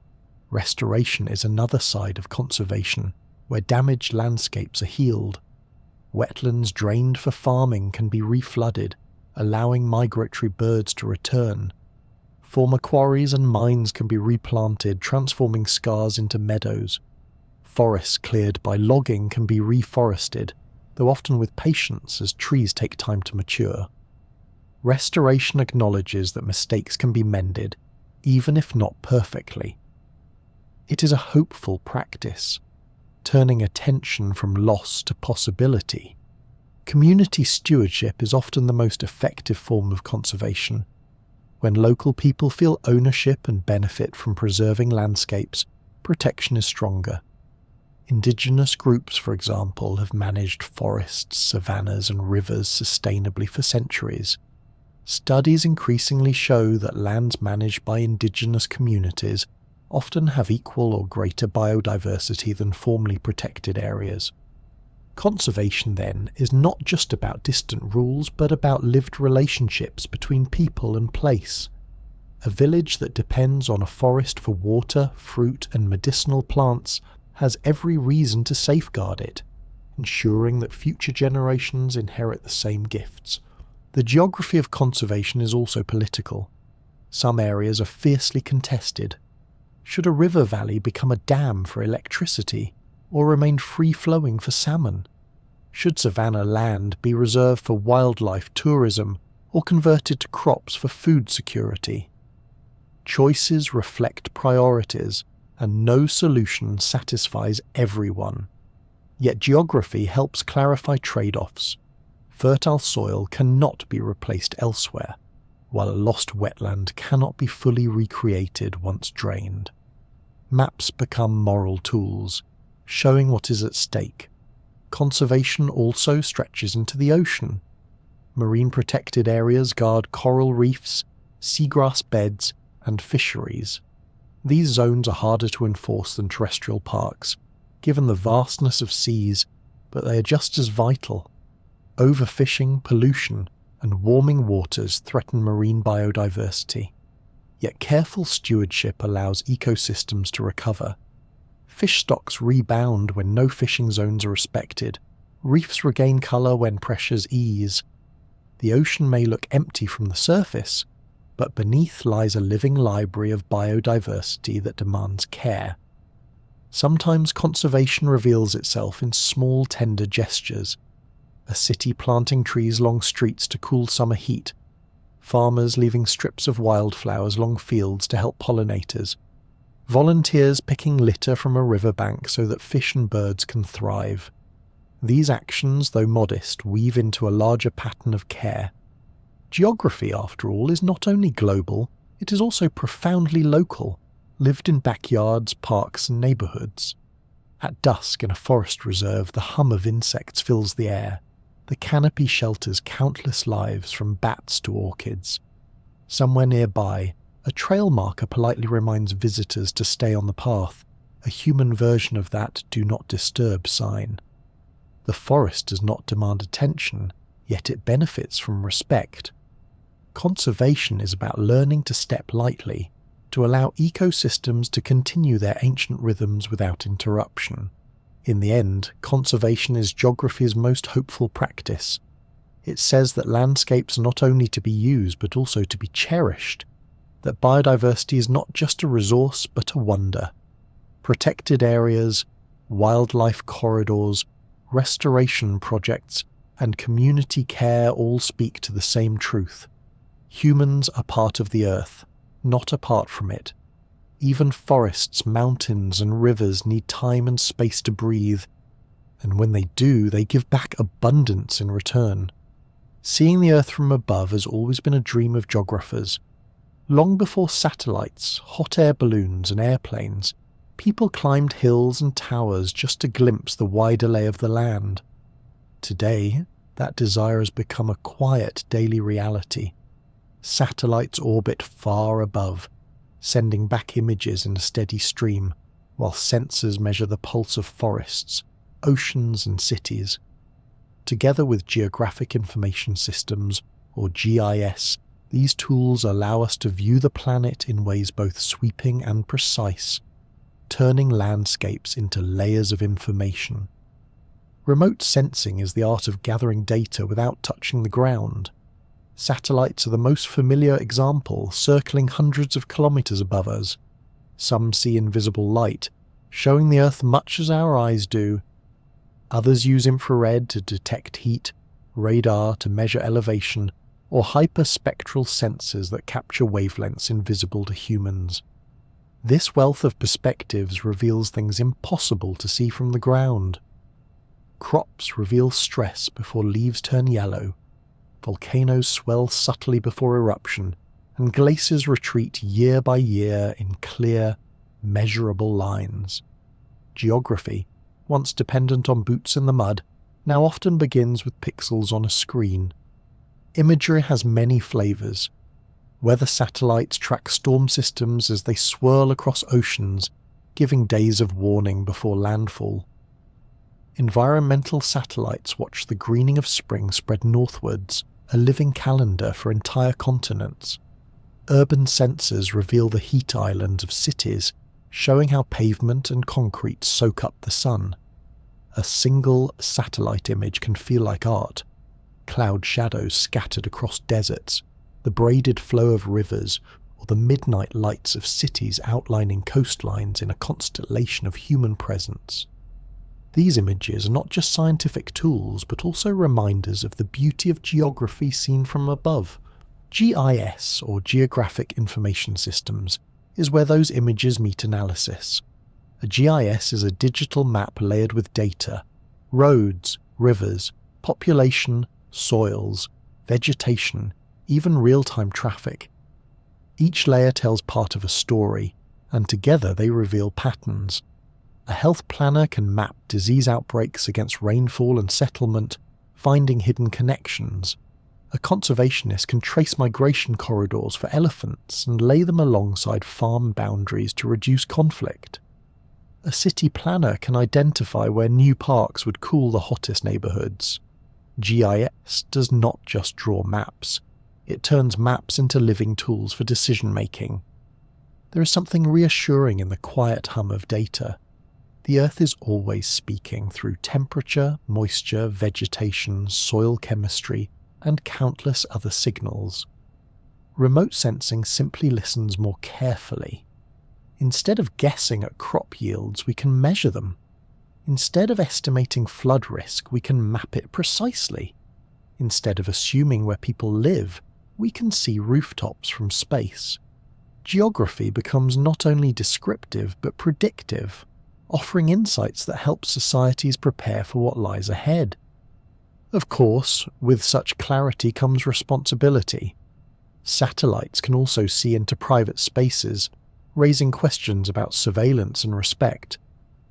Restoration is another side of conservation, where damaged landscapes are healed. Wetlands drained for farming can be reflooded, allowing migratory birds to return. Former quarries and mines can be replanted, transforming scars into meadows. Forests cleared by logging can be reforested, though often with patience as trees take time to mature. Restoration acknowledges that mistakes can be mended, even if not perfectly. It is a hopeful practice, turning attention from loss to possibility. Community stewardship is often the most effective form of conservation. When local people feel ownership and benefit from preserving landscapes, protection is stronger. Indigenous groups, for example, have managed forests, savannas and rivers sustainably for centuries. Studies increasingly show that lands managed by indigenous communities often have equal or greater biodiversity than formerly protected areas. Conservation, then, is not just about distant rules but about lived relationships between people and place. A village that depends on a forest for water, fruit and medicinal plants has every reason to safeguard it, ensuring that future generations inherit the same gifts. The geography of conservation is also political. Some areas are fiercely contested. Should a river valley become a dam for electricity, or remain free-flowing for salmon? Should savanna land be reserved for wildlife tourism, or converted to crops for food security? Choices reflect priorities, and no solution satisfies everyone. Yet geography helps clarify trade-offs. Fertile soil cannot be replaced elsewhere, while a lost wetland cannot be fully recreated once drained. Maps become moral tools, showing what is at stake. Conservation also stretches into the ocean. Marine protected areas guard coral reefs, seagrass beds, and fisheries. These zones are harder to enforce than terrestrial parks, given the vastness of seas, but they are just as vital. Overfishing, pollution, and warming waters threaten marine biodiversity. Yet careful stewardship allows ecosystems to recover. Fish stocks rebound when no fishing zones are respected. Reefs regain colour when pressures ease. The ocean may look empty from the surface, but beneath lies a living library of biodiversity that demands care. Sometimes conservation reveals itself in small, tender gestures. A city planting trees along streets to cool summer heat, farmers leaving strips of wildflowers along fields to help pollinators, volunteers picking litter from a riverbank so that fish and birds can thrive. These actions, though modest, weave into a larger pattern of care. Geography, after all, is not only global, it is also profoundly local, lived in backyards, parks and neighbourhoods. At dusk in a forest reserve, the hum of insects fills the air. The canopy shelters countless lives from bats to orchids. Somewhere nearby, a trail marker politely reminds visitors to stay on the path, a human version of that "do not disturb" sign. The forest does not demand attention, yet it benefits from respect. Conservation is about learning to step lightly, to allow ecosystems to continue their ancient rhythms without interruption. In the end, conservation is geography's most hopeful practice. It says that landscapes are not only to be used but also to be cherished, that biodiversity is not just a resource but a wonder. Protected areas, wildlife corridors, restoration projects, and community care all speak to the same truth. Humans are part of the earth, not apart from it. Even forests, mountains, and rivers need time and space to breathe, and when they do, they give back abundance in return. Seeing the earth from above has always been a dream of geographers. Long before satellites, hot air balloons, and airplanes, people climbed hills and towers just to glimpse the wider lay of the land. Today, that desire has become a quiet daily reality. Satellites orbit far above, sending back images in a steady stream, while sensors measure the pulse of forests, oceans and cities. Together with Geographic Information Systems, or GIS, these tools allow us to view the planet in ways both sweeping and precise, turning landscapes into layers of information. Remote sensing is the art of gathering data without touching the ground. Satellites are the most familiar example, circling hundreds of kilometers above us. Some see invisible light, showing the Earth much as our eyes do. Others use infrared to detect heat, radar to measure elevation, or hyperspectral sensors that capture wavelengths invisible to humans. This wealth of perspectives reveals things impossible to see from the ground. Crops reveal stress before leaves turn yellow. Volcanoes swell subtly before eruption, and glaciers retreat year by year in clear, measurable lines. Geography, once dependent on boots in the mud, now often begins with pixels on a screen. Imagery has many flavors. Weather satellites track storm systems as they swirl across oceans, giving days of warning before landfall. Environmental satellites watch the greening of spring spread northwards, a living calendar for entire continents. Urban sensors reveal the heat islands of cities, showing how pavement and concrete soak up the sun. A single satellite image can feel like art. Cloud shadows scattered across deserts, the braided flow of rivers, or the midnight lights of cities outlining coastlines in a constellation of human presence. These images are not just scientific tools, but also reminders of the beauty of geography seen from above. GIS, or Geographic Information Systems, is where those images meet analysis. A GIS is a digital map layered with data: roads, rivers, population, soils, vegetation, even real-time traffic. Each layer tells part of a story, and together they reveal patterns. A health planner can map disease outbreaks against rainfall and settlement, finding hidden connections. A conservationist can trace migration corridors for elephants and lay them alongside farm boundaries to reduce conflict. A city planner can identify where new parks would cool the hottest neighborhoods. GIS does not just draw maps. It turns maps into living tools for decision-making. There is something reassuring in the quiet hum of data. The Earth is always speaking through temperature, moisture, vegetation, soil chemistry, and countless other signals. Remote sensing simply listens more carefully. Instead of guessing at crop yields, we can measure them. Instead of estimating flood risk, we can map it precisely. Instead of assuming where people live, we can see rooftops from space. Geography becomes not only descriptive but predictive, offering insights that help societies prepare for what lies ahead. Of course, with such clarity comes responsibility. Satellites can also see into private spaces, raising questions about surveillance and respect.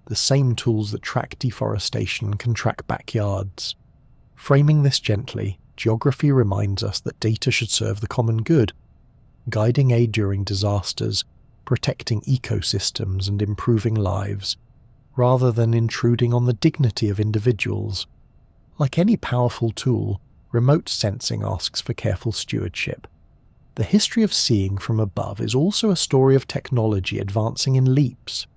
The same tools that track deforestation can track backyards. Framing this gently, geography reminds us that data should serve the common good, guiding aid during disasters, protecting ecosystems and improving lives, rather than intruding on the dignity of individuals. Like any powerful tool, remote sensing asks for careful stewardship. The history of seeing from above is also a story of technology advancing in leaps.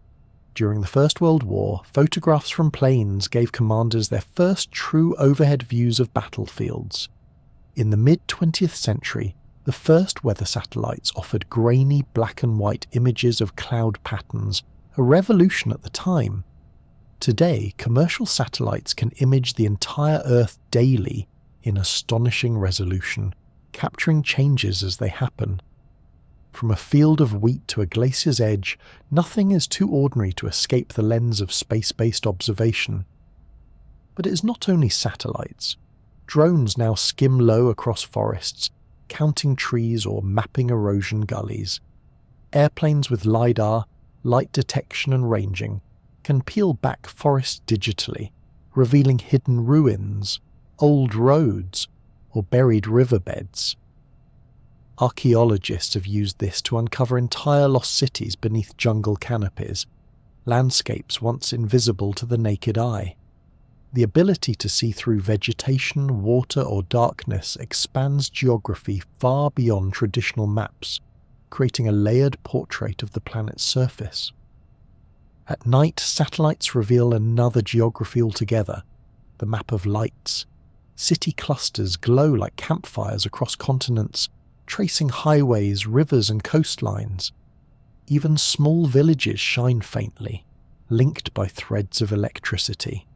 During the First World War, photographs from planes gave commanders their first true overhead views of battlefields. In the mid-20th century, the first weather satellites offered grainy black and white images of cloud patterns, a revolution at the time. Today, commercial satellites can image the entire Earth daily in astonishing resolution, capturing changes as they happen. From a field of wheat to a glacier's edge, nothing is too ordinary to escape the lens of space-based observation. But it is not only satellites. Drones now skim low across forests, counting trees or mapping erosion gullies. Airplanes with LiDAR, light detection and ranging, can peel back forests digitally, revealing hidden ruins, old roads, or buried riverbeds. Archaeologists have used this to uncover entire lost cities beneath jungle canopies, landscapes once invisible to the naked eye. The ability to see through vegetation, water, or darkness expands geography far beyond traditional maps, creating a layered portrait of the planet's surface. At night, satellites reveal another geography altogether, the map of lights. City clusters glow like campfires across continents, tracing highways, rivers, and coastlines. Even small villages shine faintly, linked by threads of electricity.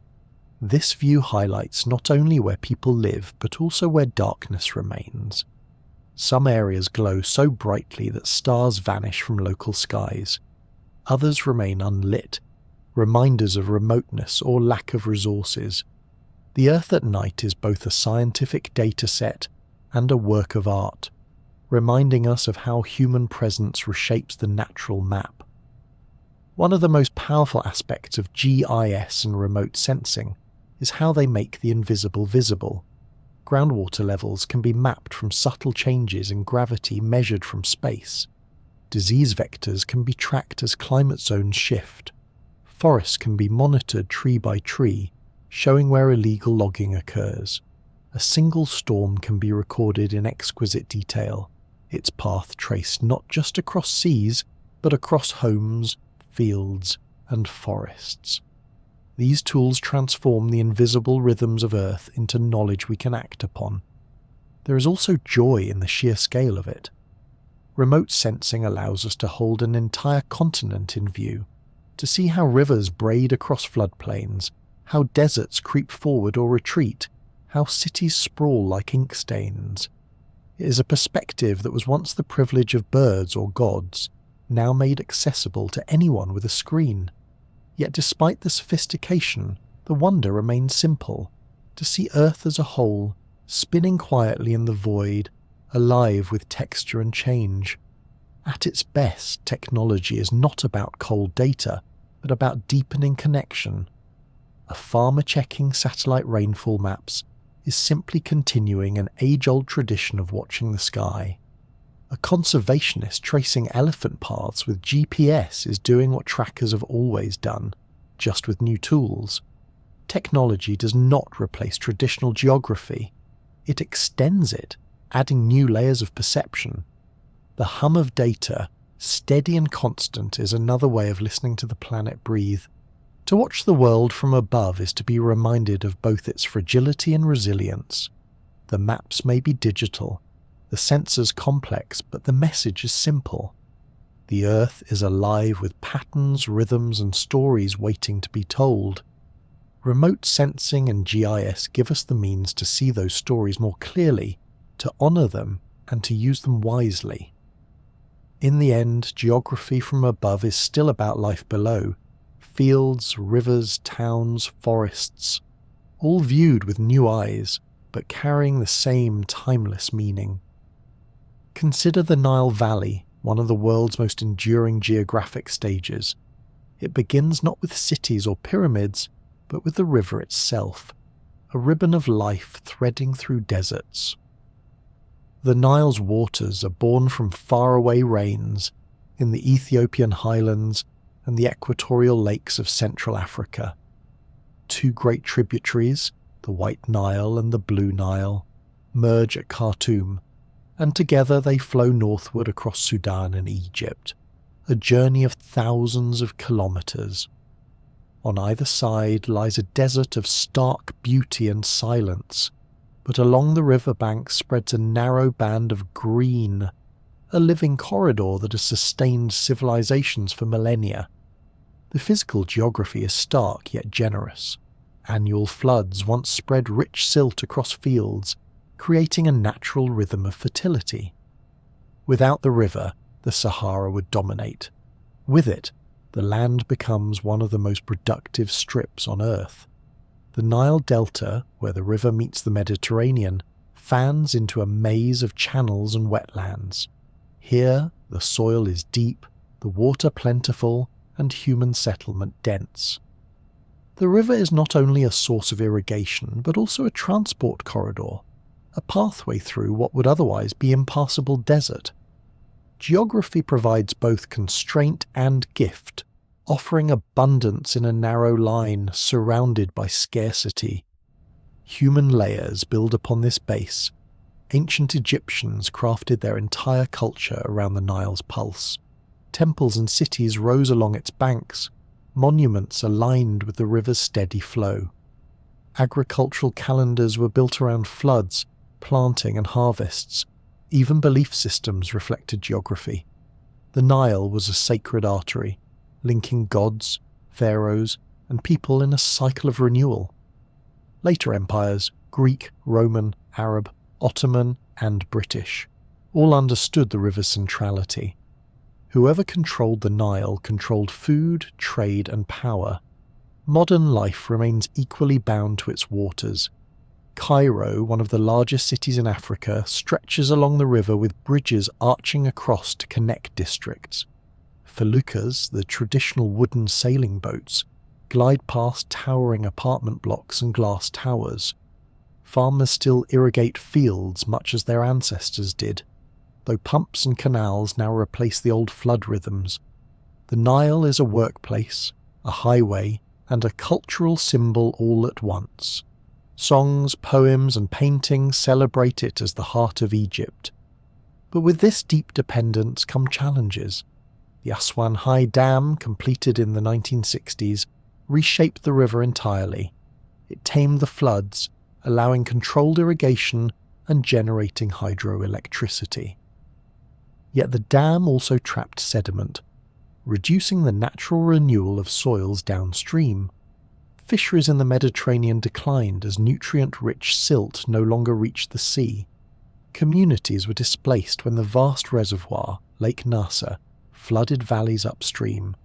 This view highlights not only where people live, but also where darkness remains. Some areas glow so brightly that stars vanish from local skies. Others remain unlit, reminders of remoteness or lack of resources. The Earth at night is both a scientific data set and a work of art, reminding us of how human presence reshapes the natural map. One of the most powerful aspects of GIS and remote sensing is how they make the invisible visible. Groundwater levels can be mapped from subtle changes in gravity measured from space. Disease vectors can be tracked as climate zones shift. Forests can be monitored tree by tree, showing where illegal logging occurs. A single storm can be recorded in exquisite detail, its path traced not just across seas, but across homes, fields, and forests. These tools transform the invisible rhythms of Earth into knowledge we can act upon. There is also joy in the sheer scale of it. Remote sensing allows us to hold an entire continent in view, to see how rivers braid across floodplains, how deserts creep forward or retreat, how cities sprawl like ink stains. It is a perspective that was once the privilege of birds or gods, now made accessible to anyone with a screen. Yet despite the sophistication, the wonder remains simple, to see Earth as a whole, spinning quietly in the void, alive with texture and change. At its best, technology is not about cold data, but about deepening connection. A farmer checking satellite rainfall maps is simply continuing an age-old tradition of watching the sky. A conservationist tracing elephant paths with GPS is doing what trackers have always done, just with new tools. Technology does not replace traditional geography. It extends it, adding new layers of perception. The hum of data, steady and constant, is another way of listening to the planet breathe. To watch the world from above is to be reminded of both its fragility and resilience. The maps may be digital, the sensors complex, but the message is simple. The Earth is alive with patterns, rhythms, and stories waiting to be told. Remote sensing and GIS give us the means to see those stories more clearly, to honour them, and to use them wisely. In the end, geography from above is still about life below. Fields, rivers, towns, forests, all viewed with new eyes, but carrying the same timeless meaning. Consider the Nile Valley, one of the world's most enduring geographic stages. It begins not with cities or pyramids, but with the river itself, a ribbon of life threading through deserts. The Nile's waters are born from faraway rains in the Ethiopian highlands and the equatorial lakes of Central Africa. Two great tributaries, the White Nile and the Blue Nile, merge at Khartoum, and together they flow northward across Sudan and Egypt, a journey of thousands of kilometers. On either side lies a desert of stark beauty and silence, but along the riverbank spreads a narrow band of green, a living corridor that has sustained civilizations for millennia. The physical geography is stark yet generous. Annual floods once spread rich silt across fields, creating a natural rhythm of fertility. Without the river, the Sahara would dominate. With it, the land becomes one of the most productive strips on Earth. The Nile Delta, where the river meets the Mediterranean, fans into a maze of channels and wetlands. Here, the soil is deep, the water plentiful, and human settlement dense. The river is not only a source of irrigation, but also a transport corridor, a pathway through what would otherwise be impassable desert. Geography provides both constraint and gift, offering abundance in a narrow line surrounded by scarcity. Human layers build upon this base. Ancient Egyptians crafted their entire culture around the Nile's pulse. Temples and cities rose along its banks, monuments aligned with the river's steady flow. Agricultural calendars were built around floods, planting and harvests. Even belief systems reflected geography. The Nile was a sacred artery, linking gods, pharaohs, and people in a cycle of renewal. Later empires, Greek, Roman, Arab, Ottoman, and British, all understood the river's centrality. Whoever controlled the Nile controlled food, trade, and power. Modern life remains equally bound to its waters. Cairo, one of the largest cities in Africa, stretches along the river with bridges arching across to connect districts. feluccas, the traditional wooden sailing boats, glide past towering apartment blocks and glass towers. Farmers still irrigate fields much as their ancestors did, though pumps and canals now replace the old flood rhythms. The Nile is a workplace, a highway, and a cultural symbol all at once. Songs, poems, and paintings celebrate it as the heart of Egypt. But with this deep dependence come challenges. The Aswan High Dam, completed in the 1960s, reshaped the river entirely. It tamed the floods, allowing controlled irrigation and generating hydroelectricity. Yet the dam also trapped sediment, reducing the natural renewal of soils downstream. Fisheries in the Mediterranean declined as nutrient-rich silt no longer reached the sea. Communities were displaced when the vast reservoir, Lake Nasser, flooded valleys upstream.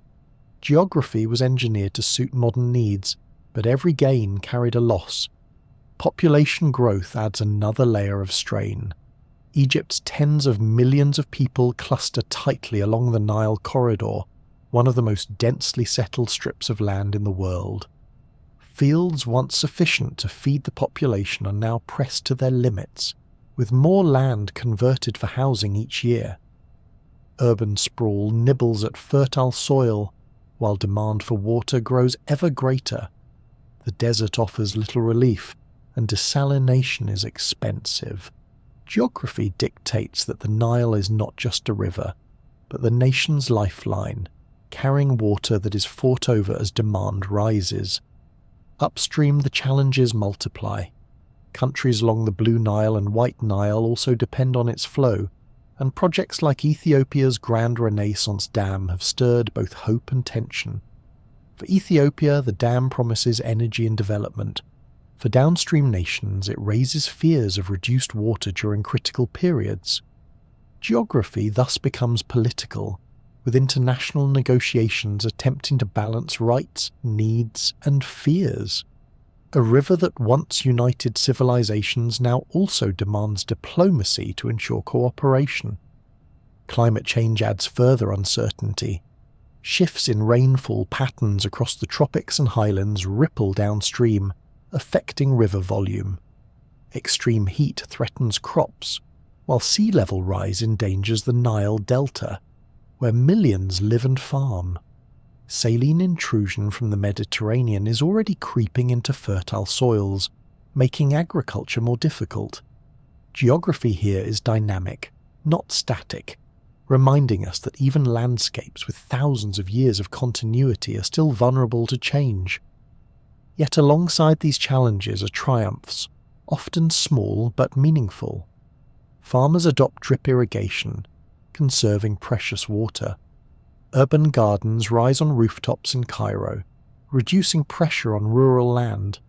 Geography was engineered to suit modern needs, but every gain carried a loss. Population growth adds another layer of strain. Egypt's tens of millions of people cluster tightly along the Nile corridor, one of the most densely settled strips of land in the world. Fields once sufficient to feed the population are now pressed to their limits, with more land converted for housing each year. Urban sprawl nibbles at fertile soil, while demand for water grows ever greater. The desert offers little relief, and desalination is expensive. Geography dictates that the Nile is not just a river, but the nation's lifeline, carrying water that is fought over as demand rises. Upstream, the challenges multiply. Countries along the Blue Nile and White Nile also depend on its flow, and projects like Ethiopia's Grand Renaissance Dam have stirred both hope and tension. For Ethiopia, the dam promises energy and development. For downstream nations, it raises fears of reduced water during critical periods. Geography thus becomes political, with international negotiations attempting to balance rights, needs, and fears. A river that once united civilizations now also demands diplomacy to ensure cooperation. Climate change adds further uncertainty. Shifts in rainfall patterns across the tropics and highlands ripple downstream, affecting river volume. Extreme heat threatens crops, while sea level rise endangers the Nile Delta, where millions live and farm. Saline intrusion from the Mediterranean is already creeping into fertile soils, making agriculture more difficult. Geography here is dynamic, not static, reminding us that even landscapes with thousands of years of continuity are still vulnerable to change. Yet alongside these challenges are triumphs, often small but meaningful. Farmers adopt drip irrigation, conserving precious water. Urban gardens rise on rooftops in Cairo, reducing pressure on rural land.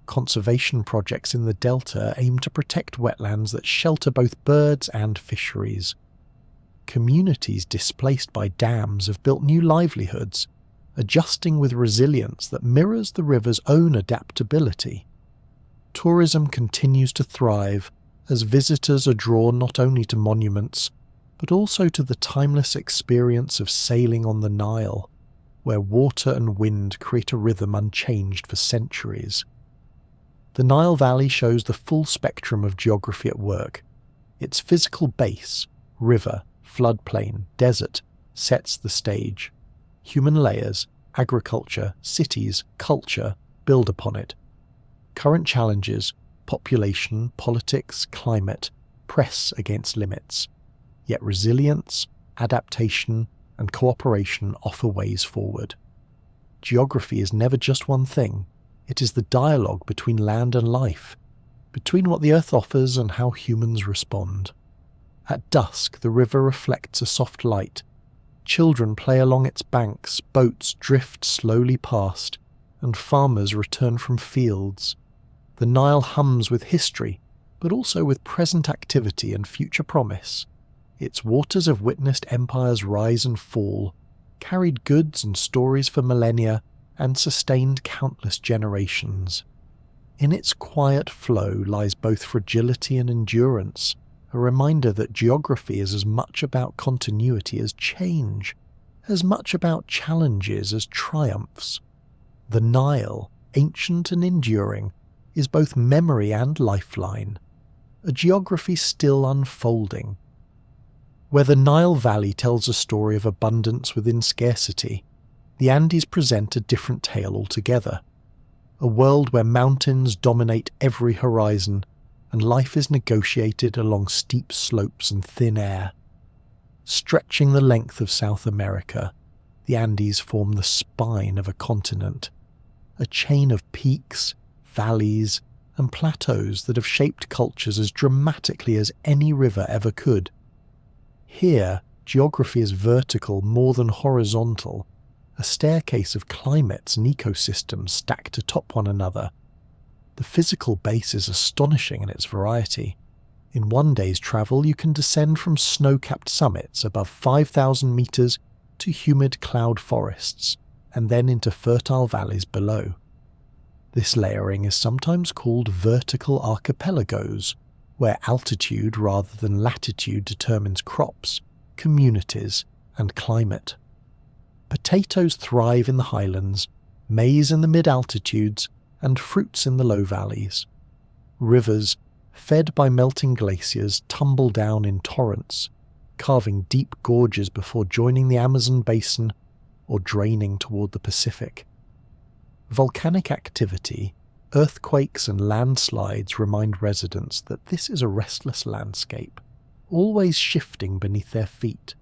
Conservation projects in the delta aim to protect wetlands that shelter both birds and fisheries. Communities displaced by dams have built new livelihoods, adjusting with resilience that mirrors the river's own adaptability. Tourism continues to thrive as visitors are drawn not only to monuments, but also to the timeless experience of sailing on the Nile, where water and wind create a rhythm unchanged for centuries. The Nile Valley shows the full spectrum of geography at work. Its physical base, river, floodplain, desert, sets the stage. Human layers, agriculture, cities, culture build upon it. Current challenges, population, politics, climate, press against limits. Yet resilience, adaptation, and cooperation offer ways forward. Geography is never just one thing. It is the dialogue between land and life, between what the earth offers and how humans respond. At dusk, the river reflects a soft light. Children play along its banks, boats drift slowly past, and farmers return from fields. The Nile hums with history, but also with present activity and future promise. Its waters have witnessed empires rise and fall, carried goods and stories for millennia, and sustained countless generations. In its quiet flow lies both fragility and endurance, a reminder that geography is as much about continuity as change, as much about challenges as triumphs. The Nile, ancient and enduring, is both memory and lifeline, a geography still unfolding. Where the Nile Valley tells a story of abundance within scarcity, the Andes present a different tale altogether. A world where mountains dominate every horizon and life is negotiated along steep slopes and thin air. Stretching the length of South America, the Andes form the spine of a continent, a chain of peaks, valleys, and plateaus that have shaped cultures as dramatically as any river ever could. Here, geography is vertical more than horizontal, a staircase of climates and ecosystems stacked atop one another. The physical base is astonishing in its variety. In one day's travel, you can descend from snow-capped summits above 5,000 meters to humid cloud forests, and then into fertile valleys below. This layering is sometimes called vertical archipelagos, where altitude rather than latitude determines crops, communities, and climate. Potatoes thrive in the highlands, maize in the mid-altitudes, and fruits in the low valleys. Rivers, fed by melting glaciers, tumble down in torrents, carving deep gorges before joining the Amazon basin or draining toward the Pacific. Volcanic activity, earthquakes and landslides remind residents that this is a restless landscape, always shifting beneath their feet.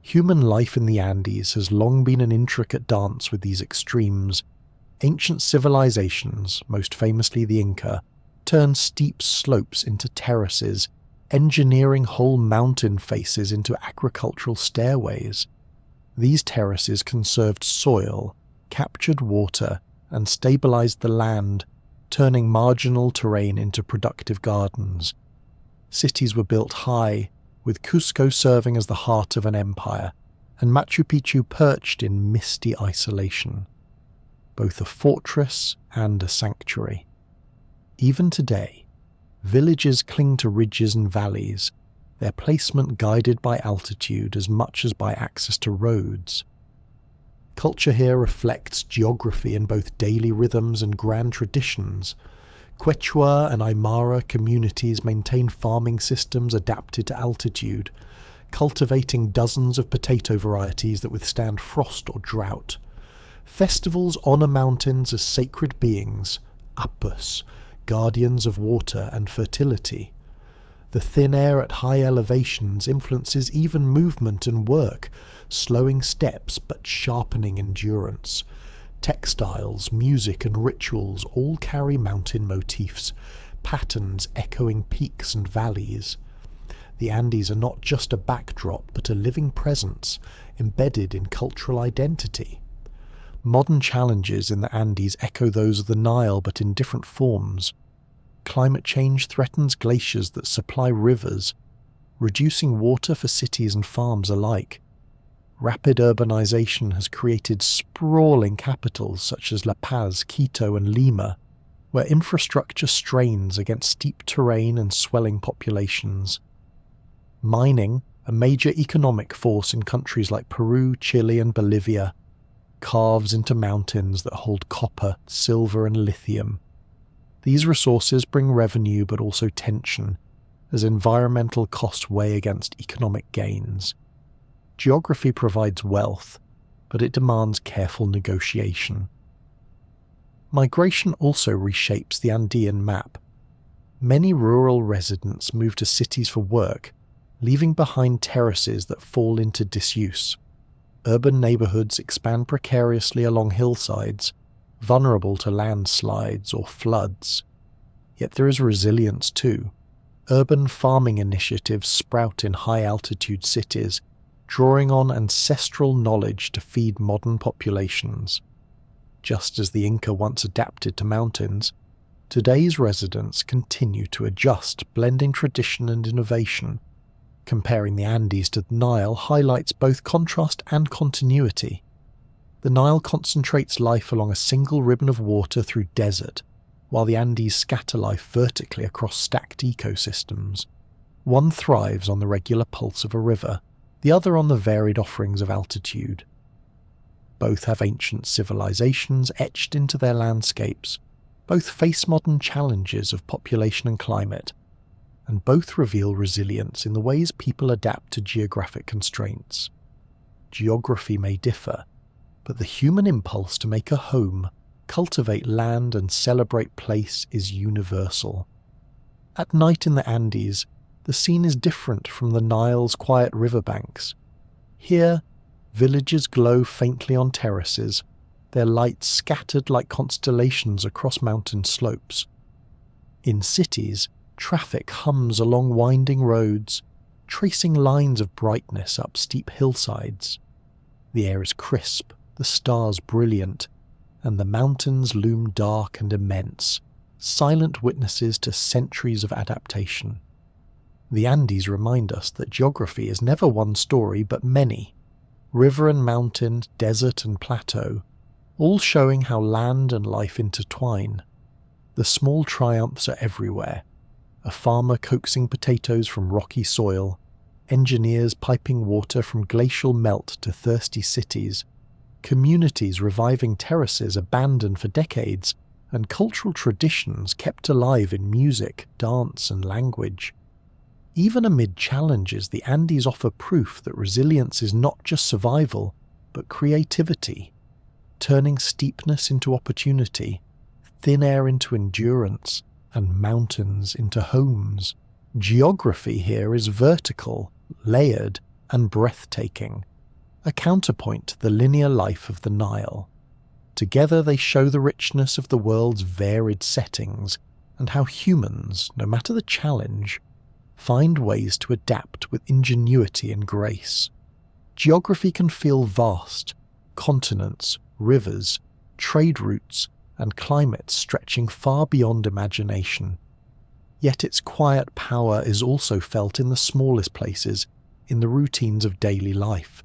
Human life in the Andes has long been an intricate dance with these extremes. Ancient civilizations, most famously the Inca, turned steep slopes into terraces, engineering whole mountain faces into agricultural stairways. These terraces conserved soil, captured water, and stabilized the land, turning marginal terrain into productive gardens. Cities were built high, with Cusco serving as the heart of an empire, and Machu Picchu perched in misty isolation, both a fortress and a sanctuary. Even today, villages cling to ridges and valleys, their placement guided by altitude as much as by access to roads. Culture here reflects geography in both daily rhythms and grand traditions. Quechua and Aymara communities maintain farming systems adapted to altitude, cultivating dozens of potato varieties that withstand frost or drought. Festivals honor mountains as sacred beings, apus, guardians of water and fertility. The thin air at high elevations influences even movement and work, slowing steps but sharpening endurance. Textiles, music and rituals all carry mountain motifs, patterns echoing peaks and valleys. The Andes are not just a backdrop but a living presence, embedded in cultural identity. Modern challenges in the Andes echo those of the Nile but in different forms. Climate change threatens glaciers that supply rivers, reducing water for cities and farms alike. Rapid urbanization has created sprawling capitals such as La Paz, Quito and Lima, where infrastructure strains against steep terrain and swelling populations. Mining, a major economic force in countries like Peru, Chile and Bolivia, carves into mountains that hold copper, silver and lithium. These resources bring revenue but also tension, as environmental costs weigh against economic gains. Geography provides wealth, but it demands careful negotiation. Migration also reshapes the Andean map. Many rural residents move to cities for work, leaving behind terraces that fall into disuse. Urban neighborhoods expand precariously along hillsides, vulnerable to landslides or floods. Yet there is resilience too. Urban farming initiatives sprout in high-altitude cities, drawing on ancestral knowledge to feed modern populations. Just as the Inca once adapted to mountains, today's residents continue to adjust, blending tradition and innovation. Comparing the Andes to the Nile highlights both contrast and continuity. The Nile concentrates life along a single ribbon of water through desert, while the Andes scatter life vertically across stacked ecosystems. One thrives on the regular pulse of a river, the other on the varied offerings of altitude. Both have ancient civilizations etched into their landscapes, both face modern challenges of population and climate, and both reveal resilience in the ways people adapt to geographic constraints. Geography may differ, but the human impulse to make a home, cultivate land and celebrate place is universal. At night in the Andes, the scene is different from the Nile's quiet riverbanks. Here, villages glow faintly on terraces, their lights scattered like constellations across mountain slopes. In cities, traffic hums along winding roads, tracing lines of brightness up steep hillsides. The air is crisp, the stars brilliant, and the mountains loom dark and immense, silent witnesses to centuries of adaptation. The Andes remind us that geography is never one story but many, river and mountain, desert and plateau, all showing how land and life intertwine. The small triumphs are everywhere. A farmer coaxing potatoes from rocky soil, engineers piping water from glacial melt to thirsty cities, communities reviving terraces abandoned for decades, and cultural traditions kept alive in music, dance and language. Even amid challenges, the Andes offer proof that resilience is not just survival, but creativity, turning steepness into opportunity, thin air into endurance, and mountains into homes. Geography here is vertical, layered, and breathtaking, a counterpoint to the linear life of the Nile. Together they show the richness of the world's varied settings and how humans, no matter the challenge, find ways to adapt with ingenuity and grace. Geography can feel vast, continents, rivers, trade routes, and climates stretching far beyond imagination. Yet its quiet power is also felt in the smallest places, in the routines of daily life.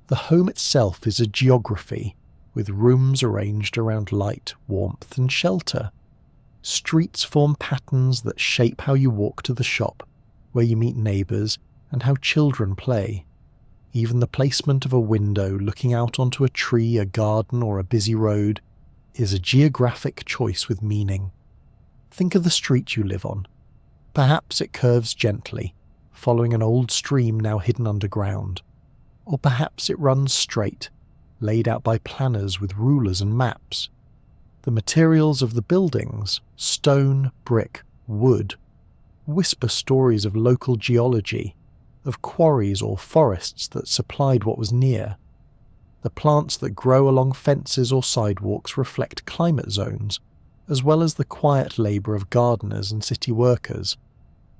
The home itself is a geography, with rooms arranged around light, warmth, and shelter. Streets form patterns that shape how you walk to the shop, where you meet neighbours, and how children play. Even the placement of a window looking out onto a tree, a garden, or a busy road is a geographic choice with meaning. Think of the street you live on. Perhaps it curves gently, following an old stream now hidden underground. Or perhaps it runs straight, laid out by planners with rulers and maps. The materials of the buildings, stone, brick, wood, whisper stories of local geology, of quarries or forests that supplied what was near. The plants that grow along fences or sidewalks reflect climate zones, as well as the quiet labour of gardeners and city workers.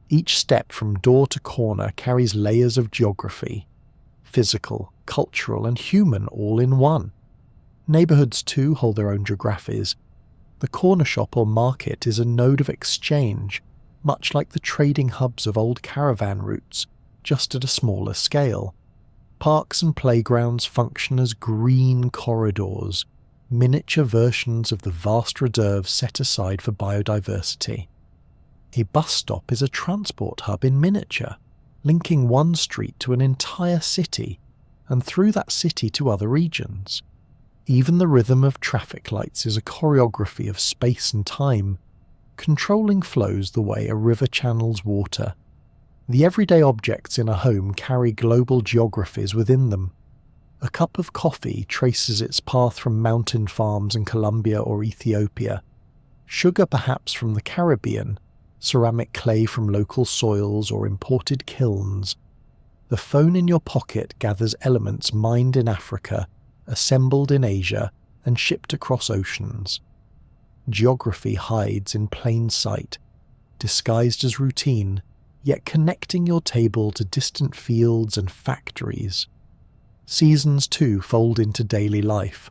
Each step from door to corner carries layers of geography, physical, cultural and human all in one. Neighbourhoods too hold their own geographies. The corner shop or market is a node of exchange, much like the trading hubs of old caravan routes, just at a smaller scale. Parks and playgrounds function as green corridors, miniature versions of the vast reserves set aside for biodiversity. A bus stop is a transport hub in miniature, linking one street to an entire city, and through that city to other regions. Even the rhythm of traffic lights is a choreography of space and time, controlling flows the way a river channels water. The everyday objects in a home carry global geographies within them. A cup of coffee traces its path from mountain farms in Colombia or Ethiopia, sugar perhaps from the Caribbean, ceramic clay from local soils or imported kilns. The phone in your pocket gathers elements mined in Africa, assembled in Asia, and shipped across oceans. Geography hides in plain sight, disguised as routine, yet connecting your table to distant fields and factories. Seasons too fold into daily life.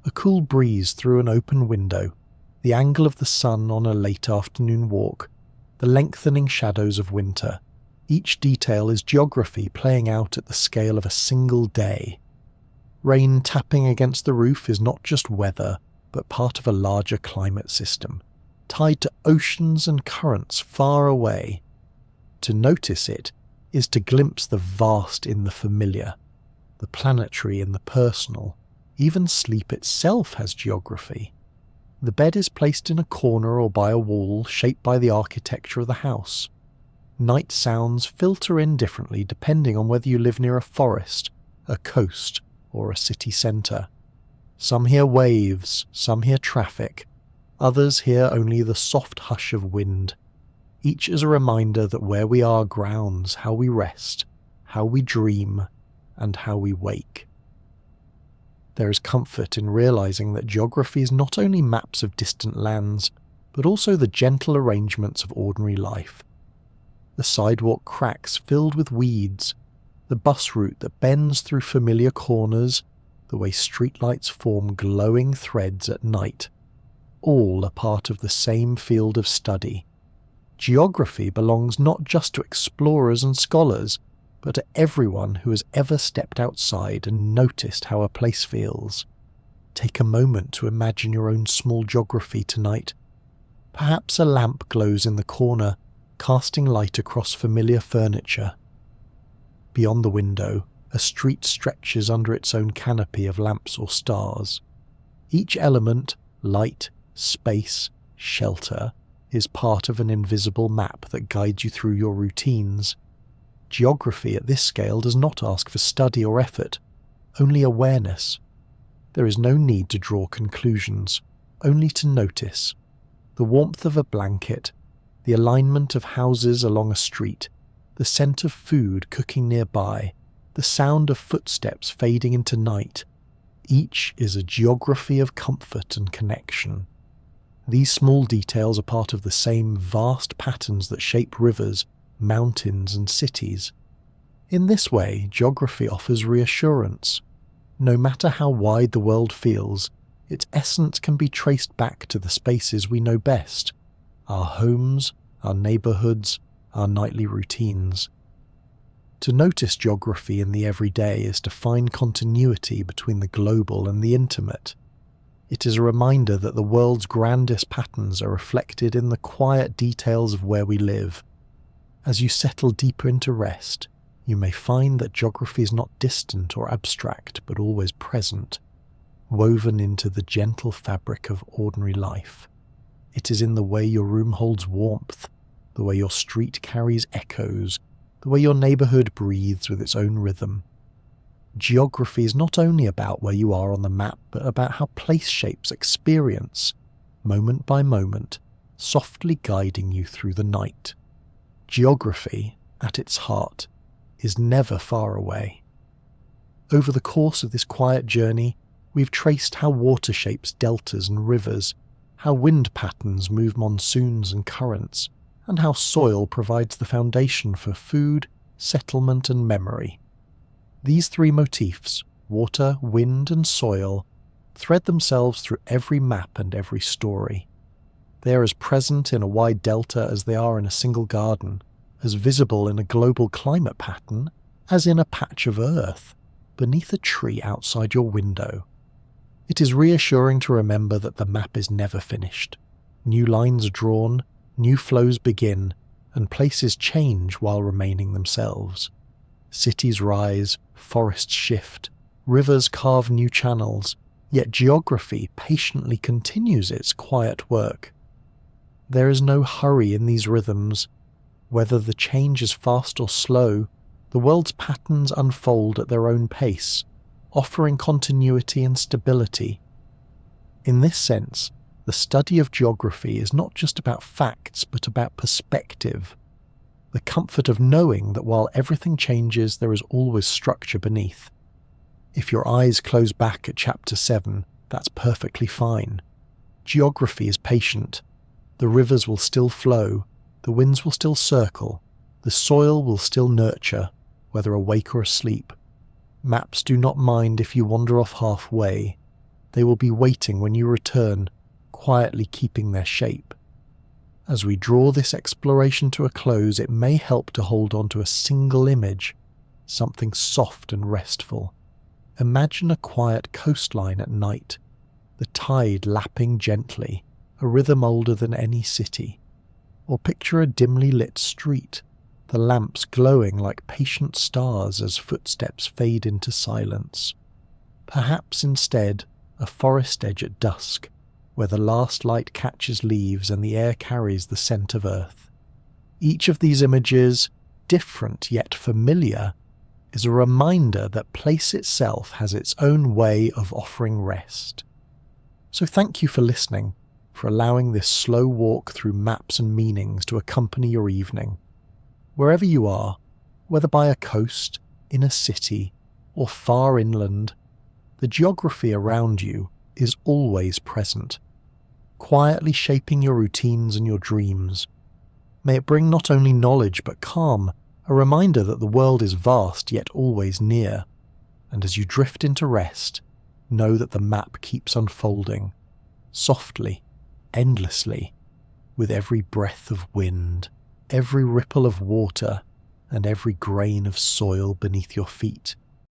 A cool breeze through an open window, the angle of the sun on a late afternoon walk, the lengthening shadows of winter. Each detail is geography playing out at the scale of a single day. Rain tapping against the roof is not just weather, but part of a larger climate system, tied to oceans and currents far away. To notice it is to glimpse the vast in the familiar, the planetary in the personal. Even sleep itself has geography. The bed is placed in a corner or by a wall shaped by the architecture of the house. Night sounds filter in differently depending on whether you live near a forest, a coast, or a city centre. Some hear waves, some hear traffic, others hear only the soft hush of wind. Each is a reminder that where we are grounds how we rest, how we dream, and how we wake. There is comfort in realizing that geography is not only maps of distant lands, but also the gentle arrangements of ordinary life. The sidewalk cracks filled with weeds, the bus route that bends through familiar corners, the way streetlights form glowing threads at night, all are part of the same field of study. Geography belongs not just to explorers and scholars, but to everyone who has ever stepped outside and noticed how a place feels. Take a moment to imagine your own small geography tonight. Perhaps a lamp glows in the corner, casting light across familiar furniture. Beyond the window, a street stretches under its own canopy of lamps or stars. Each element, light, space, shelter, is part of an invisible map that guides you through your routines. Geography at this scale does not ask for study or effort, only awareness. There is no need to draw conclusions, only to notice. The warmth of a blanket, the alignment of houses along a street, the scent of food cooking nearby, the sound of footsteps fading into night. Each is a geography of comfort and connection. These small details are part of the same vast patterns that shape rivers, mountains and cities. In this way, geography offers reassurance. No matter how wide the world feels, its essence can be traced back to the spaces we know best, our homes, our neighbourhoods, our nightly routines. To notice geography in the everyday is to find continuity between the global and the intimate. It is a reminder that the world's grandest patterns are reflected in the quiet details of where we live. As you settle deeper into rest, you may find that geography is not distant or abstract, but always present, woven into the gentle fabric of ordinary life. It is in the way your room holds warmth, the way your street carries echoes, the way your neighbourhood breathes with its own rhythm. Geography is not only about where you are on the map, but about how place shapes experience, moment by moment, softly guiding you through the night. Geography, at its heart, is never far away. Over the course of this quiet journey, we've traced how water shapes deltas and rivers, how wind patterns move monsoons and currents, and how soil provides the foundation for food, settlement and memory. These three motifs, water, wind and soil, thread themselves through every map and every story. They are as present in a wide delta as they are in a single garden, as visible in a global climate pattern as in a patch of earth beneath a tree outside your window. It is reassuring to remember that the map is never finished. New lines are drawn, new flows begin, and places change while remaining themselves. Cities rise, forests shift, rivers carve new channels, yet geography patiently continues its quiet work. There is no hurry in these rhythms. Whether the change is fast or slow, the world's patterns unfold at their own pace, offering continuity and stability. In this sense, the study of geography is not just about facts, but about perspective. The comfort of knowing that while everything changes, there is always structure beneath. If your eyes close back at chapter 7, that's perfectly fine. Geography is patient. The rivers will still flow, the winds will still circle, the soil will still nurture, whether awake or asleep. Maps do not mind if you wander off halfway. They will be waiting when you return, quietly keeping their shape. As we draw this exploration to a close, it may help to hold on to a single image, something soft and restful. Imagine a quiet coastline at night, the tide lapping gently, a rhythm older than any city. Or picture a dimly lit street, the lamps glowing like patient stars as footsteps fade into silence. Perhaps instead a forest edge at dusk, where the last light catches leaves and the air carries the scent of earth. Each of these images, different yet familiar, is a reminder that place itself has its own way of offering rest. So thank you for listening, for allowing this slow walk through maps and meanings to accompany your evening. Wherever you are, whether by a coast, in a city, or far inland, the geography around you is always present, quietly shaping your routines and your dreams. May it bring not only knowledge but calm, a reminder that the world is vast yet always near, and as you drift into rest, know that the map keeps unfolding, softly, endlessly, with every breath of wind, every ripple of water, and every grain of soil beneath your feet.